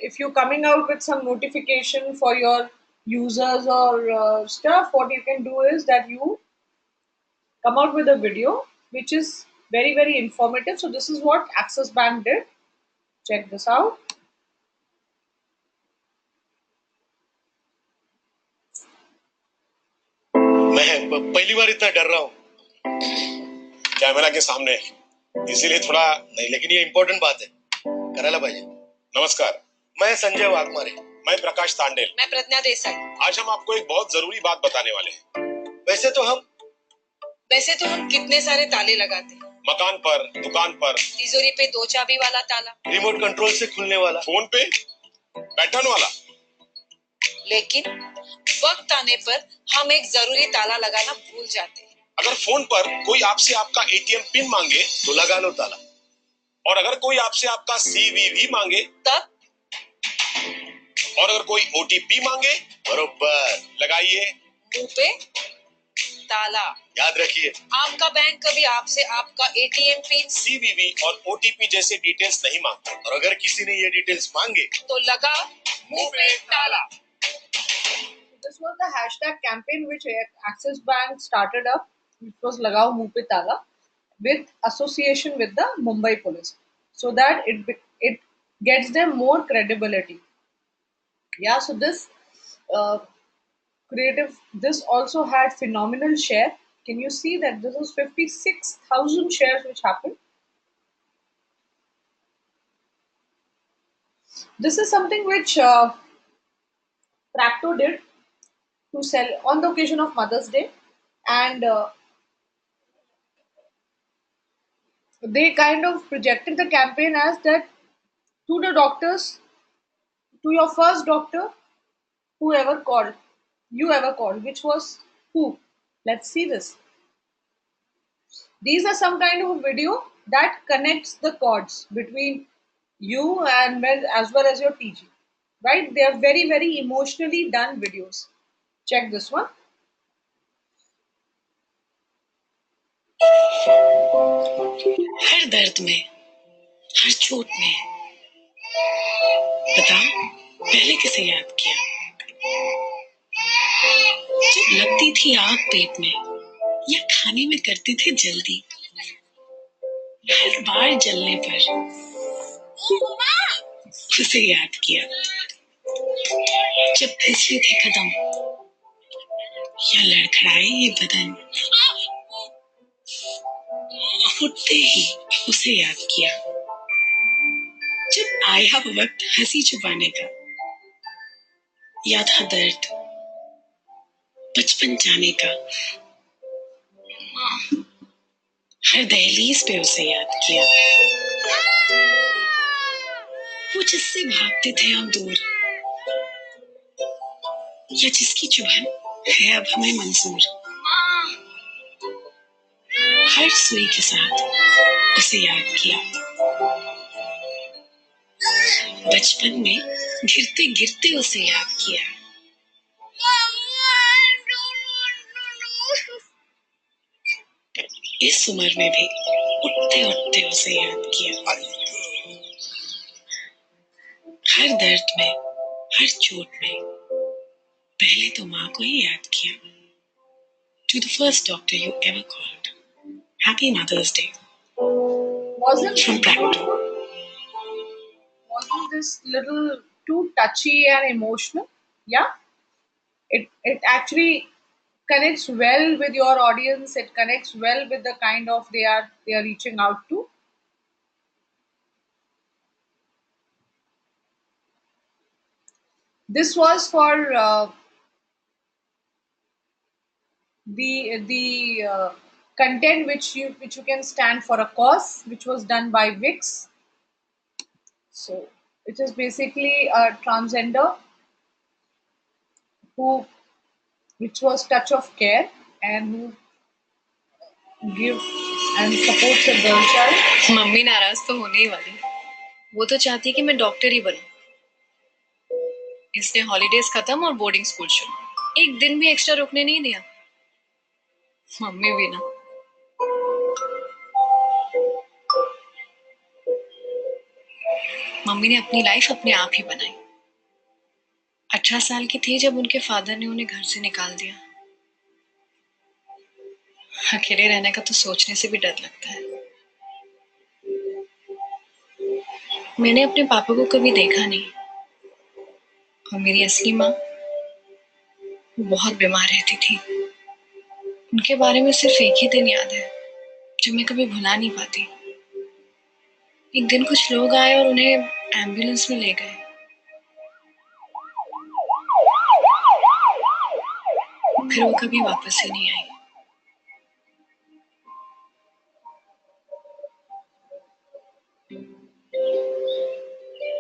if you're coming out with some notification for your users or stuff, what you can do is that you come out with a video which is very, very informative. So this is what Axis Bank did. Check this out. मैं पहली बार इतना डर रहा हूँ camera के सामने, इसीलिए थोड़ा नहीं, लेकिन ये इम्पोर्टेंट बात है, करायला पाहिजे। नमस्कार, मैं संजय वाघमारे। मैं प्रकाश तांडेल। मैं प्रज्ञा देसाई। आज हम आपको एक बहुत जरूरी बात बताने वाले हैं। वैसे तो हम कितने सारे ताले लगाते हैं, मकान पर, दुकान पर, तिजोरी पे 2 चाबी वाला ताला, रिमोट कंट्रोल से खुलने वाला, फोन पे पैटर्न वाला, लेकिन वक्त आने पर हम एक जरूरी ताला लगाना भूल जाते हैं। अगर फोन पर कोई आपसे आपका एटीएम पिन मांगे तो लगा लो ताला, और अगर कोई आपसे आपका सीवीवी मांगे तब, और अगर कोई ओटीपी मांगे बरोबर लगाइए मुंह पे ताला। याद रखिए, आपका बैंक कभी आपसे आपका एटीएम पिन, सीवीवी और ओटीपी जैसे डिटेल्स नहीं मांगता, और अगर किसी ने ये डिटेल्स मांगे तो लगा मुंह पे ताला। This was the hashtag campaign which Axis Bank started up, which was Lagao Muh Pe Tala, with association with the Mumbai police, so that it gets them more credibility. Yeah, so this uh, this also had phenomenal share. Can you see that this is 56,000 shares which happened? This is something which Practo did to sell on the occasion of Mother's Day, and they kind of projected the campaign as that to the doctors, to your first doctor, whoever called, you ever called, which was who? Let's see this. These are some kind of a video that connects the chords between you and as well as your TG, right? They are very, very emotionally done videos. Check this one. हर दर्द में, हर चोट में, बताओ पहले किसे याद किया? जब लगती थी आग पेट में या खाने में करते थे जल्दी, हर बार जलने पर उसे याद किया। जब फिसले थे कदम या लड़खड़ाए ये बदन, उठते ही उसे याद किया। जब आया वक्त हंसी छुपाने का, याद था दर्द बचपन जाने का। हर दहलीज पे उसे याद किया, वो जिससे भागते थे हम दूर, या जिसकी चुभन है अब हमें मंजूर। हर सुई के साथ उसे याद किया, बचपन में गिरते गिरते उसे याद किया। इस उम्र में भी उठते उठते उसे याद किया। हर दर्द में, हर चोट में पहले तो माँ को ही याद किया। To the first doctor you ever called. Happy Mother's Day. From Practo. Wasn't this little too touchy and emotional? Yeah. It actually connects well with your audience. It connects well with the kind of they are reaching out to. This was for the content which you can stand for a cause, which was done by Wix. So it is basically a transgender who, which was touch of care, and who give and supports a girl child. Mummy नाराज तो होने ही वाली। वो तो चाहती है कि मैं डॉक्टर ही बनूं। इसने हॉलीडेज खत्म और बोर्डिंग स्कूल शुरू। एक दिन भी एक्स्ट्रा रुकने नहीं दिया। मम्मी भी ना। मम्मी ने अपनी लाइफ अपने आप ही बनाई। 18 साल की थी जब उनके फादर ने उन्हें घर से निकाल दिया। अकेले रहने का तो सोचने से भी डर लगता है। मैंने अपने पापा को कभी देखा नहीं, और मेरी असली माँ बहुत बीमार रहती थी। उनके बारे में सिर्फ एक ही दिन याद है जो मैं कभी भुला नहीं पाती। एक दिन कुछ लोग आए और उन्हें एम्बुलेंस में ले गए। फिर वो कभी वापस ही नहीं आई।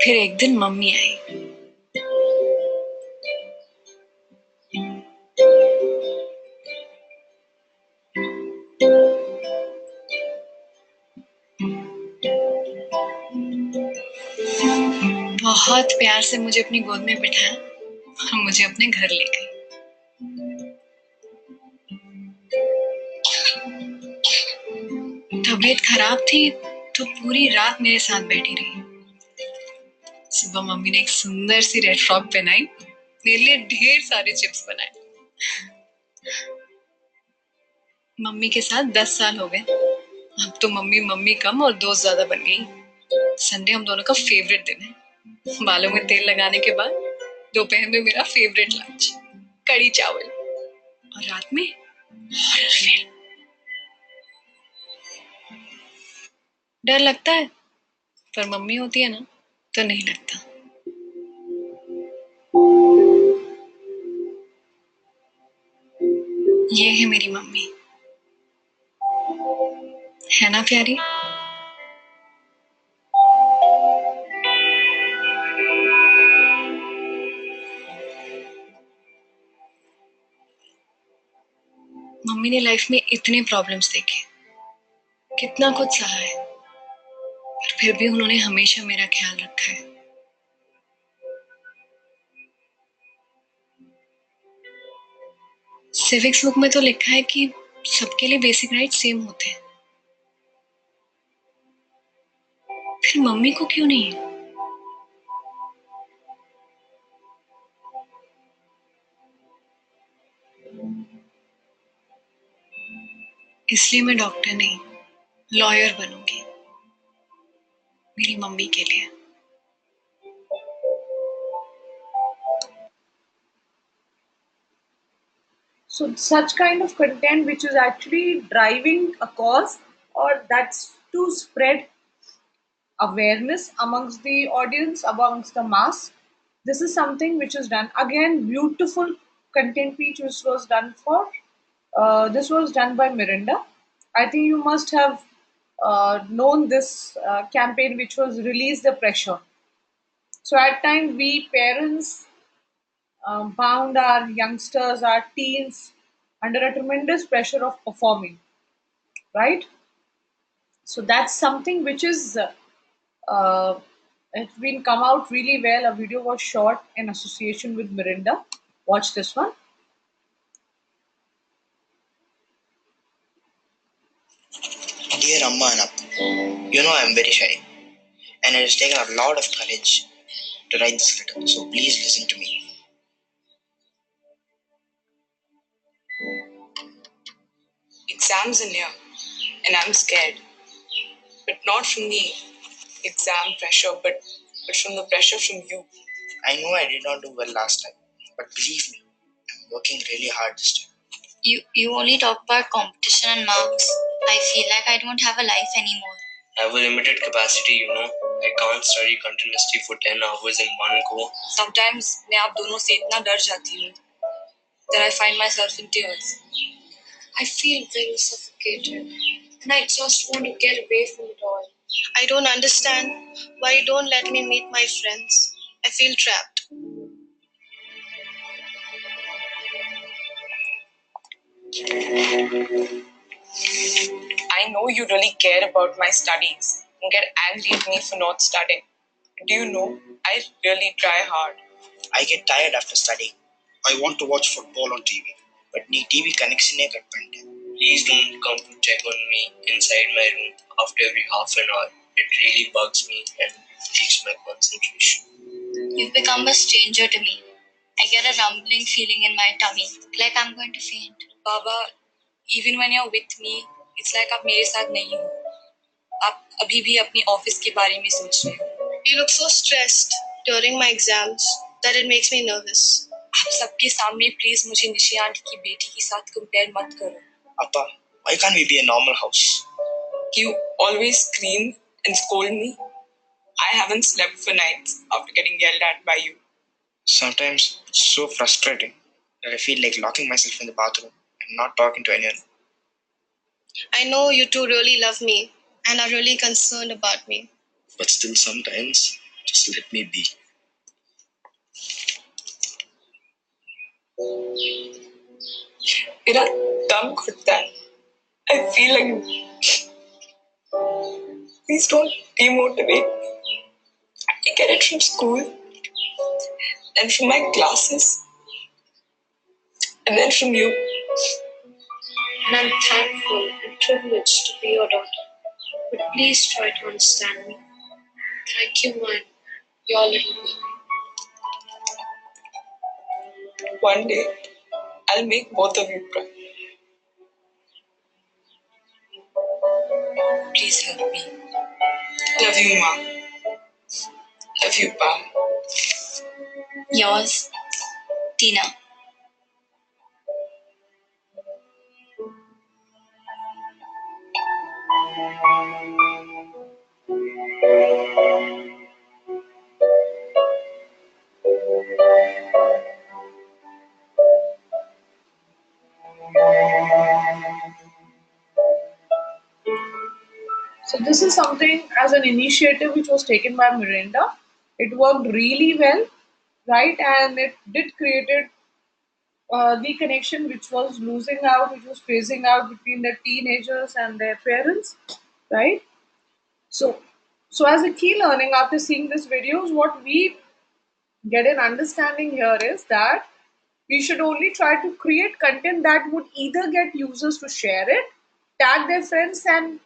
फिर एक दिन मम्मी आई। बहुत प्यार से मुझे अपनी गोद में बिठाया और मुझे अपने घर ले गई। तबीयत खराब थी तो पूरी रात मेरे साथ बैठी रही। सुबह मम्मी ने एक सुंदर सी रेड फ्रॉक पहनाई, मेरे लिए ढेर सारे चिप्स बनाए। मम्मी के साथ 10 साल हो गए। अब तो मम्मी मम्मी कम और दोस्त ज्यादा बन गई। संडे हम दोनों का फेवरेट दिन है। बालों में तेल लगाने के बाद दोपहर में मेरा फेवरेट लंच, कड़ी चावल, और रात में हॉरर फिल्म। डर लगता है, पर मम्मी होती है ना तो नहीं लगता। ये है मेरी मम्मी, है ना प्यारी। मम्मी ने लाइफ में इतने प्रॉब्लम्स देखे, कितना कुछ सहा है, पर फिर भी उन्होंने हमेशा मेरा ख्याल रखा है। सिविक्स बुक में तो लिखा है कि सबके लिए बेसिक राइट सेम होते हैं, फिर मम्मी को क्यों नहीं है? इसलिए मैं डॉक्टर नहीं, लॉयर बनूंगी, मेरी मम्मी के लिए। So such kind of content which is actually driving a cause, or that's to spread awareness amongst the audience, amongst the mass. This is something which is done. Again, beautiful content piece which was done for. This was done by Mirinda. I think you must have known this campaign which was Release the Pressure. So at times we parents bound our youngsters, our teens under a tremendous pressure of performing, right? So that's something which is uh, it's been come out really well. A video was shot in association with Mirinda. Watch this one. Dear Amma and Appu, you know I am very shy and it has taken a lot of courage to write this letter, so please listen to me. Exams are near, and I'm scared. But not from the exam pressure, but from the pressure from you. I know I did not do well last time, but believe me, I'm working really hard this time. You only talk about competition and marks. I feel like I don't have a life anymore. I have a limited capacity, you know. I can't study continuously for 10 hours in one go. Sometimes मैं आप दोनों से इतना डर जाती हूँ that I find myself in tears. I feel very suffocated and I just want to get away from it all. I don't understand why you don't let me meet my friends. I feel trapped. I know you really care about my studies and get angry at me for not studying. Do you know, I really try hard. I get tired after studying. I want to watch football on TV, but need TV connection nahi kar pante. Please don't come to check on me inside my room after every half an hour. It really bugs me and breaks my concentration. You've become a stranger to me. I get a rumbling feeling in my tummy, like I'm going to faint. Baba, even when you're with me, it's like आप मेरे साथ नहीं हो. आप अभी भी अपनी office के बारे में सोच रहे हो. You look so stressed during my exams that it makes me nervous. आप सबके सामने प्लीज मुझे निशियांत की बेटी के साथ कंपेयर मत करो. Appa, why can't we be a normal house? You always scream and scold me. I haven't slept for nights after getting yelled at by you. Sometimes it's so frustrating that I feel like locking myself in the bathroom and not talking to anyone. I know you two really love me and are really concerned about me. But still sometimes, just let me be. मेरा दम घुटता है. I feel like please don't demotivate. I get it from school and from my classes and then from you. And I'm thankful and privileged to be your daughter. But please try to understand me. Thank you, man. Your little baby. One day, I'll make both of you proud. Please help me. Love you, Ma. Love you, Pa. Yours, Tina. So this is something as an initiative which was taken by Miranda. It worked really well, right? And it did created the connection which was losing out, which was phasing out between the teenagers and their parents, right? So, so as a key learning after seeing this videos, what we get an understanding here is that we should only try to create content that would either get users to share it, tag their friends, and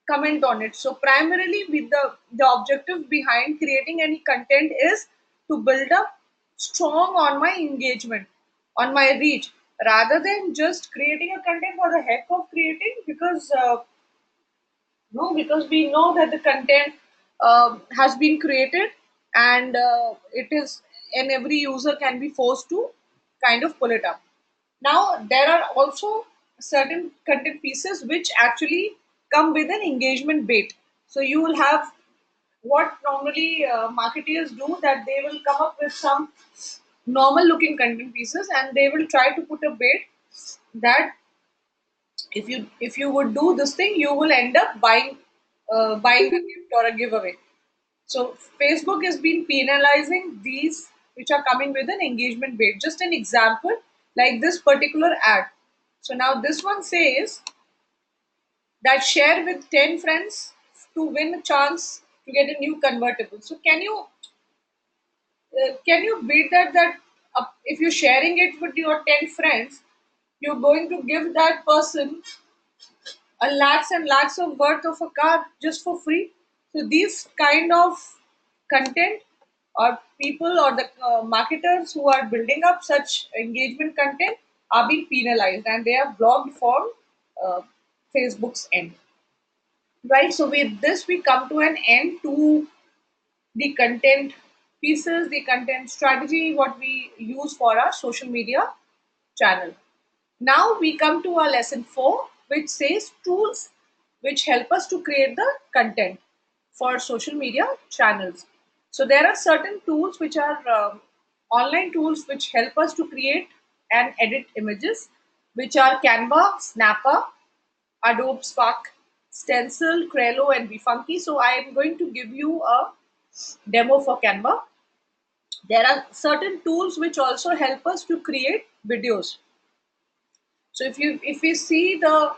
comment on it. So primarily, with the objective behind creating any content is to build up strong on my engagement, on my reach, rather than just creating a content for the heck of creating, because no, because we know that the content has been created, and it is, and every user can be forced to kind of pull it up. Now, there are also certain content pieces which actually come with an engagement bait. So you will have what normally marketers do, that they will come up with some normal looking content pieces and they will try to put a bait that if you would do this thing, you will end up buying a gift or a giveaway. So Facebook has been penalizing these which are coming with an engagement bait. Just an example, like this particular ad. So now this one says that share with 10 friends to win a chance to get a new convertible. So can you beat that if you're sharing it with your 10 friends, you're going to give that person a lakhs and lakhs of worth of a car just for free. So these kind of content, or people, or the marketers who are building up such engagement content, are being penalized and they are blocked from uh, Facebook's end. Right. So with this, we come to an end to the content pieces, the content strategy, what we use for our social media channel. Now we come to our lesson 4, which says tools which help us to create the content for social media channels. So there are certain tools which are online tools which help us to create and edit images, which are Canva, Snapper, Adobe Spark, Stencil, Trello, and Befunky. So I am going to give you a demo for Canva. There are certain tools which also help us to create videos. So if we see the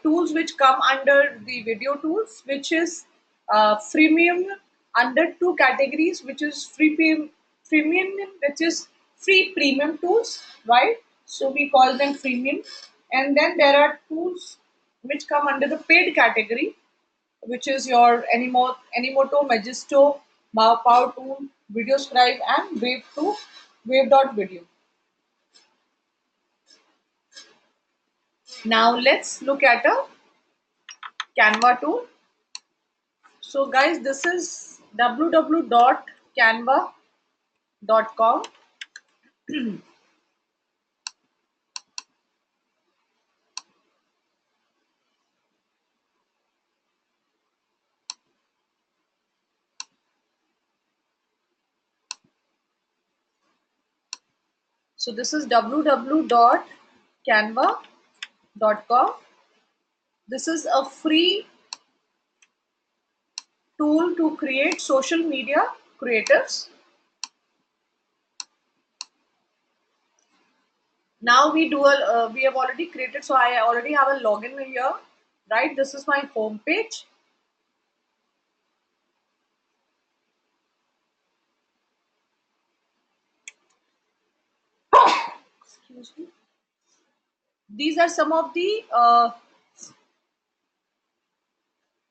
tools which come under the video tools, which is freemium, under two categories, which is premium, which is free premium tools, right? So we call them freemium, and then there are tools which come under the paid category, which is your Animoto, Magisto, Power Tool, Video Scribe, and Wave.video. Now let's look at a Canva tool. So guys, this is www.canva.com. So this is www.canva.com. This is a free tool to create social media creatives. Now we have already created, so I already have a login here, right? This is my home page. Excuse me. These are some of the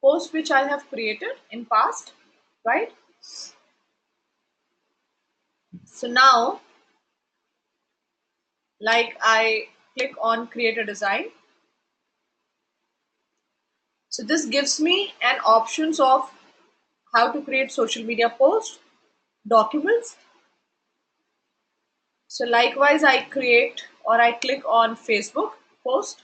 posts which I have created in past, right? So now, like, I click on create a design. So this gives me an options of how to create social media posts, documents. So likewise, I create or I click on Facebook post.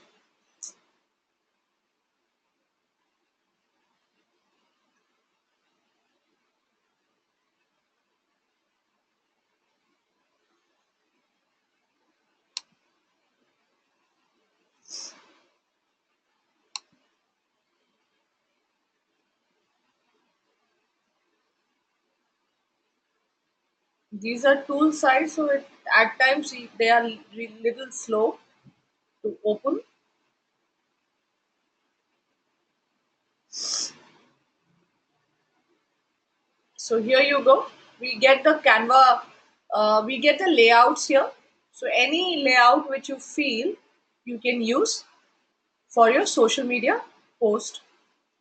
These are tool size, so at times they are little slow to open. So here you go. We get the Canva, we get the layouts here. So any layout which you feel you can use for your social media post,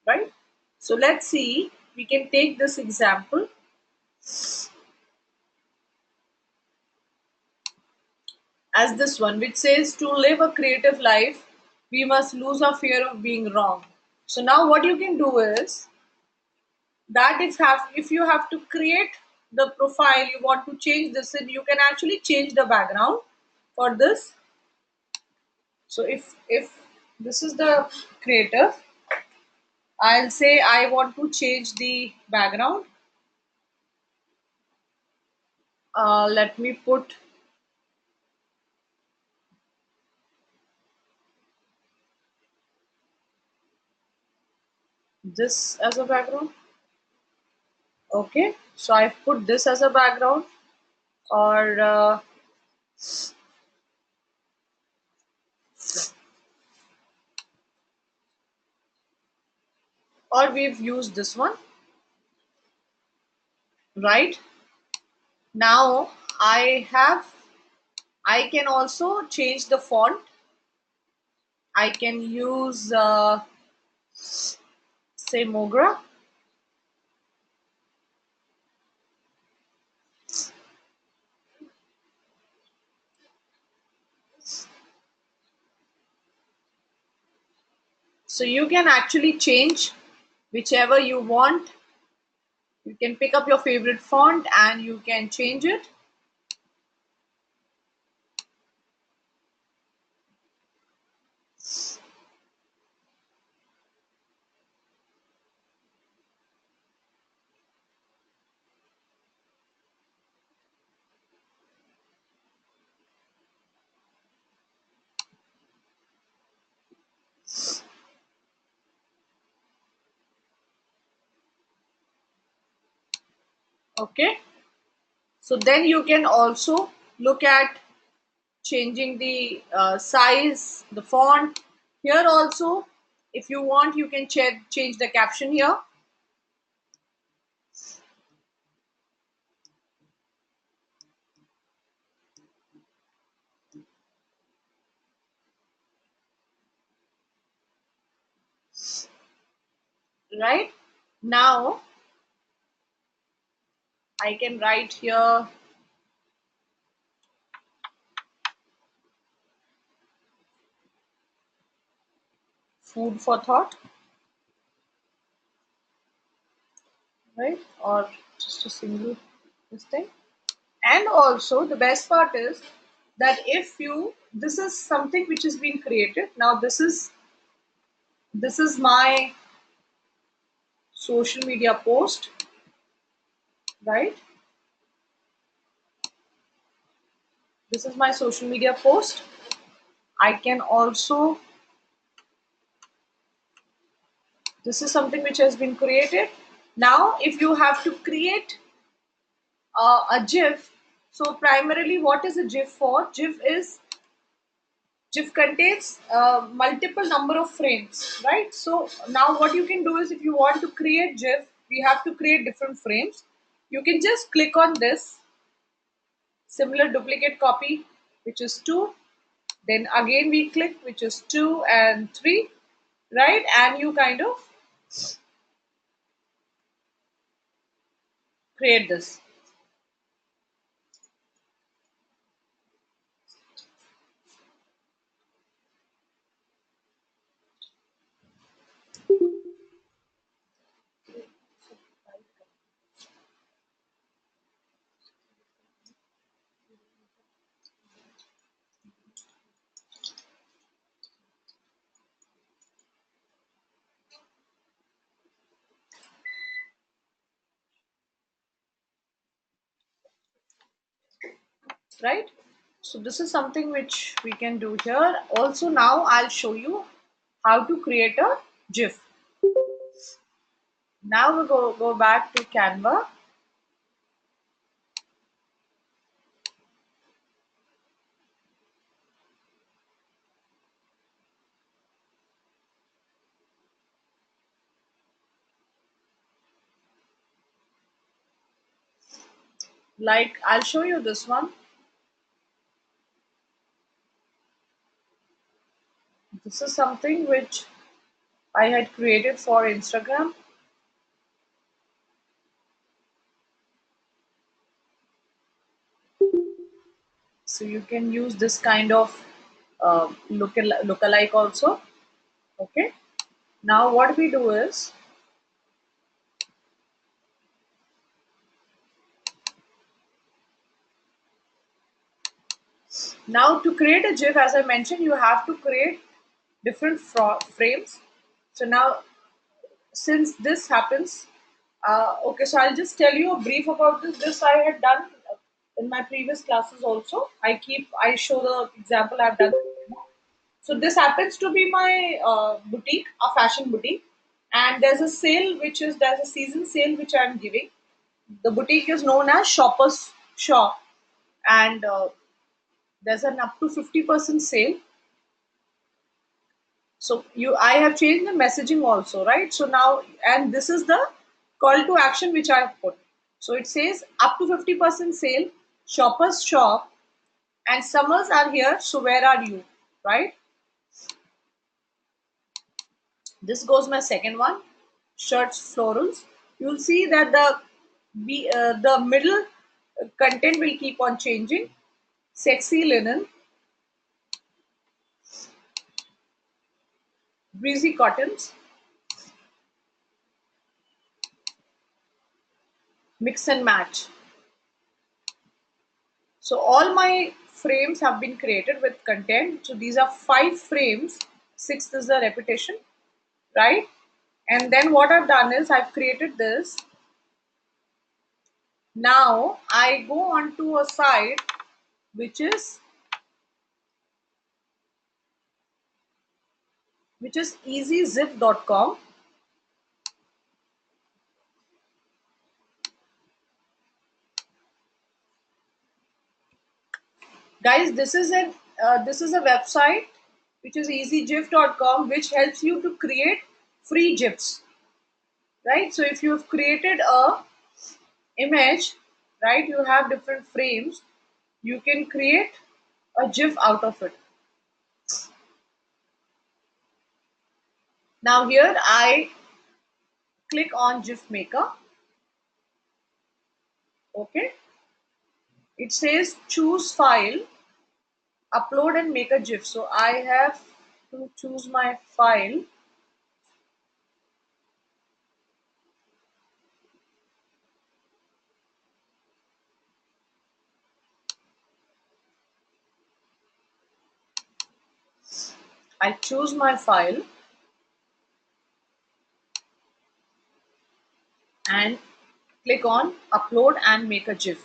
right? So let's see, we can take this example. As this one, which says to live a creative life, we must lose our fear of being wrong. So now what you can do is that if you have to create the profile, you want to change this, and you can actually change the background for this. So if this is the creator, I'll say I want to change the background. Let me put this as a background. Okay, so I've put this as a background, or we've used this one, right? Now I can also change the font. I can use say Mogra. So you can actually change whichever you want. You can pick up your favorite font and you can change it. Okay, so then you can also look at changing the size, the font. Here also, if you want, you can change the caption here. Right now, I can write here food for thought, right? Or just a single this thing. And also the best part is that if you, this is something which has been created. Now this is my social media post, right? This is my social media post. I can also, this is something which has been created. Now if you have to create a GIF, so primarily what is a GIF for? GIF contains multiple number of frames, right? So now what you can do is, if you want to create GIF, we have to create different frames. You can just click on this similar duplicate copy, which is 2. Then again we click, which is 2 and 3, right? And you kind of create this. Right? So this is something which we can do here. Also now I'll show you how to create a GIF. Now we go back to Canva. Like I'll show you this one. This is something which I had created for Instagram. So you can use this kind of lookalike also. Okay. Now what we do is, now to create a GIF, as I mentioned, you have to create different frames. So now, since this happens, okay, so I'll just tell you a brief about this. This I had done in my previous classes also. I show the example I've done. So this happens to be my boutique, a fashion boutique, and there's a sale there's a season sale which I'm giving. The boutique is known as Shoppers Shop, and there's an up to 50% sale. So I have changed the messaging also, right? So now, and this is the call to action which I have put. So it says up to 50% sale, Shoppers Shop, and summers are here. So where are you, right? This goes my second one, shirts florals. You'll see that the middle content will keep on changing. Sexy linen, breezy cottons, mix and match. So all my frames have been created with content. So these are 5 frames. 6th is the repetition, right? And then what I've done is I've created this. Now I go on to a site which is easyzip.com. Guys, this is a website which is easygif.com, which helps you to create free gifs, right? So if you've created a image, right, you have different frames, you can create a gif out of it. Now here I click on gif maker. Okay, it says choose file, upload and make a gif. So I have to choose my file. I choose my file and click on upload and make a gif.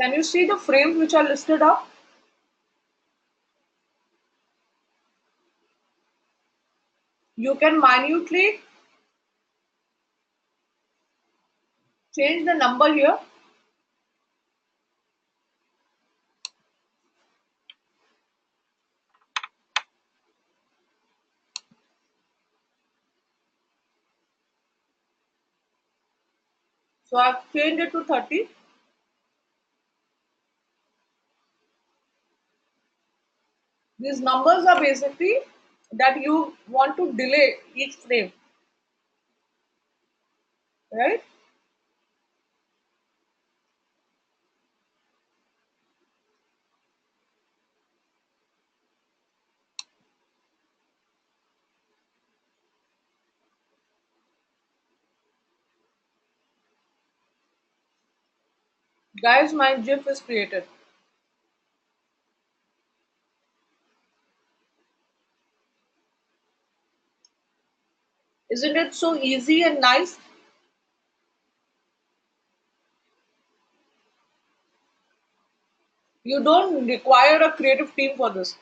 Can you see the frames which are listed up? You can minutely change the number here. So I've changed it to 30. These numbers are basically that you want to delay each frame, right? Guys, my GIF is created. Isn't it so easy and nice? You don't require a creative team for this.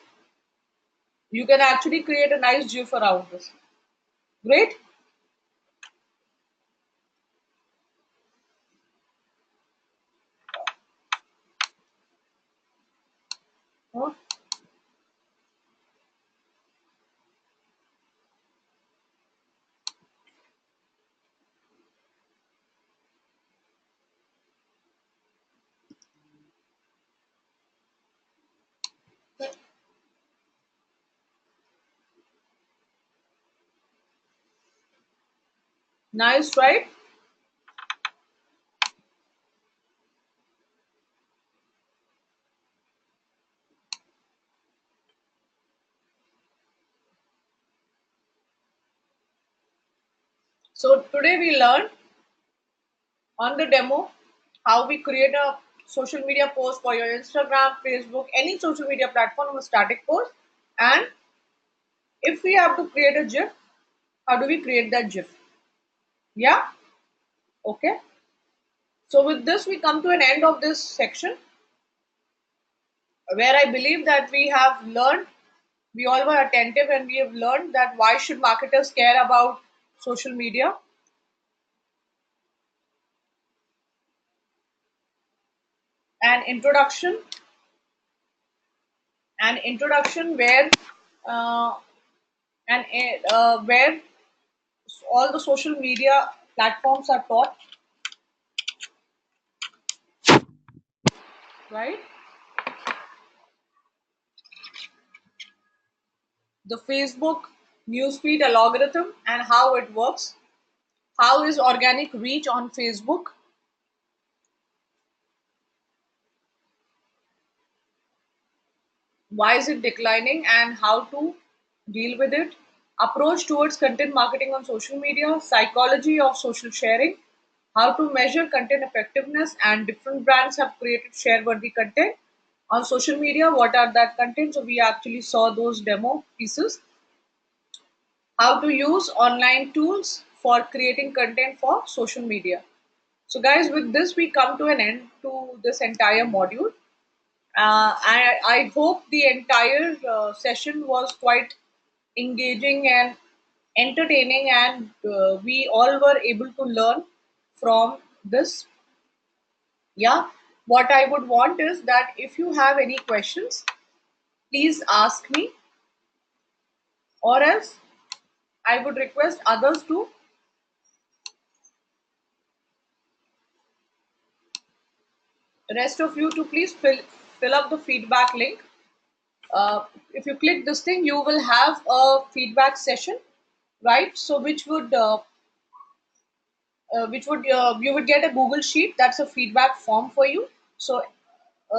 You can actually create a nice GIF around this. Great. Huh? Nice, right? So today we learned on the demo how we create a social media post for your Instagram, Facebook, any social media platform, a static post. And if we have to create a GIF, how do we create that GIF? Yeah? Okay. So with this, we come to an end of this section where I believe that we have learned, we all were attentive and we have learned that why should marketers care about social media. An introduction, an introduction where uh, where all the social media platforms are taught, right? The Facebook newsfeed algorithm and how it works, How is organic reach on Facebook? Why is it declining and how to deal with it? Approach towards content marketing on social media, psychology of social sharing, how to measure content effectiveness, and different brands have created share worthy content on social media. What are that content? So we actually saw those demo pieces. How to use online tools for creating content for social media. So guys, with this we come to an end to this entire module. I hope the entire session was quite engaging and entertaining, and we all were able to learn from this. Yeah, what I would want is that if you have any questions, please ask me, or else I would request others to rest of you to please fill up the feedback link. If you click this thing, you will have a feedback session, right? So which would you would get a Google sheet that's a feedback form for you. So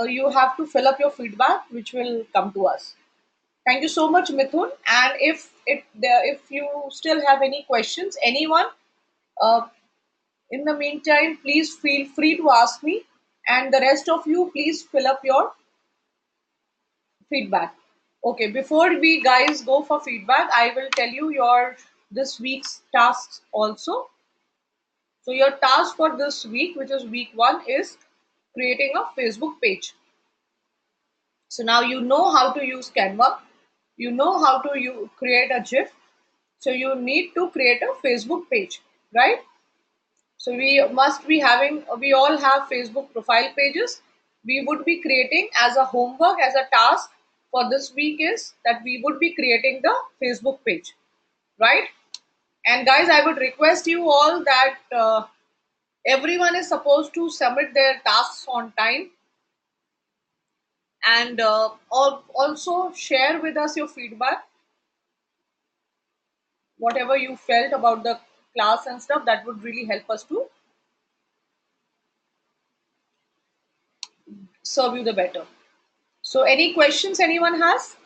you have to fill up your feedback, which will come to us. Thank you so much, Mithun. And if you still have any questions, anyone, uh, in the meantime, please feel free to ask me. And the rest of you, please fill up your feedback. Okay, before we guys go for feedback, I will tell you your this week's tasks also. So your task for this week, which is week 1, is creating a Facebook page. So now you know how to use Canva, you know how to create a GIF. So you need to create a Facebook page, right? So we all have Facebook profile pages. We would be creating as a homework, as a task for this week is that we would be creating the Facebook page, right? And guys, I would request you all that everyone is supposed to submit their tasks on time, and also share with us your feedback, whatever you felt about the class and stuff. That would really help us to serve you the better. So any questions anyone has?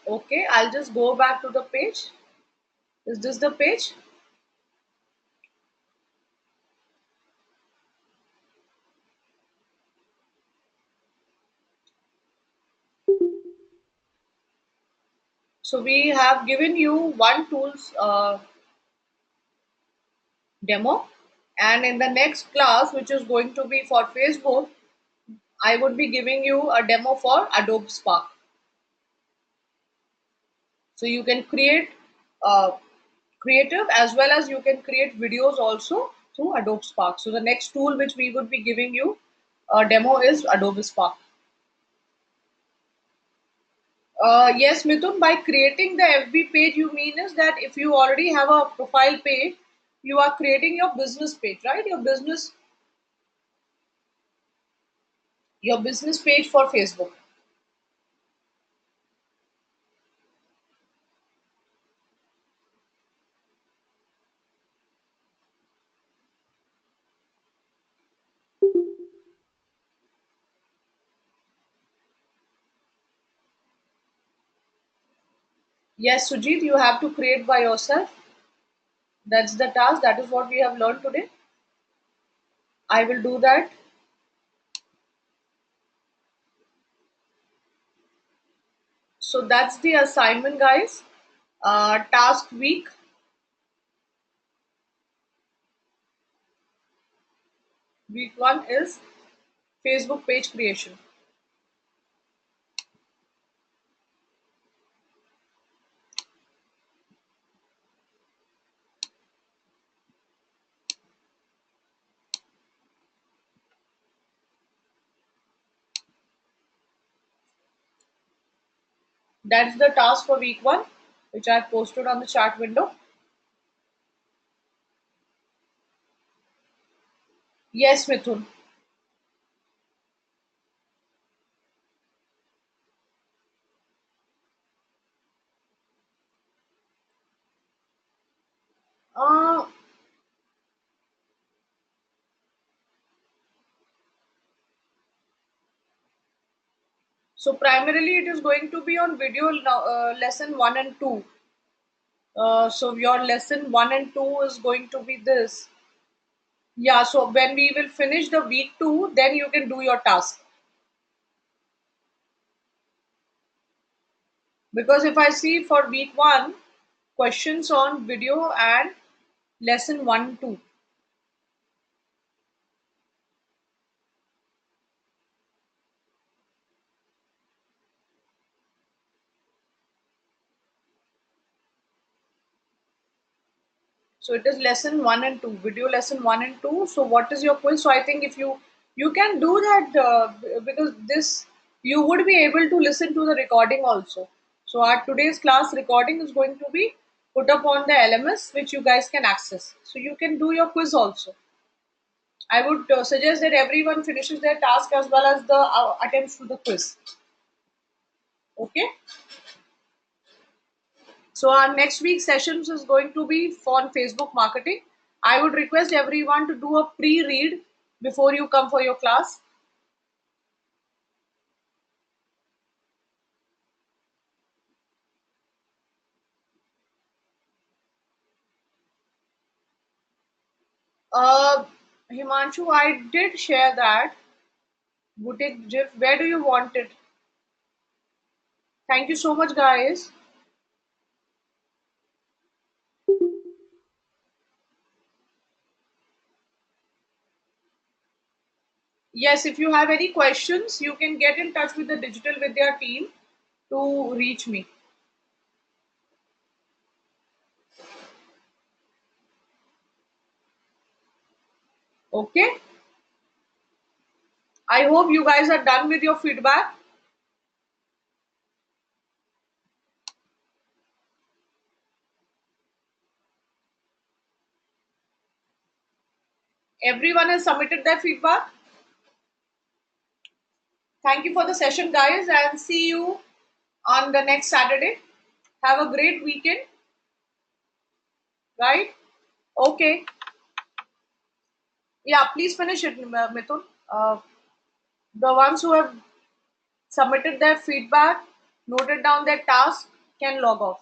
Okay, I'll just go back to the page. Is this the page? So we have given you one tools demo, and in the next class, which is going to be for Facebook, I would be giving you a demo for Adobe Spark. So you can create creative as well as you can create videos also through Adobe Spark. So the next tool which we would be giving you a demo is Adobe Spark. Yes, Mithun, by creating the FB page, you mean is that if you already have a profile page, you are creating your business page, right? Your business page for Facebook. Yes, Sujit, you have to create by yourself. That's the task. That is what we have learned today. I will do that. So that's the assignment, guys. Task week. Week 1 is Facebook page creation. That's the task for week 1, which I posted on the chat window. Yes, Mithun. Uh, so primarily it is going to be on video lesson 1 and 2. So your lesson 1 and 2 is going to be this. Yeah, so when we will finish the week 2, then you can do your task. Because if I see for week 1, questions on video and lesson 1, 2. So it is lesson 1 and 2, video lesson 1 and 2. So what is your quiz? So I think if you can do that because this you would be able to listen to the recording also. So our today's class recording is going to be put up on the LMS, which you guys can access. So you can do your quiz also. I would suggest that everyone finishes their task as well as the attempts to the quiz. Okay. So our next week's sessions is going to be on Facebook marketing. I would request everyone to do a pre-read before you come for your class. Uh, Himanshu, I did share that. Boutique GIF. Where do you want it? Thank you so much, guys. Yes, if you have any questions, you can get in touch with the Digital Vidya team to reach me. Okay. I hope you guys are done with your feedback. Everyone has submitted their feedback. Thank you for the session, guys, and see you on the next Saturday. Have a great weekend, right? Okay. Yeah, please finish it, Mithun. The ones who have submitted their feedback, noted down their task, can log off.